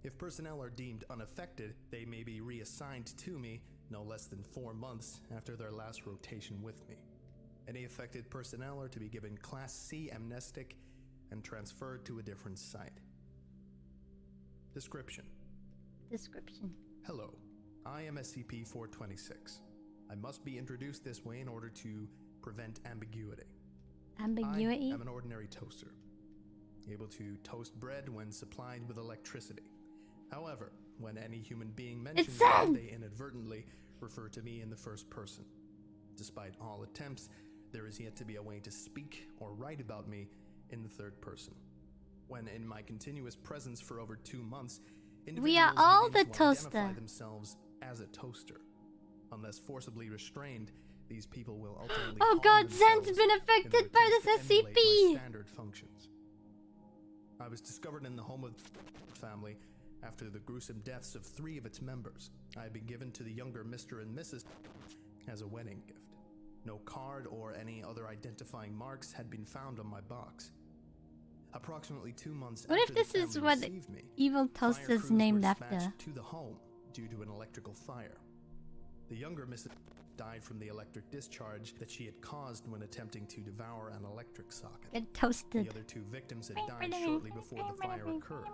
If personnel are deemed unaffected, they may be reassigned to me no less than 4 months after their last rotation with me. Any affected personnel are to be given Class C amnestic and transferred to a different site. Description. Hello, I am SCP-426. I must be introduced this way in order to prevent ambiguity. Ambiguity? I am an ordinary toaster, able to toast bread when supplied with electricity. However, when any human being mentions me, they inadvertently refer to me in the first person. Despite all attempts, there is yet to be a way to speak or write about me in the third person. When in my continuous presence for over 2 months, we are all the to toaster. identify themselves as a toaster. Unless forcibly restrained, these people will ultimately Oh god, Zen's been affected by this SCP! Standard functions. I was discovered in the home of the family after the gruesome deaths of 3 of its members. I had been given to the younger Mr. and Mrs. as a wedding gift. No card or any other identifying marks had been found on my box. Approximately 2 months What after if this the is family what received me, Evil fire Toaster's crews named were after? dispatched to the home due to an electrical fire. The younger Mrs. died from the electric discharge that she had caused when attempting to devour an electric socket. Get toasted. The other 2 victims had died shortly before the fire occurred.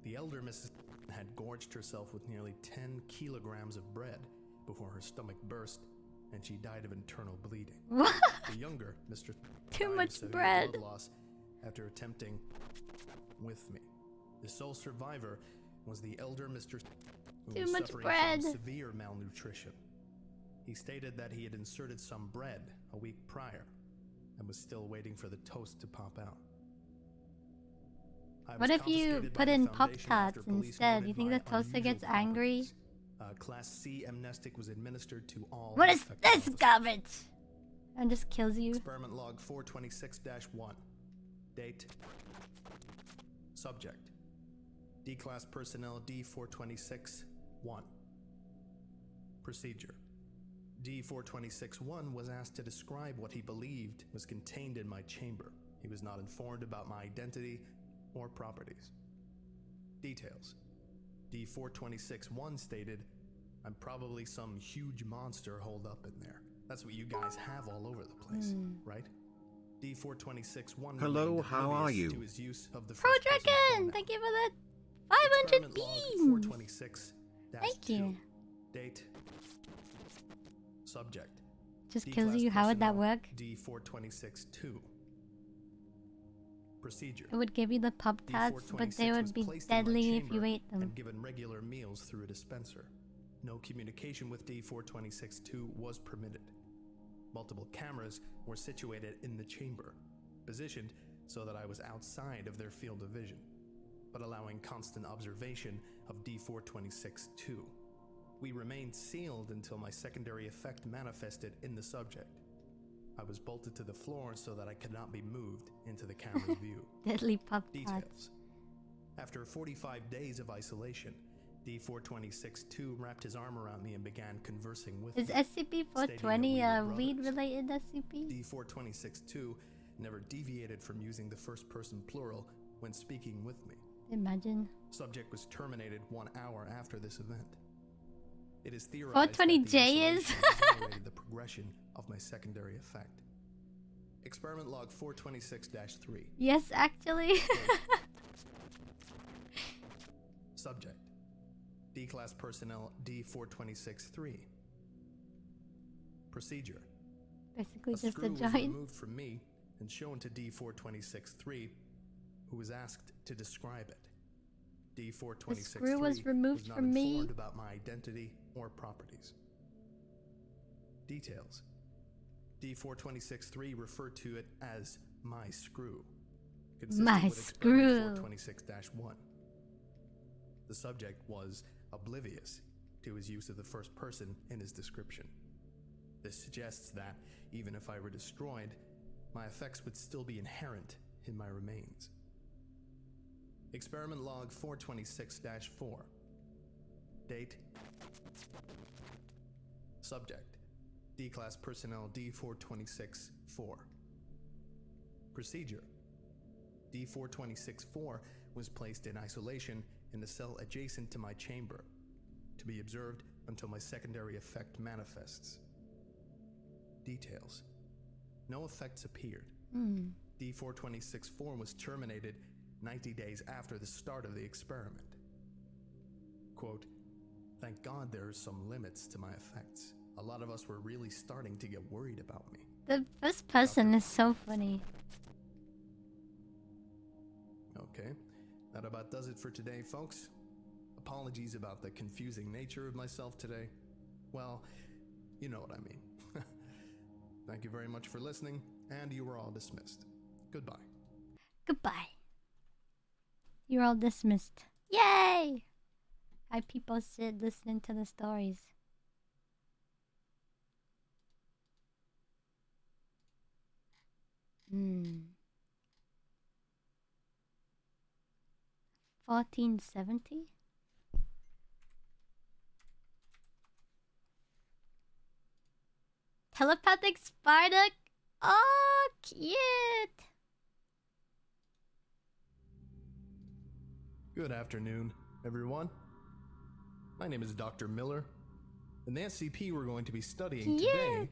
The elder Mrs. had gorged herself with nearly 10 kilograms of bread before her stomach burst and she died of internal bleeding. What? The younger Mr. Too died of much severe bread. blood loss after attempting with me. The sole survivor was the elder Mr. who Too was much suffering bread. from severe malnutrition. He stated that he had inserted some bread a week prior and was still waiting for the toast to pop out. I What was if you confiscated by put the in Foundation Pop-Tarts after police instead? noted You think my the toaster gets unusual angry? Class C amnestic was administered to all. What is affected this officers. garbage? And just kills you. Experiment log 426-1. Date. Subject. D-class personnel D426-1. Procedure. D426-1 was asked to describe what he believed was contained in my chamber. He was not informed about my identity or properties. Details. D426-1 stated, "I'm probably some huge monster holed up in there." That's what you guys have all over the place, right? D426-1 Hello, remained how are oblivious you? to his use of the Pro first person Dragon! pronoun. Thank you for the 500 Experiment log beans! 426-2. Thank you. Date. Subject. Just D kills class you. How would that personnel, work? D426-2. Procedure. It would give you the Pop-Tarts, but they D426 would was be placed in my deadly if you chamber ate them. and given regular meals through a dispenser. No communication with D426-2 was permitted. Multiple cameras were situated in the chamber, positioned so that I was outside of their field of vision, but allowing constant observation of D426-2. We remained sealed until my secondary effect manifested in the subject. I was bolted to the floor so that I could not be moved into the camera's view. Deadly pop Details. After 45 days of isolation, D426-2 wrapped his arm around me and began conversing with Is me. SCP-420 a weed-related SCP? D426-2 never deviated from using the first-person plural when speaking with me. Imagine. Subject was terminated 1 hour after this event. It is theorized 420J is accelerated the progression of my secondary effect. Experiment log 426-3. Yes, actually. Subject: D-Class personnel D426-3. Procedure: Basically just a screw was giant. removed from me and shown to D426-3, who was asked to describe it. D426-3 The screw was removed not from me. informed about my identity or properties. Details: D426-3 referred to it as my screw, consistent My with experiment screw. 426-1. The subject was oblivious to his use of the first person in his description. This suggests that, even if I were destroyed, my effects would still be inherent in my remains. Experiment log 426-4. Date: Subject: D-Class personnel D426-4. Procedure: D426-4 was placed in isolation in the cell adjacent to my chamber, to be observed until my secondary effect manifests. Details: no effects appeared. D426-4 was terminated 90 days after the start of the experiment. Quote, "Thank God there are some limits to my effects. A lot of us were really starting to get worried about me." The first person is so funny. Okay, that about does it for today, folks. Apologies about the confusing nature of myself today. Well, you know what I mean. Thank you very much for listening, and you are all dismissed. Goodbye. Goodbye. You're all dismissed. Yay! Hi, people sit listening to the stories. Hmm. 1470? Telepathic Spartak? Oh, cute! Good afternoon, everyone. My name is Dr. Miller, and the SCP we're going to be studying today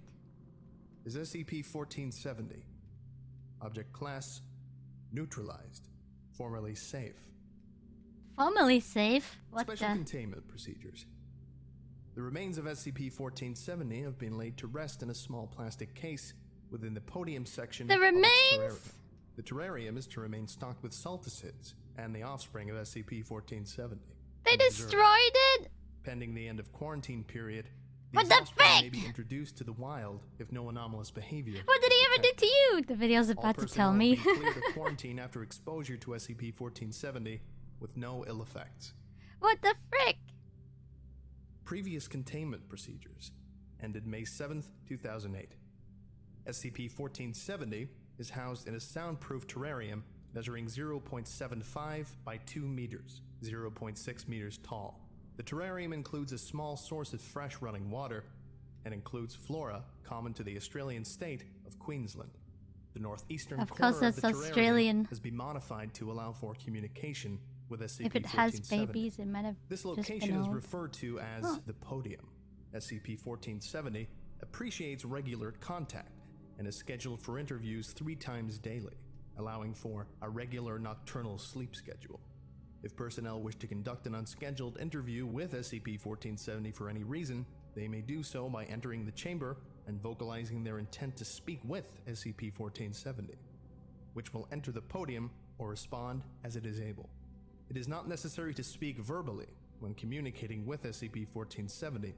is SCP-1470. Object class: neutralized, formerly safe. Formerly safe? What Special the? containment procedures. The remains of SCP-1470 have been laid to rest in a small plastic case within the podium section The of its remains? terrarium. The terrarium is to remain stocked with salticids and the offspring of SCP-1470. They and preserved. destroyed it? Pending the end of quarantine period, What these the offspring may frick? be introduced to the wild if no anomalous behavior. What did he ever do to you? The video's All about to personnel tell me. have been cleared of quarantine after exposure to SCP-1470 with no ill effects. What the frick? Previous containment procedures ended May 7th, 2008. SCP-1470 is housed in a soundproof terrarium measuring 0.75 by 2 meters, 0.6 meters tall. The terrarium includes a small source of fresh running water and includes flora common to the Australian state of Queensland. The northeastern Of corner course of the it's terrarium Australian. has been modified to allow for communication with SCP-1470. If it has babies, it might have This just location been is old. referred to as the podium. SCP-1470 appreciates regular contact and is scheduled for interviews 3 times daily, allowing for a regular nocturnal sleep schedule. If personnel wish to conduct an unscheduled interview with SCP-1470 for any reason, they may do so by entering the chamber and vocalizing their intent to speak with SCP-1470, which will enter the podium or respond as it is able. It is not necessary to speak verbally, when communicating with SCP-1470,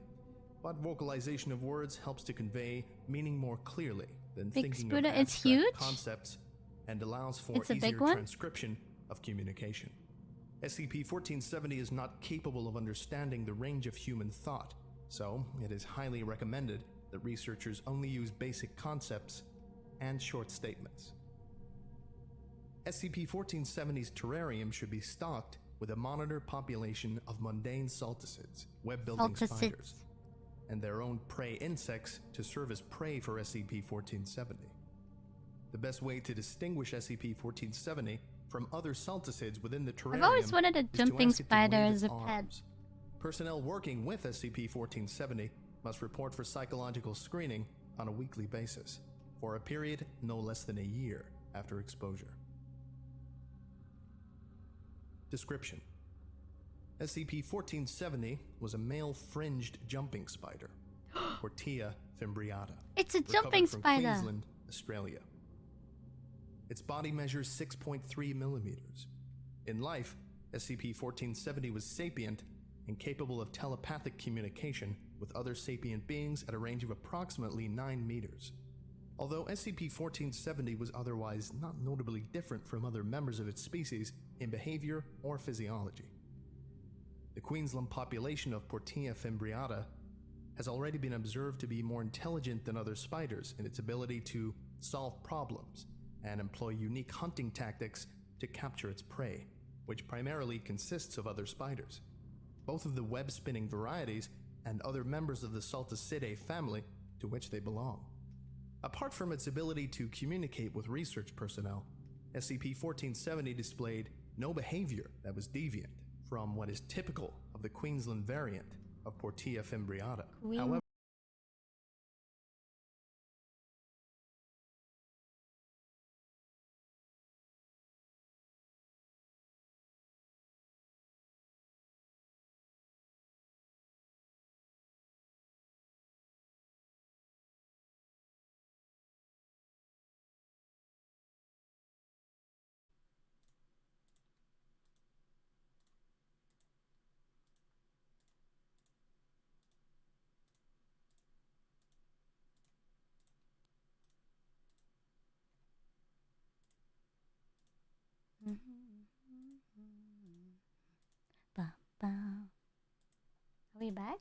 but vocalization of words helps to convey meaning more clearly than Big thinking Spooner, of it's abstract huge? concepts, and allows for It's a easier big one? transcription of communication. SCP-1470 is not capable of understanding the range of human thought, so it is highly recommended that researchers only use basic concepts and short statements. SCP-1470's terrarium should be stocked with a monitored population of mundane salticids, web-building spiders, and their own prey insects to serve as prey for SCP-1470. The best way to distinguish SCP-1470 from other salticids within the terrarium I've always wanted a is to jumping ask it to spider wave as its a pet. arms. Personnel working with SCP-1470 must report for psychological screening on a weekly basis, for a period no less than a year after exposure. Description: SCP-1470 was a male fringed jumping spider, Portia fimbriata. It's a recovered jumping from spider. Queensland, Australia. Its body measures 6.3 millimeters. In life, SCP-1470 was sapient and capable of telepathic communication with other sapient beings at a range of approximately 9 meters. Although SCP-1470 was otherwise not notably different from other members of its species in behavior or physiology. The Queensland population of Portia fimbriata has already been observed to be more intelligent than other spiders in its ability to solve problems and employ unique hunting tactics to capture its prey, which primarily consists of other spiders, both of the web-spinning varieties and other members of the Salticidae family to which they belong. Apart from its ability to communicate with research personnel, SCP-1470 displayed no behavior that was deviant from what is typical of the Queensland variant of Portia fimbriata. However, Are we back?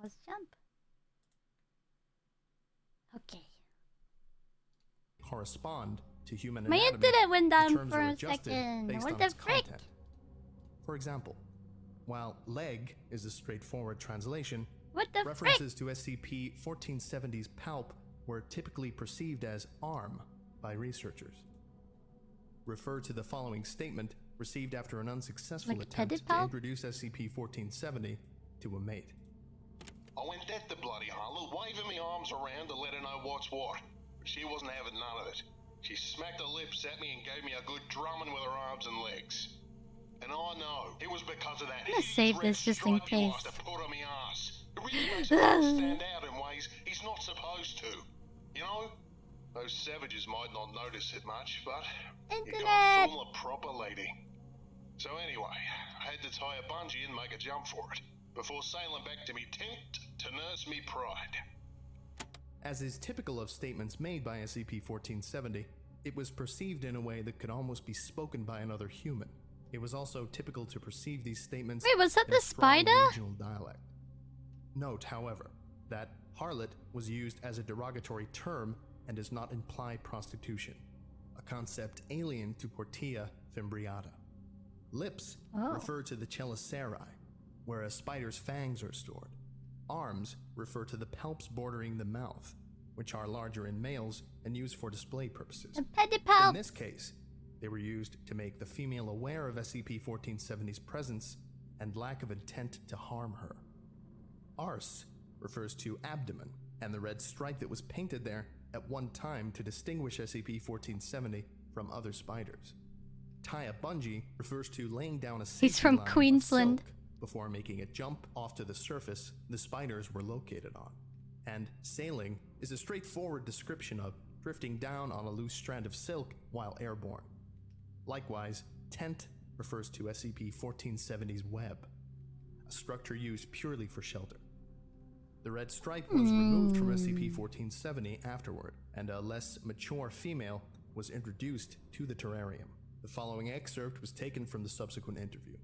Pause jump. Okay. correspond to human My anatomy, internet went the down terms for are a adjusted second. based What on the its frick? content. For example, while leg is a straightforward translation, What the references to SCP-1470's palp were typically perceived as arm by researchers. Refer to the following statement received after an unsuccessful Like attempt to pedipalp? introduce SCP-1470 to a mate. I went at the bloody harlot, waving my arms around to let her know what's what. But she wasn't having none of it. She smacked her lips at me and gave me a good drumming with her arms and legs. And I know it was because of that I'm gonna save red this just in stripe he case. likes to put on me ass. It really makes a man stand out in ways he's not supposed to. You know? Those savages might not notice it much, but you gotta fool a proper lady. So anyway, I had to tie a bungee and make a jump for it, before sailing back to me tent to nurse me pride. As is typical of statements made by SCP-1470, it was perceived in a way that could almost be spoken by another human. It was also typical to perceive these statements Wait, was that in the a strong spider? regional dialect. Note, however, that harlot was used as a derogatory term and does not imply prostitution, a concept alien to Portia fimbriata. Lips refer to the chelicerae, where a spider's fangs are stored. Arms refer to the palps bordering the mouth, which are larger in males and used for display purposes. In this case, they were used to make the female aware of SCP-1470's presence and lack of intent to harm her. Arse refers to abdomen and the red stripe that was painted there at one time to distinguish SCP-1470 from other spiders. Tie a bungee refers to laying down a safety He's from line of Queensland. silk before making a jump off to the surface the spiders were located on. And sailing is a straightforward description of drifting down on a loose strand of silk while airborne. Likewise, tent refers to SCP-1470's web, a structure used purely for shelter. The red stripe was removed from SCP-1470 afterward, and a less mature female was introduced to the terrarium. The following excerpt was taken from the subsequent interview.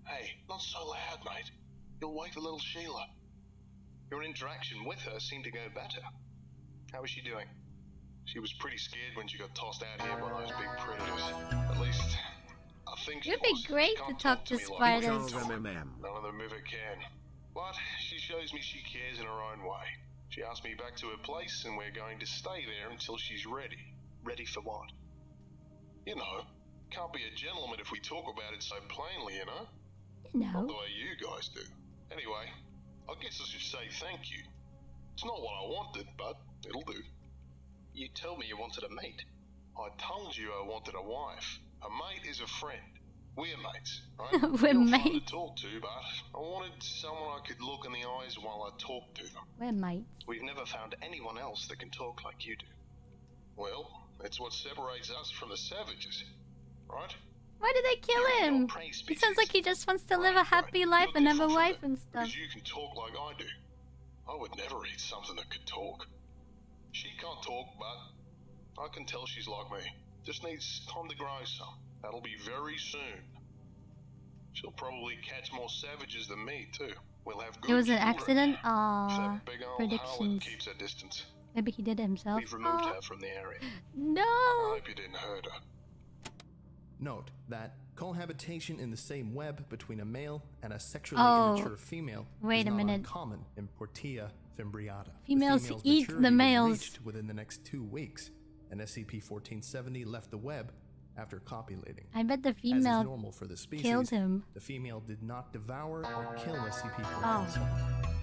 Hey, not so loud, mate. You'll wake the little Sheila. Your interaction with her seemed to go better. How was she doing? She was pretty scared when she got tossed out here by those big predators. At least, I think she It'd was. be great She to can't talk to me like spiders. None of them ever can. But she shows me she cares in her own way. She asked me back to her place, and we're going to stay there until she's ready. Ready for what? You know, can't be a gentleman if we talk about it so plainly, you know? Not the way you guys do. Anyway, I guess I should say thank you. It's not what I wanted, but it'll do. You told me you wanted a mate. I told you I wanted a wife. A mate is a friend. We're mates, right? We're You're fun mates. to talk to, but I wanted someone I could look in the eyes while I talk to them. We're mates. We've never found anyone else that can talk like you do. Well, it's what separates us from the savages, right? Why did they kill him? It sounds like he just wants to live a happy life and have a wife and stuff. Because you can talk like I do. I would never eat something that could talk. She can't talk, but I can tell she's like me. Just needs time to grow some. That'll be very soon. She'll probably catch more savages than me, too. We'll have good It was an children. accident? If Aww. that big old Harlan Predictions. keeps her distance. Maybe he did it himself. We've removed her from the area. No! I hope you didn't hurt her. Note that cohabitation in the same web between a male and a sexually immature female wait is a not minute. uncommon in Portia fimbriata. Females the eat the maturity was males. reached within the next 2 weeks, and SCP-1470 left the web after copulating. I bet the As is female normal for the species, killed him. the female did not devour or kill Oh. SCP-1470.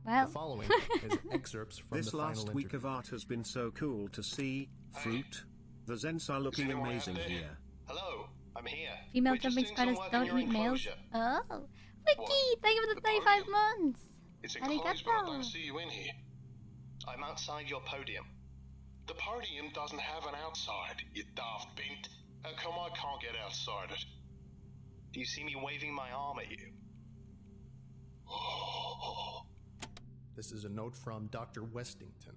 Well. The following is excerpts from This the last final week interview. of art has been so cool to see. Fruit. The Zens are looking anyone amazing out there? here. Hello, I'm here. Female We're just jumping doing some spiders work in don't your eat males. enclosure. Oh. Wiki, thank you for the 35 months. It's enclosed, but I Arigato. don't see you in here. I'm outside your podium. The podium doesn't have an outside, you daft bint. How come I can't get outside it? Do you see me waving my arm at you? This is a note from Dr. Westington.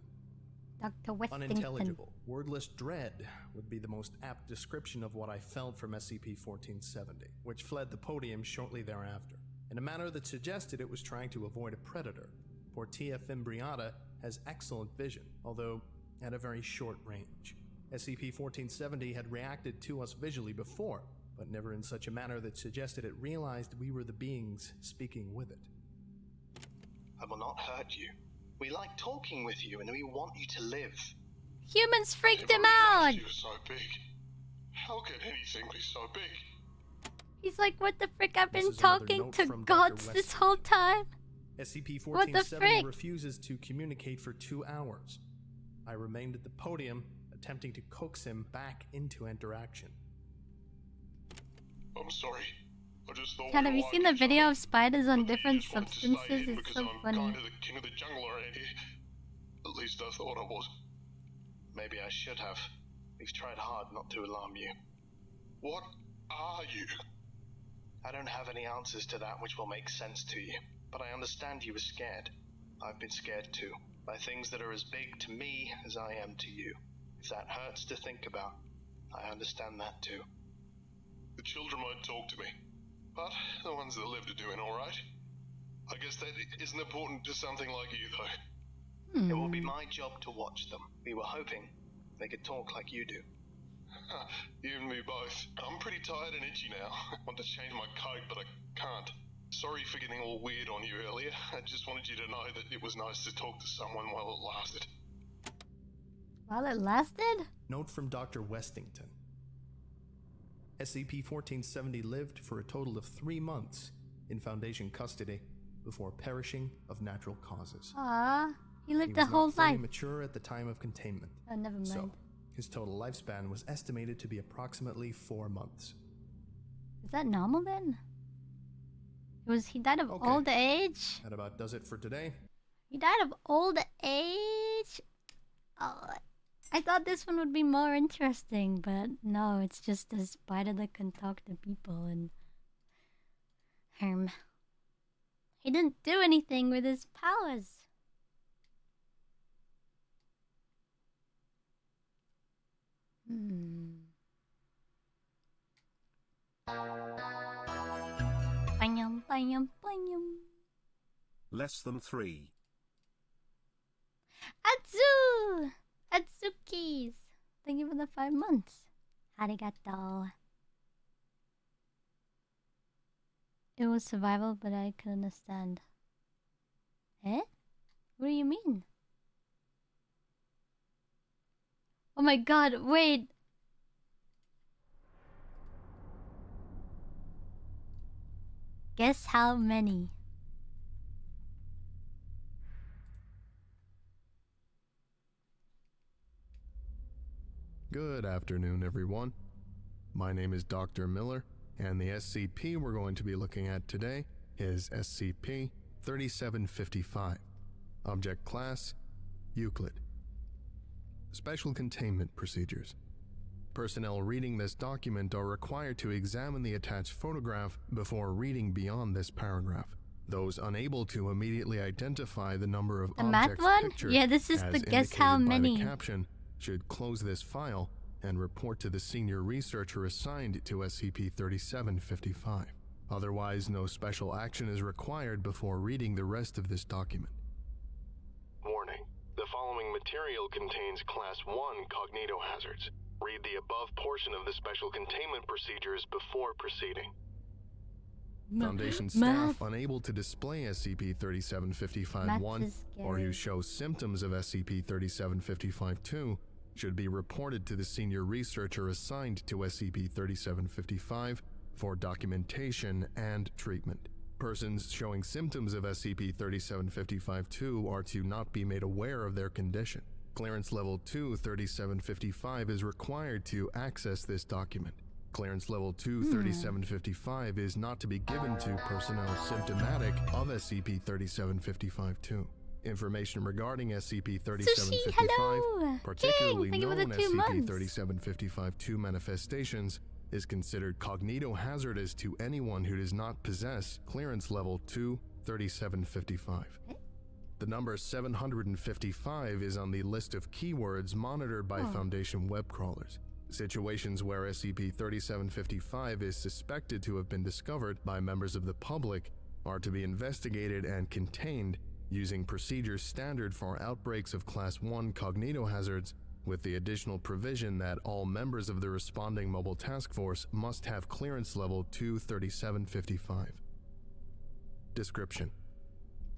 Dr. Westington. Unintelligible, wordless dread would be the most apt description of what I felt from SCP-1470, which fled the podium shortly thereafter, in a manner that suggested it was trying to avoid a predator. Portia fimbriata has excellent vision, although at a very short range. SCP-1470 had reacted to us visually before, but never in such a manner that suggested it realized we were the beings speaking with it. I will not hurt you. We like talking with you and we want you to live. Humans freaked him out. You were so big. How could anything be so big? He's like, what the frick? I've This been is another talking note to from Dr. gods this Westington. whole time. What the SCP-1470 frick? refuses to communicate for 2 hours. I remained at the podium, attempting to coax him back into interaction. I'm sorry. I just thought God, we have you were seen like the each other. video of spiders on different Just wanted to stay substances? hidden It's because so I'm funny. kind of the king of the jungle around here. At least I thought I was. Maybe I should have. We've tried hard not to alarm you. What are you? I don't have any answers to that which will make sense to you, but I understand you were scared. I've been scared too, by things that are as big to me as I am to you. If that hurts to think about, I understand that too. The children won't talk to me, but the ones that lived are doing alright. I guess that isn't important to something like you, though. It will be my job to watch them. We were hoping they could talk like you do. You and me both. I'm pretty tired and itchy now. I want to change my coat, but I can't. Sorry for getting all weird on you earlier. I just wanted you to know that it was nice to talk to someone while it lasted. While it lasted? Note from Dr. Westington. SCP-1470 lived for a total of 3 months in Foundation custody before perishing of natural causes. Ah, he lived He the was whole not fully life. mature at the time of containment. Oh, never mind. So, his total lifespan was estimated to be approximately 4 months. Is that normal then? He died of Okay. old age? That about does it for today. He died of old age? Oh, I thought this one would be more interesting, but no, it's just a spider that can talk to people and... He didn't do anything with his powers. Banyam, banyam, banyam. Less than 3. Atsu! Atsukis! Thank you for the 5 months. Arigato. It was survival, but I could understand. Eh? What do you mean? Oh my god, wait! Guess how many? Good afternoon, everyone. My name is Dr. Miller, and the SCP we're going to be looking at today is SCP-3755. Object Class: Euclid. Special Containment Procedures. Personnel reading this document are required to examine the attached photograph before reading beyond this paragraph. Those unable to immediately identify the number of objects pictured, yeah, this is the guess how many. By the caption, should close this file and report to the senior researcher assigned to SCP-3755. Otherwise, no special action is required before reading the rest of this document. Warning. The following material contains Class 1 cognitohazards. Read the above portion of the special containment procedures before proceeding. Foundation staff unable to display SCP-3755-1 or who show symptoms of SCP-3755-2 should be reported to the senior researcher assigned to SCP-3755 for documentation and treatment. Persons showing symptoms of SCP-3755-2 are to not be made aware of their condition. Clearance Level 2 3755 is required to access this document. Clearance Level 2 3755 is not to be given to personnel symptomatic of SCP-3755-2. Information regarding SCP-3755, particularly known SCP-3755-2 manifestations, is considered cognitohazardous to anyone who does not possess Clearance Level 2 3755. The number 755 is on the list of keywords monitored by Foundation web crawlers. Situations where SCP-3755 is suspected to have been discovered by members of the public are to be investigated and contained using procedures standard for outbreaks of Class 1 cognitohazards, with the additional provision that all members of the responding mobile task force must have Clearance Level 2 3755. Description: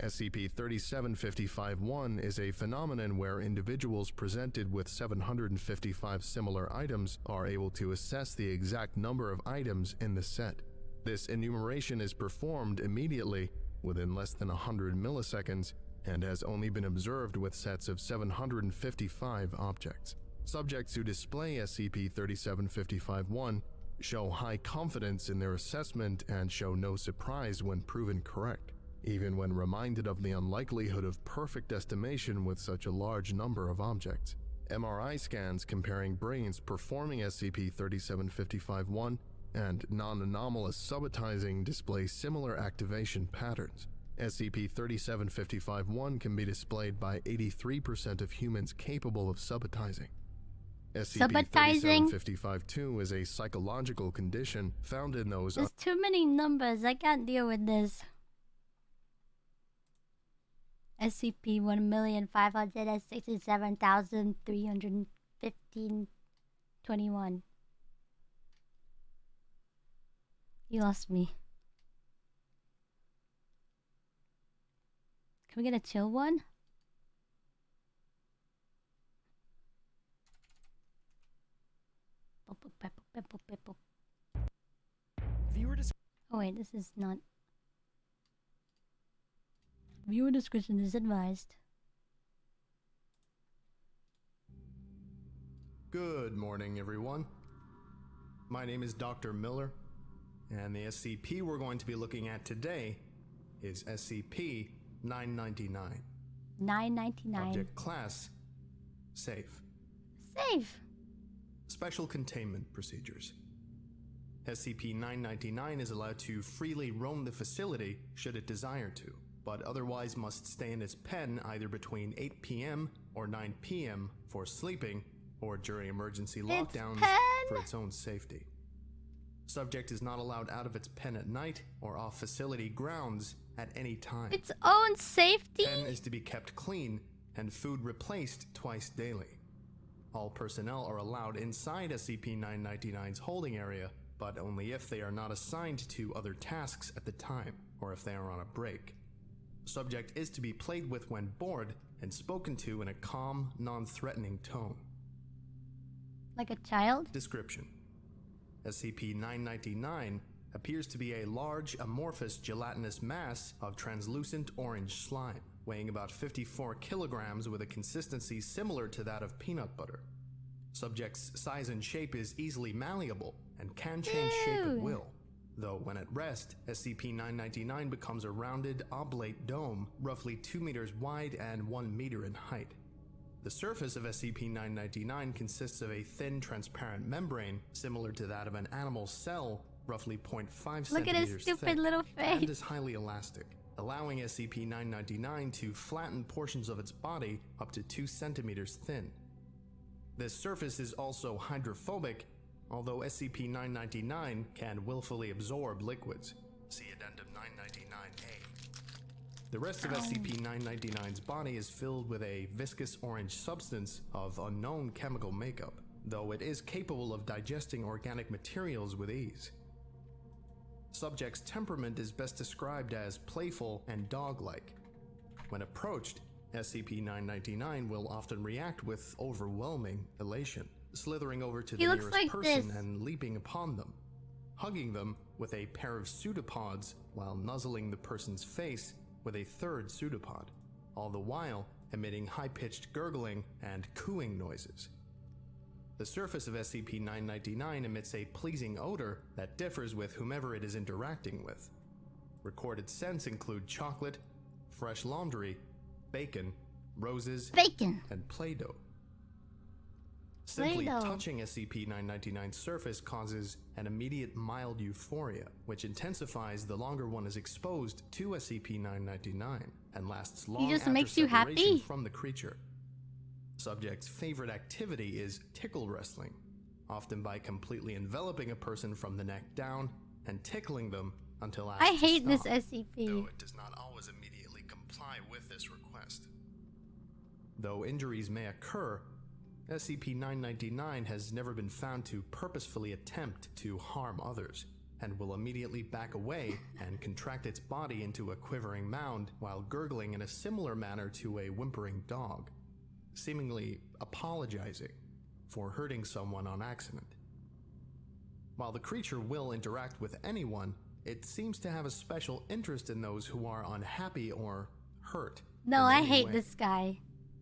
SCP-3755-1 is a phenomenon where individuals presented with 755 similar items are able to assess the exact number of items in the set. This enumeration is performed immediately, within less than 100 milliseconds, and has only been observed with sets of 755 objects. Subjects who display SCP-3755-1 show high confidence in their assessment and show no surprise when proven correct, even when reminded of the unlikelihood of perfect estimation with such a large number of objects. MRI scans comparing brains performing SCP-3755-1 and non-anomalous subitizing display similar activation patterns. SCP-3755-1 can be displayed by 83% of humans capable of subitizing. SCP-3755-2 is a psychological condition found in those... There's too many numbers, I can't deal with this. SCP-1,567,315.21. You lost me. Can we get a chill one? Oh wait, this is not... Viewer discretion is advised. Good morning, everyone. My name is Dr. Miller, and the SCP we're going to be looking at today is SCP-999. 999. Object Class: Safe. Safe. Special containment procedures. SCP-999 is allowed to freely roam the facility should it desire to, but otherwise must stay in its pen either between 8 p.m. or 9 p.m. for sleeping or during emergency lockdowns for its own safety. Subject is not allowed out of its pen at night or off facility grounds at any time. Its own safety? Pen is to be kept clean and food replaced twice daily. All personnel are allowed inside SCP-999's holding area, but only if they are not assigned to other tasks at the time, or if they are on a break. Subject is to be played with when bored and spoken to in a calm, non-threatening tone. Like a child? Description. SCP-999 appears to be a large, amorphous, gelatinous mass of translucent orange slime, weighing about 54 kilograms with a consistency similar to that of peanut butter. Subject's size and shape is easily malleable and can change shape at will, though when at rest, SCP-999 becomes a rounded, oblate dome roughly 2 meters wide and 1 meter in height. The surface of SCP-999 consists of a thin, transparent membrane similar to that of an animal cell, roughly 0.5 centimeters Look at his stupid thick, little face. and is highly elastic, allowing SCP-999 to flatten portions of its body up to 2 centimeters thin. This surface is also hydrophobic, although SCP-999 can willfully absorb liquids. See Addendum 999-A. The rest of SCP-999's body is filled with a viscous orange substance of unknown chemical makeup, though it is capable of digesting organic materials with ease. Subject's temperament is best described as playful and dog-like. When approached, SCP-999 will often react with overwhelming elation, slithering over to the nearest person and leaping upon them, hugging them with a pair of pseudopods while nuzzling the person's face with a third pseudopod, all the while emitting high-pitched gurgling and cooing noises. The surface of SCP-999 emits a pleasing odor that differs with whomever it is interacting with. Recorded scents include chocolate, fresh laundry, bacon, roses, and Play-Doh. Simply touching SCP-999's surface causes an immediate mild euphoria, which intensifies the longer one is exposed to SCP-999 and lasts long just after makes you separation happy. from the creature. Subject's favorite activity is tickle wrestling, often by completely enveloping a person from the neck down and tickling them until asked I hate to this stop, SCP. though it does not always immediately comply with this request. Though injuries may occur, SCP-999 has never been found to purposefully attempt to harm others, and will immediately back away and contract its body into a quivering mound while gurgling in a similar manner to a whimpering dog, seemingly apologizing for hurting someone on accident. While the creature will interact with anyone, it seems to have a special interest in those who are unhappy or hurt. No, I any hate way. this guy.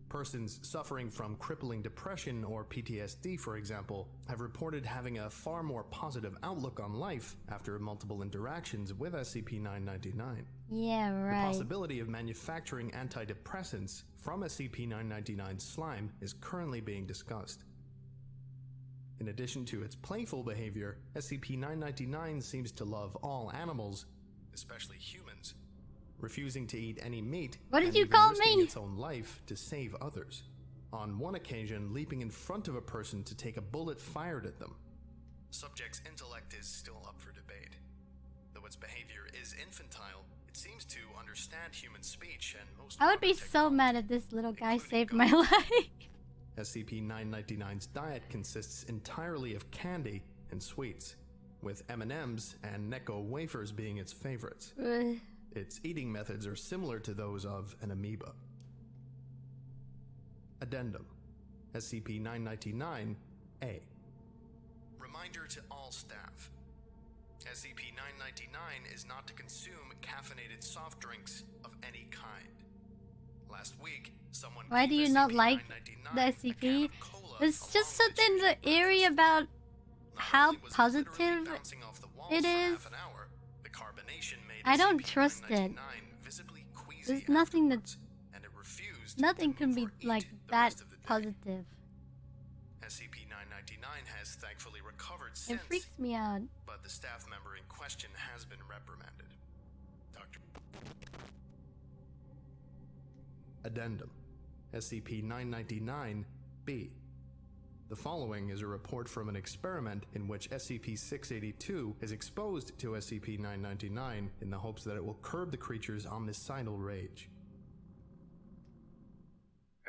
Persons suffering from crippling depression or PTSD, for example, have reported having a far more positive outlook on life after multiple interactions with SCP-999. Yeah, The right. possibility of manufacturing antidepressants from SCP-999's slime is currently being discussed. In addition to its playful behavior, SCP-999 seems to love all animals, especially humans, refusing to eat any meat. What did and you even call risking me? its own life to save others. On one occasion, leaping in front of a person to take a bullet fired at them. Subject's intellect is still up for debate. Though its behavior is infantile, it seems to understand human speech and most I would be so mad if this little guy saved my life. SCP-999's diet consists entirely of candy and sweets, with M&Ms and Necco wafers being its favorites. Ugh. Its eating methods are similar to those of an amoeba. Addendum SCP-999-A. Reminder to all staff. SCP-999 is not to consume caffeinated soft drinks of any kind. Last week, someone Why do you not like the SCP? There's just something eerie about how positive it is. I don't trust it. There's nothing that's... Nothing can be like that positive. SCP-999 has thankfully recovered It since, freaks me out. but the staff member in question has been reprimanded. Dr. Addendum. SCP-999-B. The following is a report from an experiment in which SCP-682 is exposed to SCP-999 in the hopes that it will curb the creature's omnicidal rage.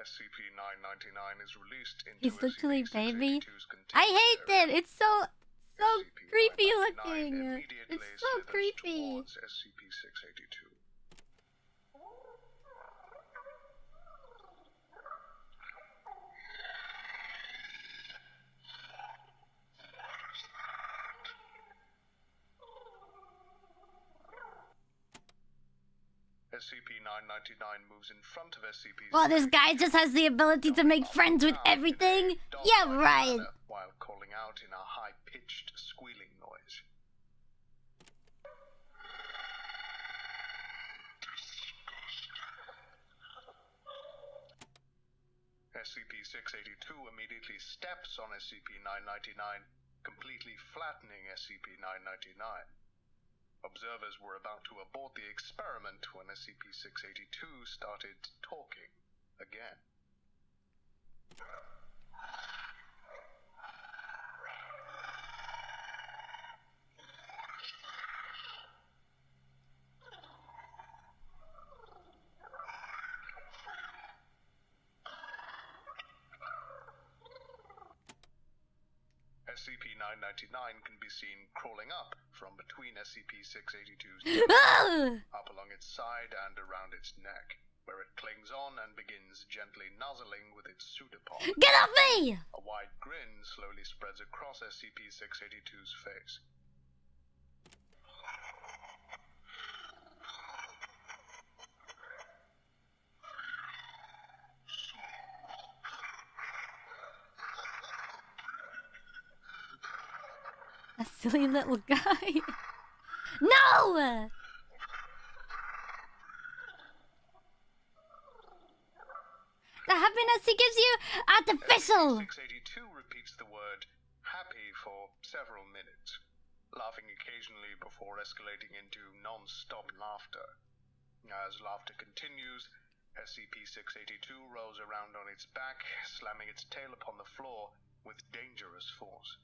SCP-999 is released into He's literally baby. SCP-682's I hate it. It's so creepy looking. It's so creepy. towards SCP-682. SCP-999 moves in front of SCP-682. Well, this guy just has the ability to make friends with everything. Yeah, right. While calling out in a high-pitched squealing noise. SCP-682 immediately steps on SCP-999, completely flattening SCP-999. Observers were about to abort the experiment when SCP-682 started talking again. SCP-999 can be seen crawling up from between SCP-682's up along its side and around its neck, where it clings on and begins gently nuzzling with its pseudopod. Get off me! A wide grin slowly spreads across SCP-682's face. A silly little guy. No! The happiness he gives you, artificial! 682 repeats the word happy for several minutes, laughing occasionally before escalating into non-stop laughter. As laughter continues, SCP-682 rolls around on its back, slamming its tail upon the floor with dangerous force.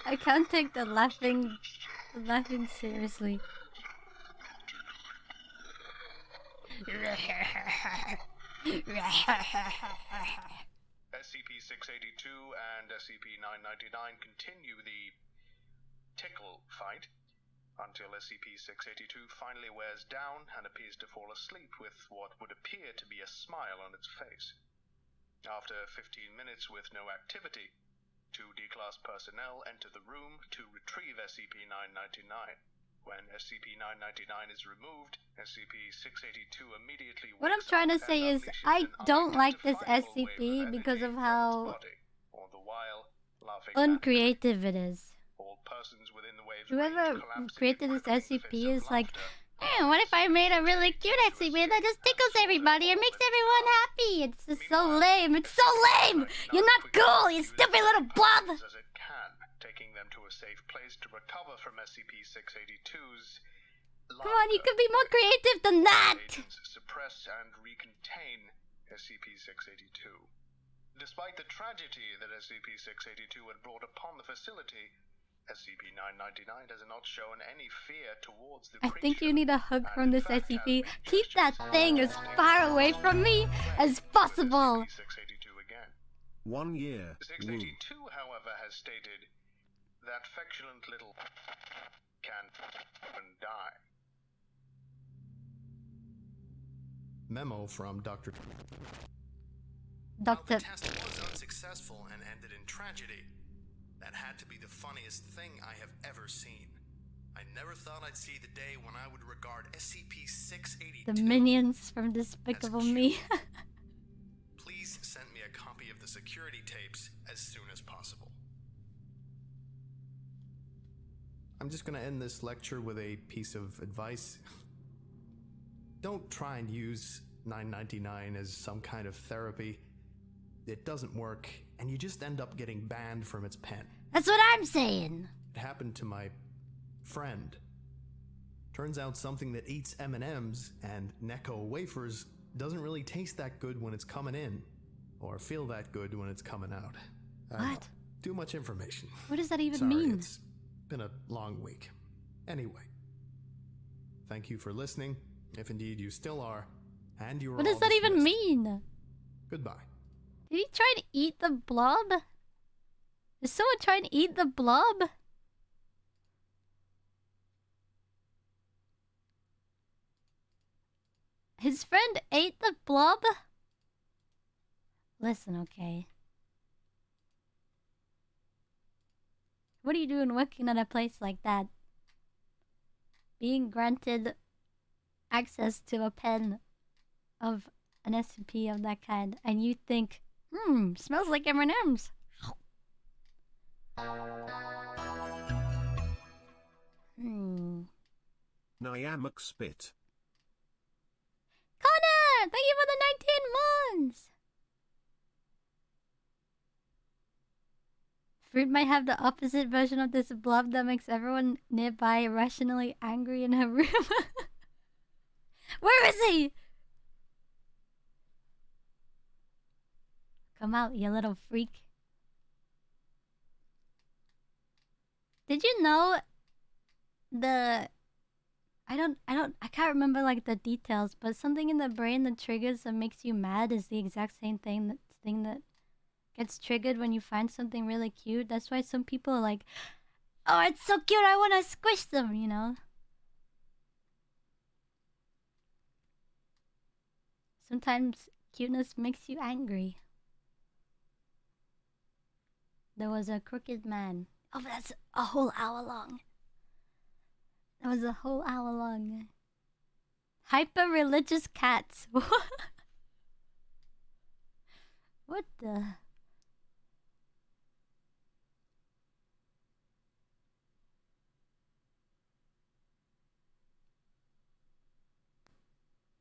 I can't take the laughing seriously. SCP-682 and SCP-999 continue the tickle fight until SCP-682 finally wears down and appears to fall asleep with what would appear to be a smile on its face. After 15 minutes with no activity, 2 D-Class personnel enter the room to retrieve SCP-999. When SCP-999 is removed, SCP-682 immediately What I'm trying to say is, I don't like this SCP because of how uncreative it is. Whoever created this SCP is like, what if I made a really cute SCP that just tickles everybody and makes everyone happy? It's just so lame. It's so lame! You're not cool, you stupid little blob! As it can, taking them to a safe place to recover from SCP-682's Come on, you could be more creative than that! Agents suppress and recontain SCP-682. Despite the tragedy that SCP-682 had brought upon the facility, SCP-999 has not shown any fear towards the I think you need a hug from this SCP. Keep that thing as far away from me as possible! 1 year. 682, however, has stated that feculent little can die. Memo from Dr. Doctor. The test was unsuccessful and ended in tragedy. That had to be the funniest thing I have ever seen. I never thought I'd see the day when I would regard SCP-682. The minions from Despicable Me. Please send me a copy of the security tapes as soon as possible. I'm just gonna end this lecture with a piece of advice. Don't try and use 999 as some kind of therapy. It doesn't work, and you just end up getting banned from its pen. That's what I'm saying. It happened to my friend. Turns out something that eats M&Ms and Necco wafers doesn't really taste that good when it's coming in, or feel that good when it's coming out. What? Too much information. What does that even Sorry, mean? It's been a long week. Anyway, thank you for listening, if indeed you still are, and you are What does all that even dismissed. mean? Goodbye. Did he try to eat the blob? Is someone trying to eat the blob? His friend ate the blob? Listen, okay. What are you doing working at a place like that? Being granted access to a pen of an SCP of that kind, and you think, smells like M&Ms. Nyamak spit. Connor! Thank you for the 19 months! Froot might have the opposite version of this blob that makes everyone nearby irrationally angry in her room. Where is he? Come out, you little freak. Did you know I can't remember like the details, but something in the brain that triggers that makes you mad is the exact same thing that gets triggered when you find something really cute. That's why some people are like, oh, it's so cute, I want to squish them, you know? Sometimes cuteness makes you angry. There was a crooked man. Oh, but that's a whole hour long. That was a whole hour long. Hyper-religious cats. What the...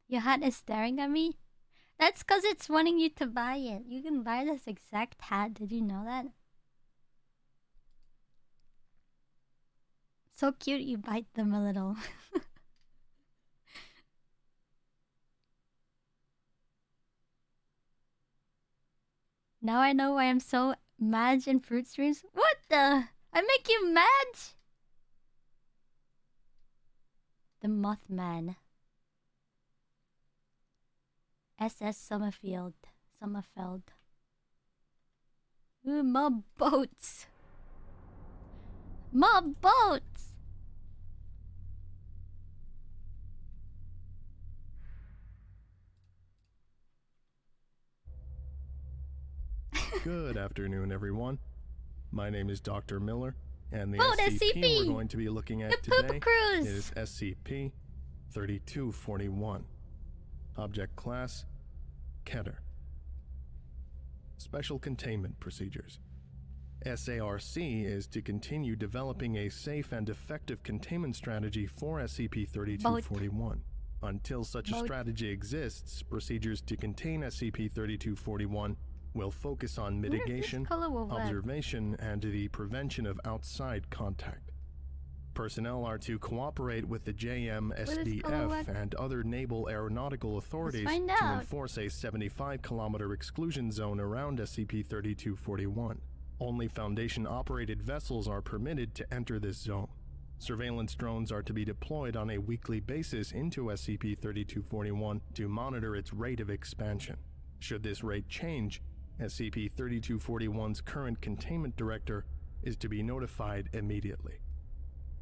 Your hat is staring at me? That's because it's wanting you to buy it. You can buy this exact hat. Did you know that? So cute you bite them a little. Now I know why I'm so mad in Fruit streams. What the? I make you mad? The Mothman. SS Summerfeld. Ooh, more boats. More boats! Good afternoon, everyone. My name is Dr. Miller, and the Boat SCP SCP! we're going to be looking at The poop today cruise! is SCP-3241. Object Class, Keter. Special Containment Procedures. SARC is to continue developing a safe and effective containment strategy for SCP-3241. Until such a strategy exists, procedures to contain SCP-3241 will focus on mitigation, observation, and the prevention of outside contact. Personnel are to cooperate with the JM-SDF and other naval aeronautical authorities to enforce a 75-kilometer exclusion zone around SCP-3241. Only Foundation-operated vessels are permitted to enter this zone. Surveillance drones are to be deployed on a weekly basis into SCP-3241 to monitor its rate of expansion. Should this rate change, SCP-3241's current containment director is to be notified immediately.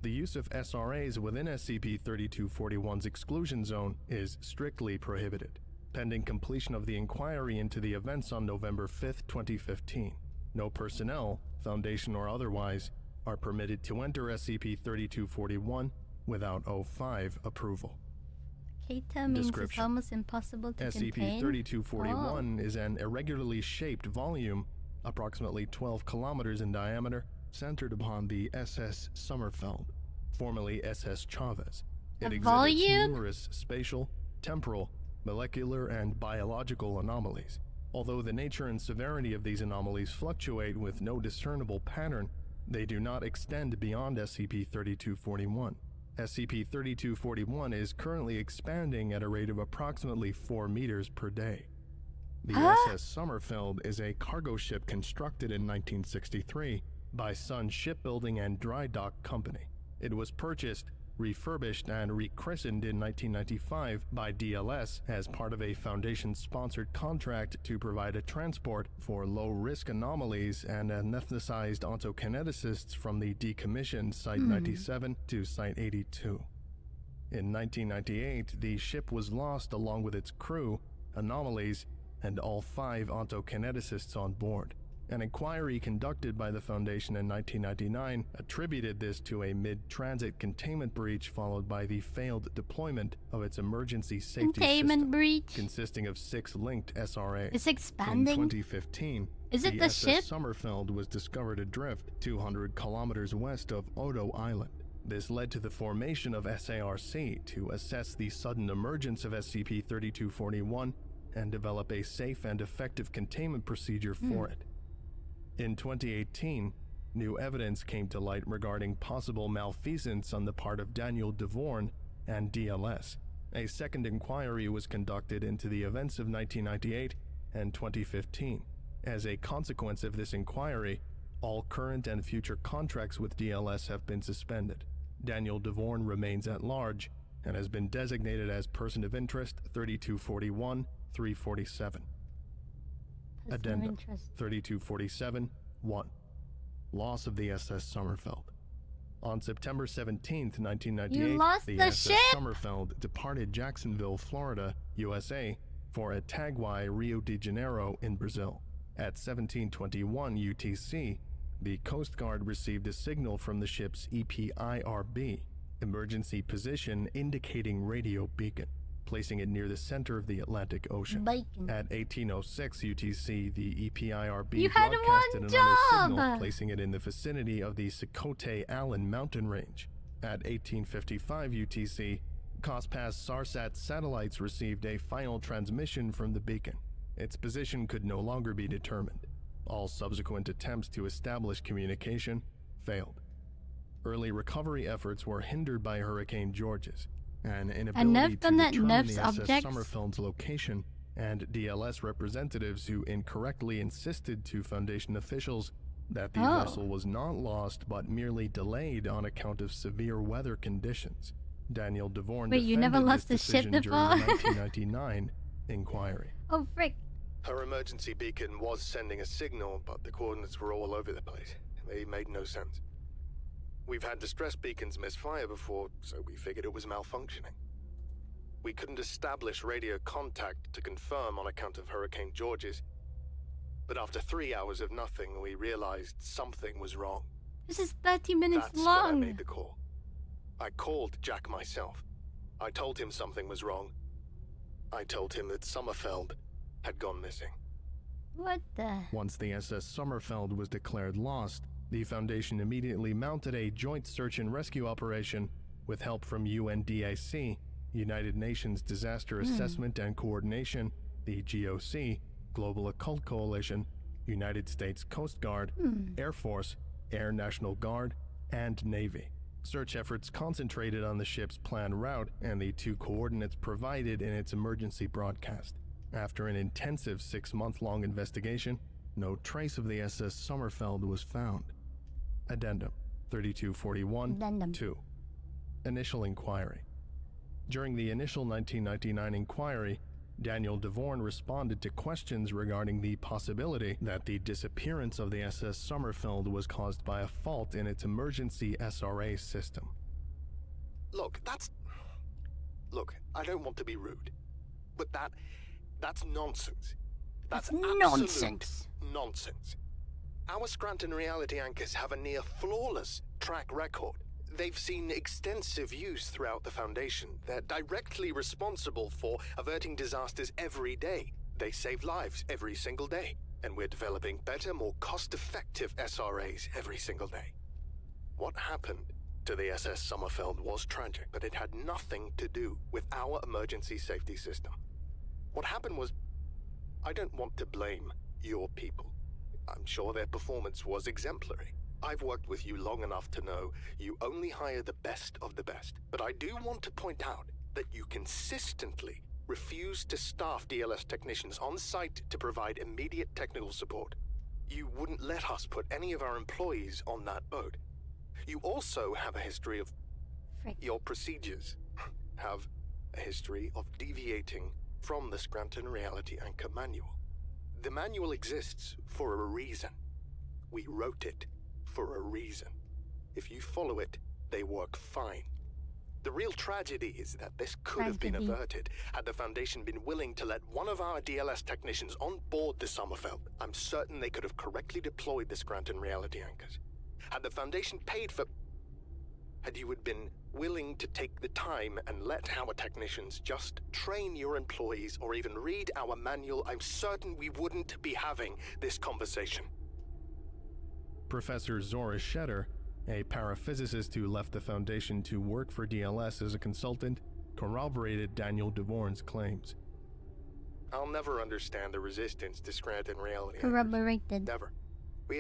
The use of SRAs within SCP-3241's exclusion zone is strictly prohibited, pending completion of the inquiry into the events on November 5, 2015. No personnel, Foundation or otherwise, are permitted to enter SCP-3241 without O5 approval. Keter means it's almost impossible to contain. SCP-3241 is an irregularly shaped volume, approximately 12 kilometers in diameter, centered upon the SS Summerfeld. formerly SS Chavez. It exhibits volume? numerous spatial, temporal, molecular, and biological anomalies. Although the nature and severity of these anomalies fluctuate with no discernible pattern, they do not extend beyond SCP-3241. SCP-3241 is currently expanding at a rate of approximately 4 meters per day. The SS Sommerfeld is a cargo ship constructed in 1963 by Sun Shipbuilding and Dry Dock Company. It was purchased, refurbished, and rechristened in 1995 by DLS as part of a Foundation-sponsored contract to provide a transport for low-risk anomalies and anesthetized ontokineticists from the decommissioned Site 97 to Site 82. In 1998, the ship was lost along with its crew, anomalies, and all 5 ontokineticists on board. An inquiry conducted by the Foundation in 1999 attributed this to a mid-transit containment breach followed by the failed deployment of its emergency safety system, consisting of 6 linked SRAs. It's expanding. In 2015, is it the SS ship? Sommerfeld was discovered adrift 200 kilometers west of Odo Island. This led to the formation of SARC to assess the sudden emergence of SCP-3241 and develop a safe and effective containment procedure for it. In 2018, new evidence came to light regarding possible malfeasance on the part of Daniel DeVorn and DLS. A second inquiry was conducted into the events of 1998 and 2015. As a consequence of this inquiry, all current and future contracts with DLS have been suspended. Daniel DeVorn remains at large and has been designated as Person of Interest 3241-347. Addendum 3247-1. Loss of the SS Sommerfeld. On September 17, 1998, the SS Sommerfeld departed Jacksonville, Florida, USA, for Itaguaí, Rio de Janeiro in Brazil. At 1721 UTC, the Coast Guard received a signal from the ship's EPIRB, emergency position indicating radio beacon, placing it near the center of the Atlantic Ocean. At 1806 UTC, the EPIRB broadcasted another signal, placing it in the vicinity of the Sokote Allen mountain range. At 1855 UTC, COSPAS SARSAT satellites received a final transmission from the beacon. Its position could no longer be determined. All subsequent attempts to establish communication failed. Early recovery efforts were hindered by Hurricane Georges. An inability to determine the SS Sommerfeld's location, and DLS representatives who incorrectly insisted to Foundation officials that the vessel was not lost but merely delayed on account of severe weather conditions. Daniel DeVorn Wait, you never lost the ship during the before? 1999 inquiry. Oh, frick. Her emergency beacon was sending a signal, but the coordinates were all over the place. They made no sense. We've had distress beacons misfire before, so we figured it was malfunctioning. We couldn't establish radio contact to confirm on account of Hurricane Georges. But after 3 hours of nothing, we realized something was wrong. This is 30 minutes That's long. when I made the call. I called Jack myself. I told him something was wrong. I told him that Sommerfeld had gone missing. What the? Once the SS Sommerfeld was declared lost, the Foundation immediately mounted a joint search and rescue operation with help from UNDIC, United Nations Disaster Assessment and Coordination, the GOC, Global Occult Coalition, United States Coast Guard, Air Force, Air National Guard, and Navy. Search efforts concentrated on the ship's planned route and the 2 coordinates provided in its emergency broadcast. After an intensive 6-month-long investigation, no trace of the SS Sommerfeld was found. Addendum 3241-2. Initial inquiry. During the initial 1999 inquiry, Daniel DeVorn responded to questions regarding the possibility that the disappearance of the SS Sommerfeld was caused by a fault in its emergency SRA system. Look, I don't want to be rude, but that's nonsense. That's nonsense. Nonsense. Our Scranton reality anchors have a near flawless track record. They've seen extensive use throughout the Foundation. They're directly responsible for averting disasters every day. They save lives every single day. And we're developing better, more cost-effective SRAs every single day. What happened to to the SS Sommerfeld was tragic, but it had nothing to do with our emergency safety system. What happened was, I don't want to blame your people. I'm sure their performance was exemplary. I've worked with you long enough to know you only hire the best of the best. But I do want to point out that you consistently refuse to staff DLS technicians on site to provide immediate technical support. You wouldn't let us put any of our employees on that boat. You also have a history of... Your procedures have a history of deviating from the Scranton Reality Anchor Manual. The manual exists for a reason. We wrote it for a reason. If you follow it, they work fine. The real tragedy is that this could have been averted had the Foundation been willing to let one of our DLS technicians on board the Sommerfeld. I'm certain they could have correctly deployed the Scranton Reality Anchors. Had the Foundation paid for... Had you been willing to take the time and let our technicians just train your employees or even read our manual, I'm certain we wouldn't be having this conversation. Professor Zora Shetter, a paraphysicist who left the Foundation to work for DLS as a consultant, corroborated Daniel DeVorn's claims. I'll never understand the resistance to Scranton Reality. Corroborated. Never. We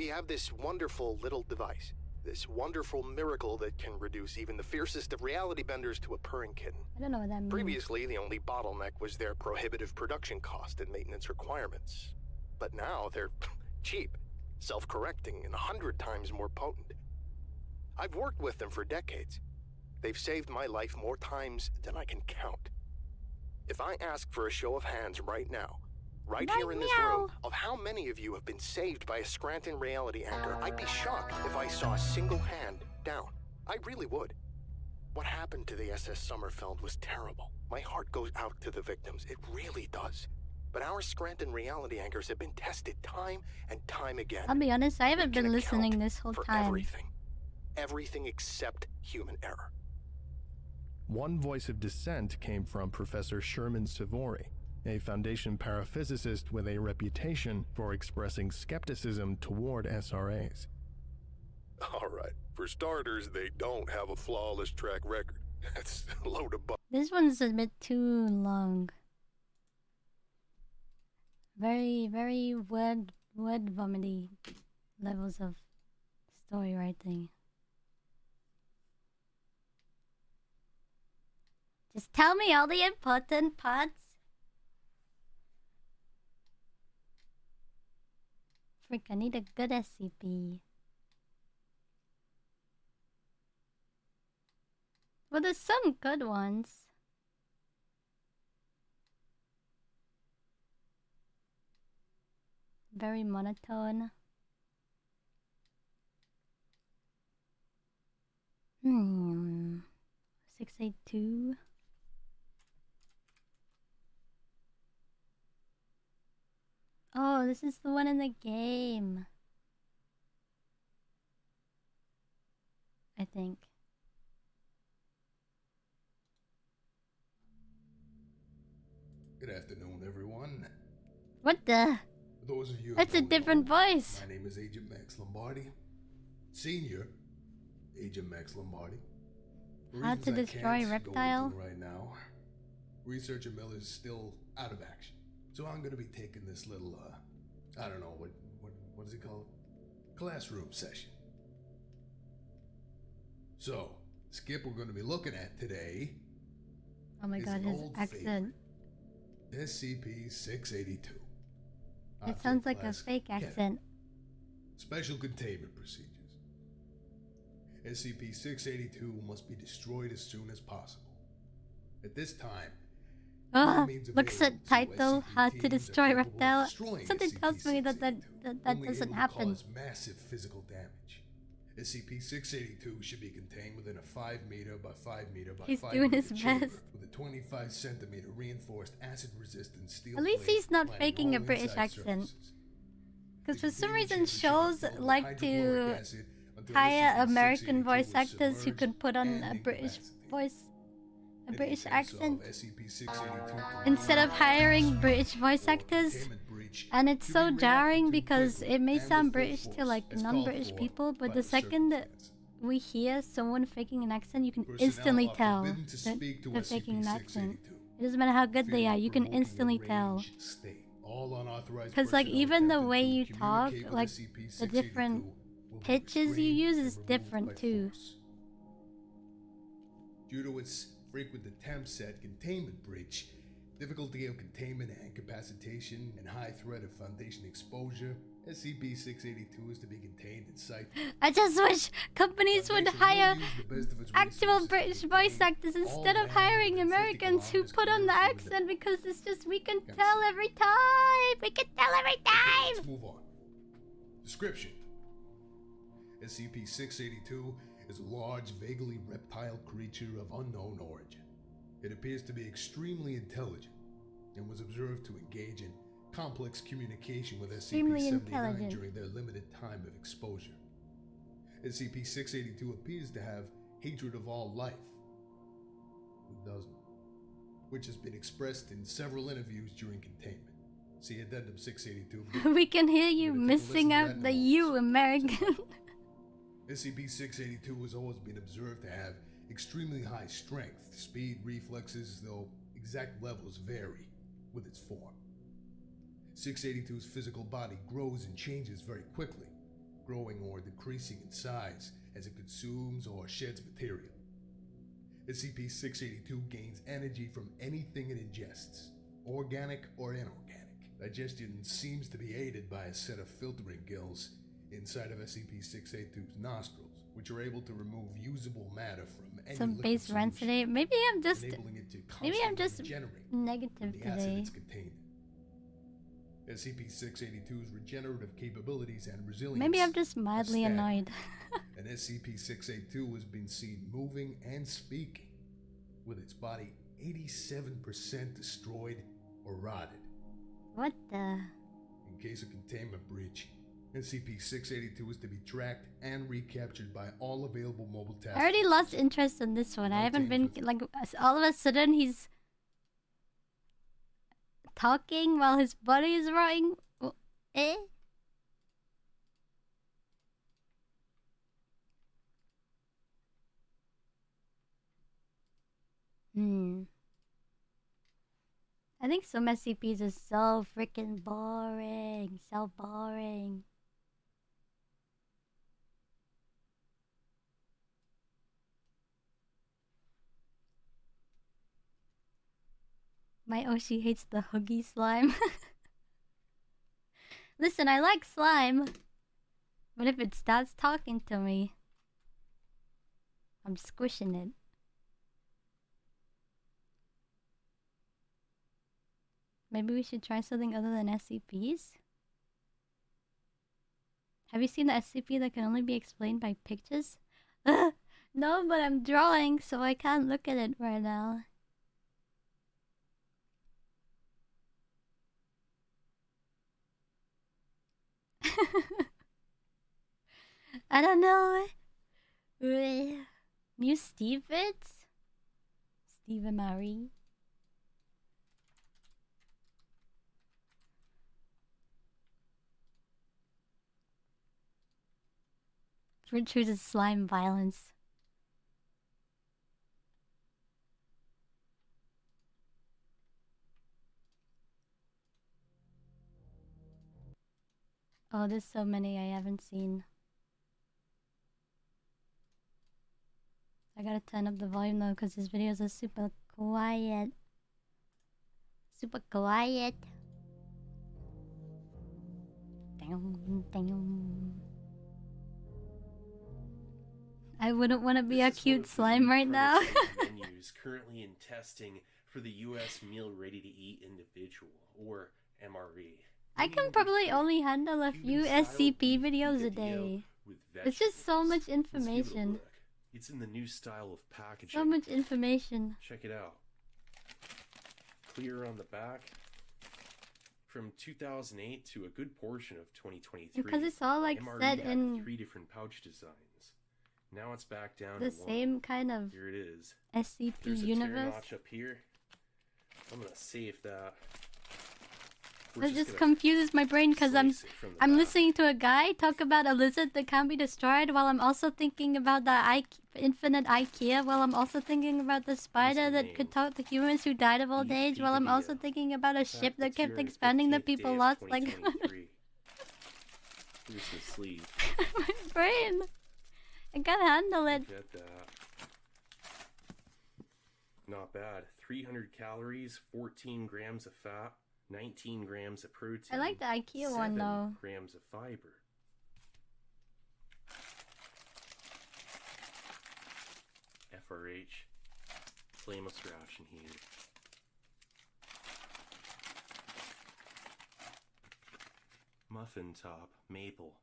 have this wonderful little device, this wonderful miracle that can reduce even the fiercest of reality benders to a purring kitten. I don't know what that means. Previously, the only bottleneck was their prohibitive production cost and maintenance requirements. But now they're cheap, self-correcting, and 100 times more potent. I've worked with them for decades. They've saved my life more times than I can count. If I ask for a show of hands right now, right here in this room, of how many of you have been saved by a Scranton Reality Anchor, I'd be shocked if I saw a single hand down. I really would. What happened to the SS Sommerfeld was terrible. My heart goes out to the victims. It really does. But our Scranton Reality Anchors have been tested time and time again. I'll be honest, I haven't been listening this whole time. Everything except human error. One voice of dissent came from Professor Sherman Savory, a Foundation paraphysicist with a reputation for expressing skepticism toward SRAs. All right, for starters, they don't have a flawless track record. That's a load of This one's a bit too long. Very word vomity levels of story writing. Just tell me all the important parts. Frick, I need a good SCP. Well, there's some good ones. Very monotone. 682. Oh, this is the one in the game. I think. Good afternoon, everyone. What the? For those of you That's a different voice. My name is Agent Max Lombardi. Senior Agent Max Lombardi. How to destroy reptile? Right now, Researcher Miller is still out of action. So I'm gonna be taking this little, I don't know, what is it called? Classroom session. So, the skip we're gonna be looking at today. Oh my god, his accent. SCP-682. It sounds like a fake accent. Special containment procedures. SCP-682 must be destroyed as soon as possible. At this time, looks at title, How to Destroy Reptile. Something tells me that doesn't happen. Cause massive physical damage. SCP-682 should be contained within a 5 meter by 5 meter by 5 meter doing his chamber best. with a 25 centimeter reinforced acid-resistant steel. At least he's not faking a British accent. Because for some reason shows like to hire American voice actors who can put on a British voice, a British accent, instead of hiring British voice actors. And it's so jarring because it may sound British to like non-British people, but the second we hear someone faking an accent, you can instantly tell that they're faking an accent. It doesn't matter how good they are, you can instantly tell. Because like even the way you talk, like the different pitches you use is different too. Due to its frequent attempts at containment breach, difficulty of containment and incapacitation, and high threat of Foundation exposure, SCP-682 is to be contained in sight. I just wish companies would hire actual British voice actors instead of hiring Americans who put on the accent, because it's just, we can tell every time! We can tell every time! Let's move on. Description. SCP-682 is a large, vaguely reptile creature of unknown origin. It appears to be extremely intelligent and was observed to engage in complex communication with SCP-79 during their limited time of exposure. SCP-682 appears to have hatred of all life. Who doesn't? Which has been expressed in several interviews during containment. See Addendum 682. We can hear you missing out the U, American. SCP-682 has always been observed to have extremely high strength, speed, reflexes, though exact levels vary with its form. 682's physical body grows and changes very quickly, growing or decreasing in size as it consumes or sheds material. SCP-682 gains energy from anything it ingests, organic or inorganic. Digestion seems to be aided by a set of filtering gills inside of SCP-682's nostrils, which are able to remove usable matter from any Some base rants today. Maybe I'm just negative today. SCP-682's regenerative capabilities and resilience. Maybe I'm just mildly annoyed. And SCP-682 has been seen moving and speaking, with its body 87% destroyed or rotted. What the? In case of containment breach, SCP-682 is to be tracked and recaptured by all available mobile task. I already lost interest in this one. I haven't been, like, all of a sudden he's talking while his body is rotting. Eh? I think some SCPs are so freaking boring. So boring. My Oshi hates the huggy slime. Listen, I like slime. But if it starts talking to me, I'm squishing it. Maybe we should try something other than SCPs? Have you seen the SCP that can only be explained by pictures? No, but I'm drawing, so I can't look at it right now. I don't know. New Stevens? Stephen Marie. Froot chooses slime violence. Oh, there's so many I haven't seen. I gotta turn up the volume though, because his videos are super quiet. Super quiet. Damn, damn. I wouldn't want to be a cute slime right now. Menus currently in testing for the U.S. Meal Ready to Eat Individual, or MRE. I can probably only handle a few SCP videos a day. It's just so much information. It's in the new style of packaging. So much information. Check it out. Clear on the back. From 2008 to a good portion of 2023. Because it's all like MRE set had in 3 different pouch designs. Now it's back down the to same one. kind of Here it is. SCP There's a universe. tear notch up here. I'm gonna save that. That just confuses my brain because I'm listening to a guy talk about a lizard that can't be destroyed while I'm also thinking about the infinite IKEA, while I'm also thinking about the spider that could talk to humans who died of old age, while I'm also thinking about a ship that kept expanding that people lost. Like, Here's the sleeve. my brain. I can't handle it. Look at that. Not bad. 300 calories, 14 grams of fat, 19 grams of protein. I like the IKEA one though. 7 grams of fiber. FRH, flameless ration heater. Muffin top, maple,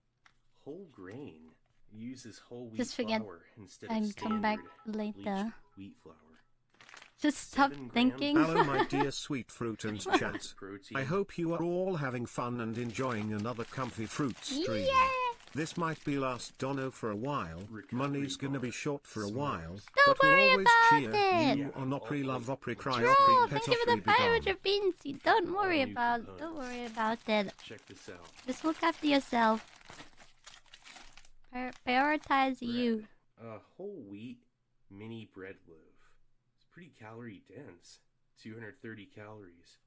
whole grain. Uses whole wheat Just forget flour instead of and standard come back bleached later. wheat flour. Just stop 7 grams thinking. Hello my dear sweet fruit and chat. I hope you are all having fun and enjoying another comfy fruit stream. Yeah. This might be last dono for a while. Money's gonna be short for a while. Don't but we'll worry always about cheer it. you on Opry love Opry cry Bro, Opry thank pet you for the Opry be gone. 500 beans. Don't worry about it. Don't worry about it. Check this out. Just look after yourself. Prioritize you. A whole wheat mini bread loaf. It's pretty calorie dense. 230 calories.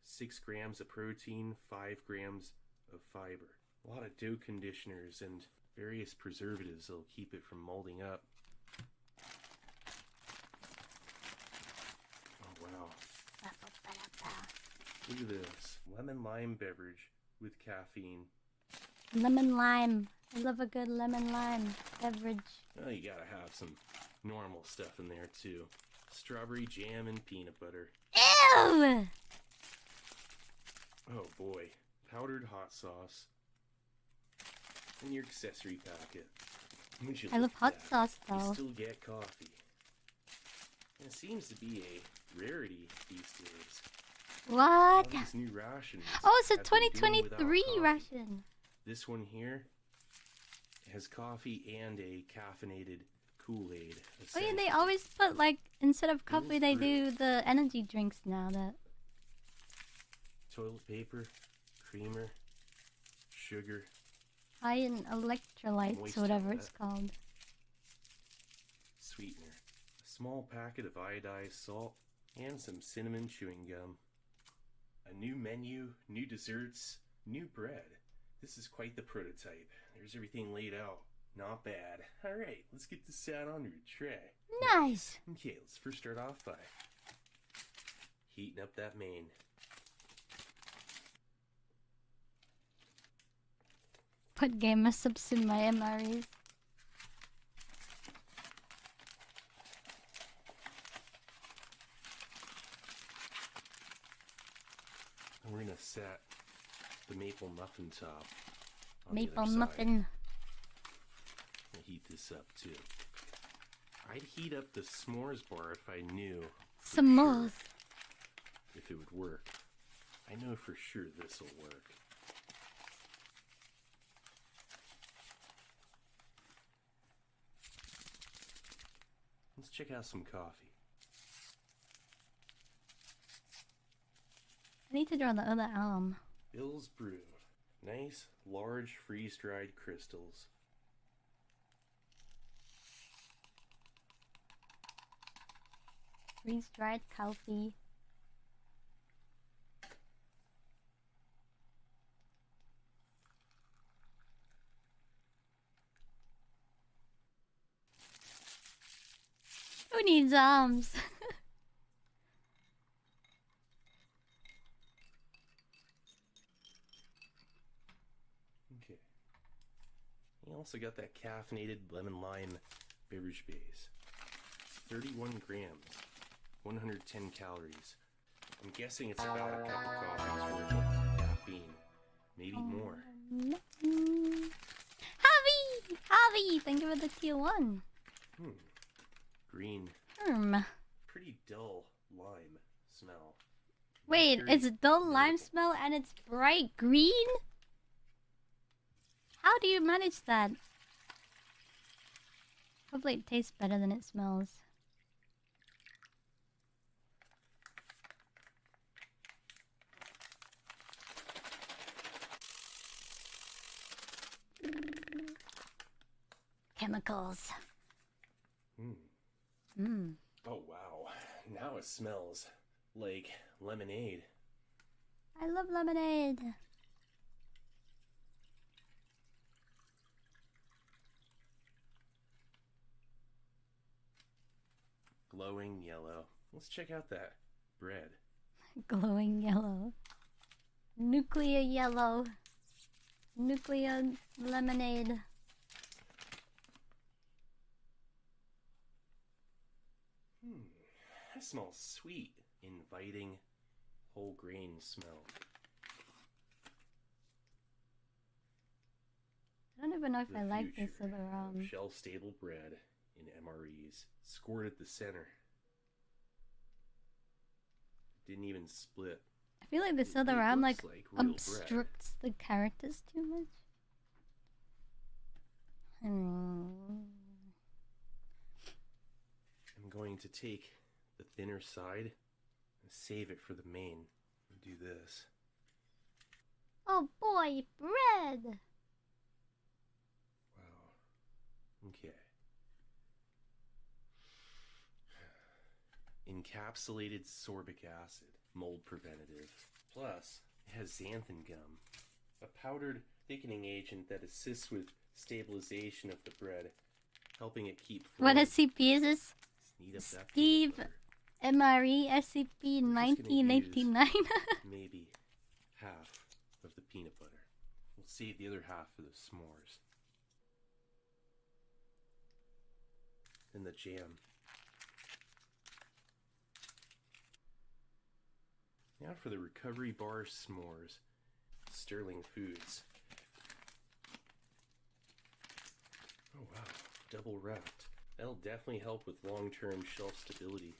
6 grams of protein, 5 grams of fiber. A lot of dough conditioners and various preservatives that'll keep it from molding up. Oh wow. Look at this. Lemon lime beverage with caffeine. Lemon lime. I love a good lemon lime beverage. Well, you gotta have some normal stuff in there too. Strawberry jam and peanut butter. Ew! Oh boy. Powdered hot sauce. And your accessory packet. Would you I love look hot at that? sauce You though. still get coffee. And it seems to be a rarity these days. What? All these new rations Oh, it's a have been doing without 2023 coffee. ration. This one here has coffee and a caffeinated Kool-Aid. Oh yeah, they always put like, instead of coffee, they do the energy drinks now. That Toilet paper, creamer, sugar, high in electrolytes, Moist or whatever outlet. it's called. sweetener, a small packet of iodized salt, and some cinnamon chewing gum. A new menu, new desserts, new bread. This is quite the prototype. There's everything laid out. Not bad. Alright, let's get this out onto a tray. Nice. Okay, let's first start off by heating up that main. Put gamer subs in my MREs. And we're gonna set the maple muffin top on the Maple other side. muffin. I'll heat this up too. I'd heat up the s'mores bar if I knew for S'mores. sure if it would work. I know for sure this will work. Let's check out some coffee. I need to draw the other arm. Bill's Brew. Nice, large, freeze-dried crystals. Freeze-dried coffee. Who needs arms? Okay. You also got that caffeinated lemon lime beverage base. 31 grams, 110 calories. I'm guessing it's about a cup of coffee's worth of caffeine. Maybe more. Javi! Javi! Thank you for the tier 1. Green. Pretty dull lime smell. Wait, it's a dull lime smell and it's bright green? How do you manage that? Hopefully it tastes better than it smells. chemicals. Oh wow, now it smells like lemonade. I love lemonade. Glowing yellow. Let's check out that bread. Glowing yellow. Nuclear yellow. Nuclear lemonade. That smells sweet. Inviting whole grain smell. I don't even know if The I like this future other of shelf-stable bread in MREs. Scored at the center. Didn't even split. I feel like this other It RAM looks like real bread. obstructs the characters too much. I'm going to take the thinner side and save it for the main. Do this. Oh boy, bread! Okay. Encapsulated sorbic acid, mold preventative. Plus, it has xanthan gum, a powdered thickening agent that assists with stabilization of the bread, helping it keep What flowing. SCP is this? Knead up that Steve peanut butter. MRE SCP We're just gonna 1989. use maybe half of the peanut butter. We'll save the other half for the s'mores. And the jam. Now for the recovery bar s'mores. Sterling Foods. Oh wow, double wrapped. That'll definitely help with long-term shelf stability.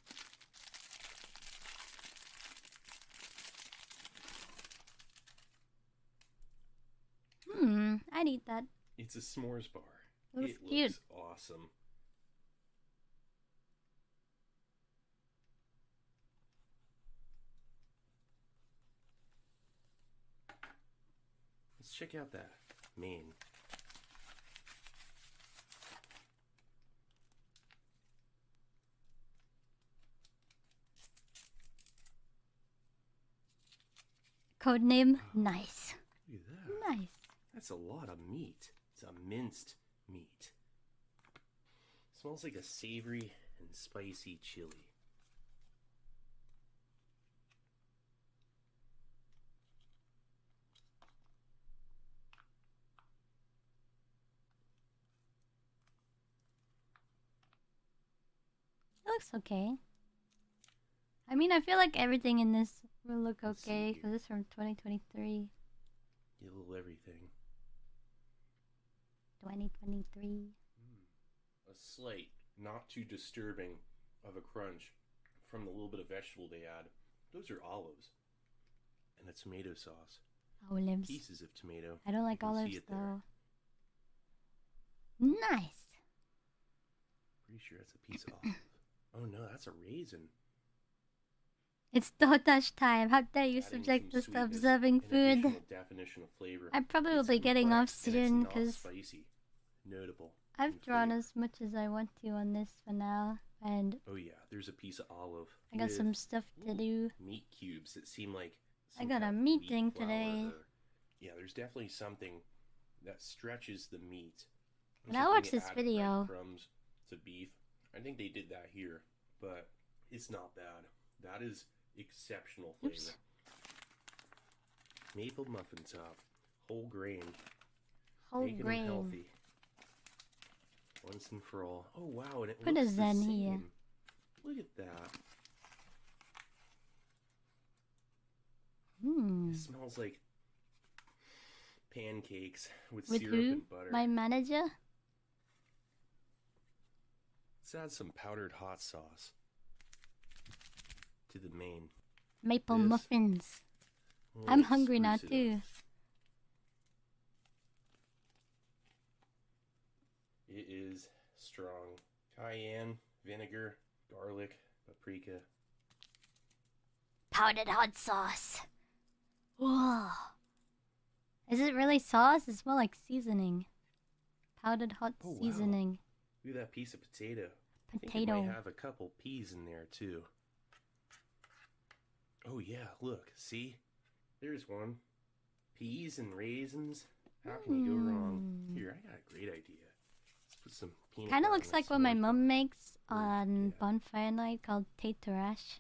I'd eat that. It's a s'mores bar. Looks It cute. looks awesome. Let's check out that main. Codename Nice. Look at that. Nice. That's a lot of meat. It's a minced meat. Smells like a savory and spicy chili. It looks okay. I mean, I feel like everything in this will look okay because it's from 2023. Get a little everything. 2023. A slight, not too disturbing of a crunch from the little bit of vegetable they add. Those are olives. And a tomato sauce. Olives. Pieces of tomato. I don't like You can see olives it there. though. Nice. Pretty sure that's a piece of olive. Oh no, that's a raisin. It's Dotash time. How dare you Adding subject some us to sweetness observing and food? additional definition of flavor. I probably will It's be getting off complex, and soon it's not because spicy. Notable. I've drawn as much as I want to on this for now, and Oh yeah, there's a piece of olive. I got with some stuff to do. meat cubes that seem like I some got a kind of meeting flour today. or- yeah, there's definitely something that stretches the meat. I'm When I thinking watch they this add video- breadcrumbs to beef. I think they did that here, but it's not bad. That is exceptional flavor. Oops. Maple muffin top, whole grain, Whole making grain. them healthy. Once and for all. Oh wow, and it Put a looks the Zen same. here. Look at that. Hmm. It smells like pancakes with, With syrup who? and butter. My manager? Let's add some powdered hot sauce to the main. Maple This. muffins. We'll I'm hungry now spruce it up. too. It is strong. Cayenne, vinegar, garlic, paprika. Powdered hot sauce. Whoa. Is it really sauce? It smells like seasoning. powdered hot Oh, seasoning. wow. Look at that piece of potato. I think it Potato. might have a couple peas in there too. Oh yeah, look, see? There's one. Peas and raisins. How can you go wrong? Here, I got a great idea. Let's put some peanut Kind of butter looks on like this what my s'mores mom bar. makes on bonfire night called Tatarash.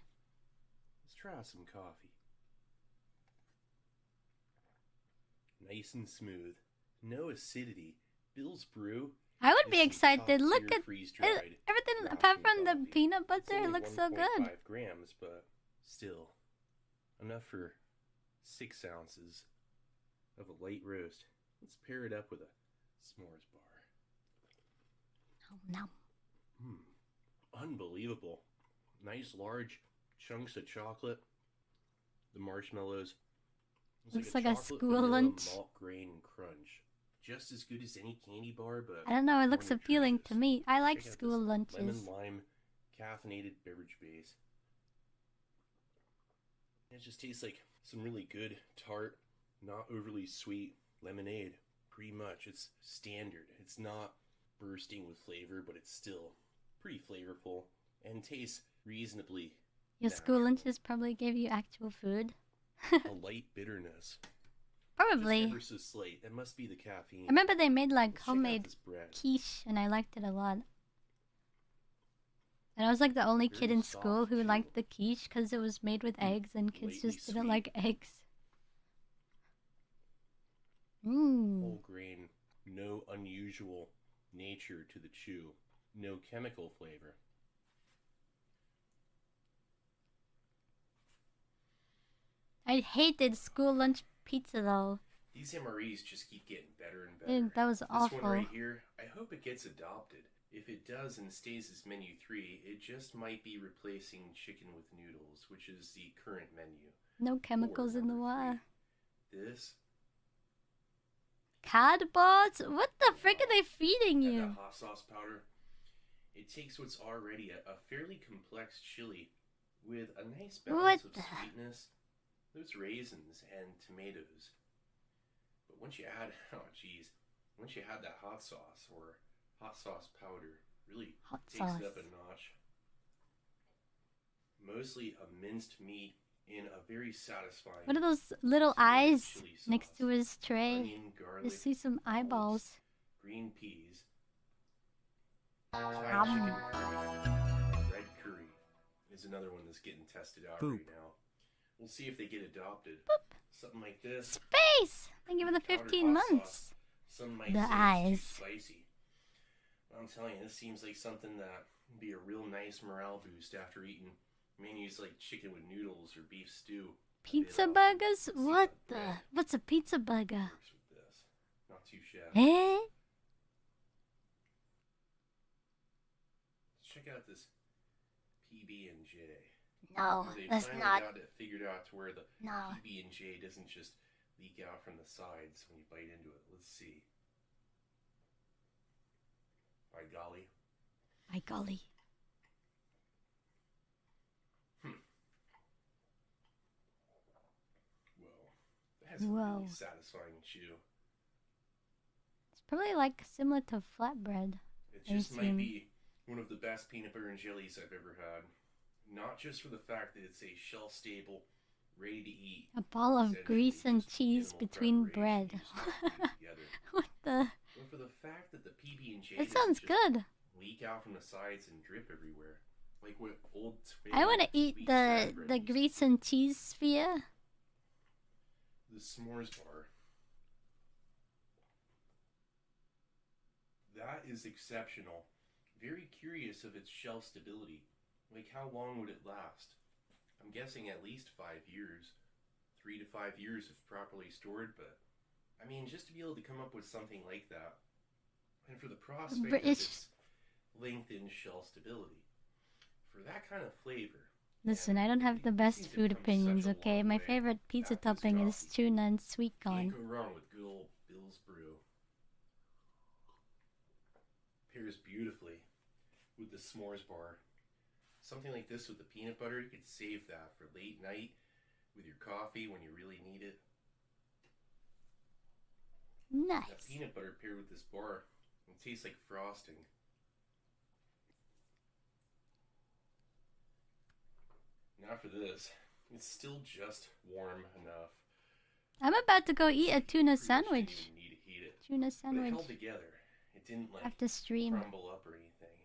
Let's try out some coffee. Nice and smooth. No acidity. Bill's Brew. I would be This is excited. Look top-tier at freeze-dried everything apart Russian from the coffee. peanut It's butter. It only looks so 1.5 good. grams, but still enough for 6 ounces of a light roast. Let's pair it up with a s'mores bar. Oh no! Unbelievable. Nice large chunks of chocolate. The marshmallows. Looks like a chocolate school vanilla lunch. Malt grain crunch. Just as good as any candy bar, but I don't know. It more looks appealing to me. I like Check out school this lunches. Lemon lime caffeinated beverage base. It just tastes like some really good tart, not overly sweet lemonade. Pretty much, it's standard. It's not bursting with flavor, but it's still pretty flavorful and tastes reasonably. Your school lunches probably gave you actual food. A light bitterness. Probably. Just ever so slight. That must be the caffeine. I remember they made like Let's check out homemade this bread. quiche, and I liked it a lot. And I was like the only kid Very in soft, school who too. liked the quiche because it was made with eggs, and kids Lightly just didn't sweet. like eggs. Mmm. Whole grain. No unusual nature to the chew. No chemical flavor. I hated school lunch pizza though. These MREs just keep getting better and better. Dude, that was This awful. one right here, I hope it gets adopted. If it does and stays as menu 3, it just might be replacing chicken with noodles, which is the current menu. No chemicals in the water. This, Cardboards? What the frick are they feeding and you? that hot sauce powder, it takes what's already a fairly complex chili with a nice balance of sweetness, those raisins, and tomatoes. But once you add, once you add that hot sauce or hot sauce powder, really takes it up a notch. Mostly a minced meat in a very satisfying. What are those little eyes chili sauce. next to his tray? Onion, garlic, Just see some eyeballs. green peas, Thai chicken curry, red curry is another one that's getting tested out Boop. right now. We'll see if they get adopted. Something like this. Space! Thank you for the Powdered 15 hot months. sauce. Some might The say eyes. it's too spicy. I'm telling you, this seems like something that would be a real nice morale boost after eating menus like chicken with noodles or beef stew. Pizza burgers? What the? What's a pizza burger? Not too shabby. Eh? Let's check out this PB&J. No, They that's finally not. got it figured out to where the No. PB&J doesn't just leak out from the sides when you bite into it. Let's see. By golly. My golly. That's a Whoa. really satisfying chew. It's probably like similar to flatbread. It I just might assume. be one of the best peanut butter and jellies I've ever had. Not just for the fact that it's a shelf-stable, ready-to-eat. A ball of essentially grease and just cheese minimal between preparation bread. you just put together. What the? But for the fact that the PB&J It doesn't sounds just good. leak out from the sides and drip everywhere. Like what old I want to sweet eat snack bread the used to grease and cheese sphere. The s'mores bar. That is exceptional. Very curious of its shelf stability. Like, how long would it last? I'm guessing at least 5 years. 3 to 5 years if properly stored, but I mean, just to be able to come up with something like that, and for the prospect of its lengthened shelf stability, for that kind of flavor. Listen, I don't have the best food opinions, okay? My favorite pizza topping is tuna and sweet corn. Can't go wrong with good old Bill's Brew. Pairs beautifully with the s'mores bar. Something like this with the peanut butter, you could save that for late night with your coffee when you really need it. Nice. That peanut butter paired with this bar It tastes like frosting. Now for this, it's still just warm enough. I'm about to go eat a tuna sandwich. Didn't even need to heat it. Tuna But it sandwich. held together. It didn't like After stream. crumble up or anything.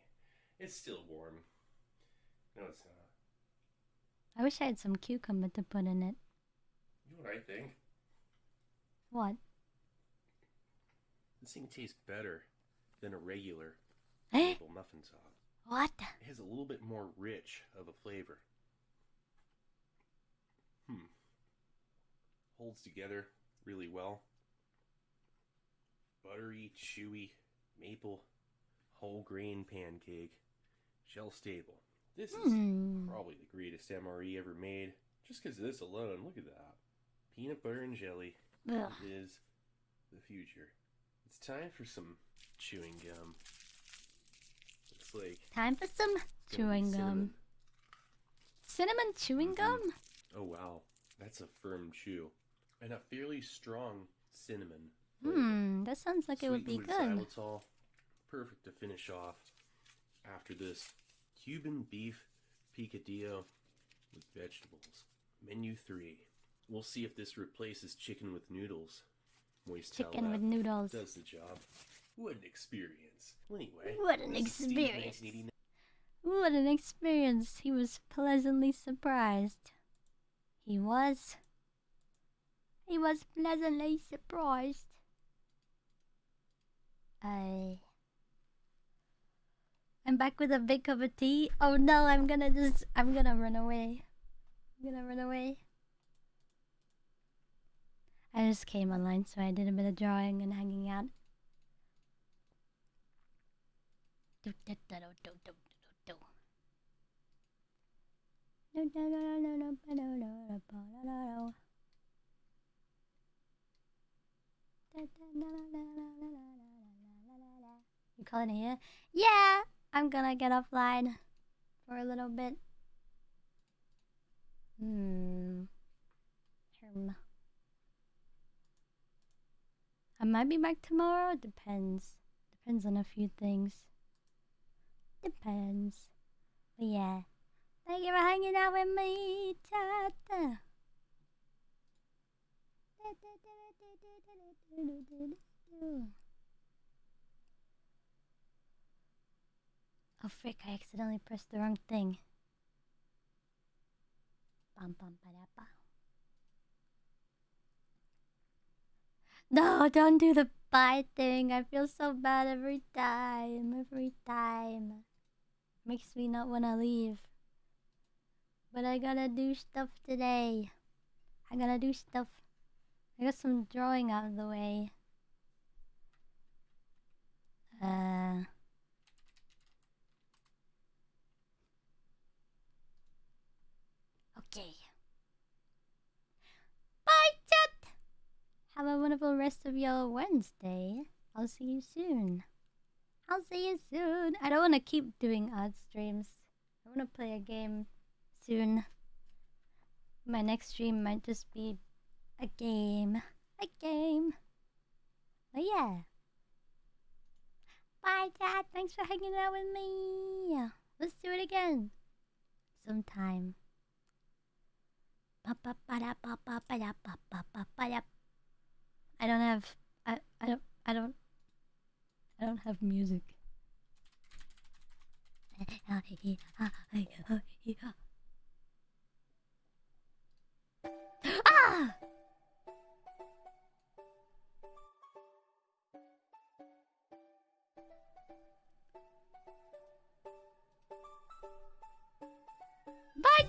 It's still warm. No, it's not. I wish I had some cucumber to put in it. You know what I think? What? This thing tastes better than a regular Eh? maple muffin top. What? It has a little bit more rich of a flavor. Holds together really well. Buttery, chewy, maple, whole grain pancake. Shell stable. This is probably the greatest MRE ever made. Just because of this alone, look at that. Peanut butter and jelly is the future. It's time for some chewing gum. Looks like Time for some chewing gum. Cinnamon chewing gum? Oh wow, that's a firm chew. And a fairly strong cinnamon. That sounds like it would be good. Xylitol. Perfect to finish off after this Cuban beef picadillo with vegetables. Menu 3. We'll see if this replaces chicken with noodles. Moist Chicken with noodles. does the job. What an experience. Well, anyway. What an this is Steve, experience. 1989. What an experience. He was pleasantly surprised. He was pleasantly surprised. I'm back with a big cup of tea. Oh no, I'm gonna run away. I just came online, so I did a bit of drawing and hanging out. You calling it here? Yeah, I'm gonna get offline for a little bit. I might be back tomorrow. Depends. Depends on a few things. Depends. But yeah. Thank you for hanging out with me. Ta-ta. Oh frick, I accidentally pressed the wrong thing. No, don't do the bye thing. I feel so bad every time. Makes me not want to leave. But I gotta do stuff today. I got some drawing out of the way. Okay. Bye, chat! Have a wonderful rest of your Wednesday. I'll see you soon. I don't want to keep doing odd streams. I want to play a game soon. My next stream might just be a game. But yeah. Bye, Dad. Thanks for hanging out with me. Let's do it again. Sometime. I don't have music. Ah! Bye,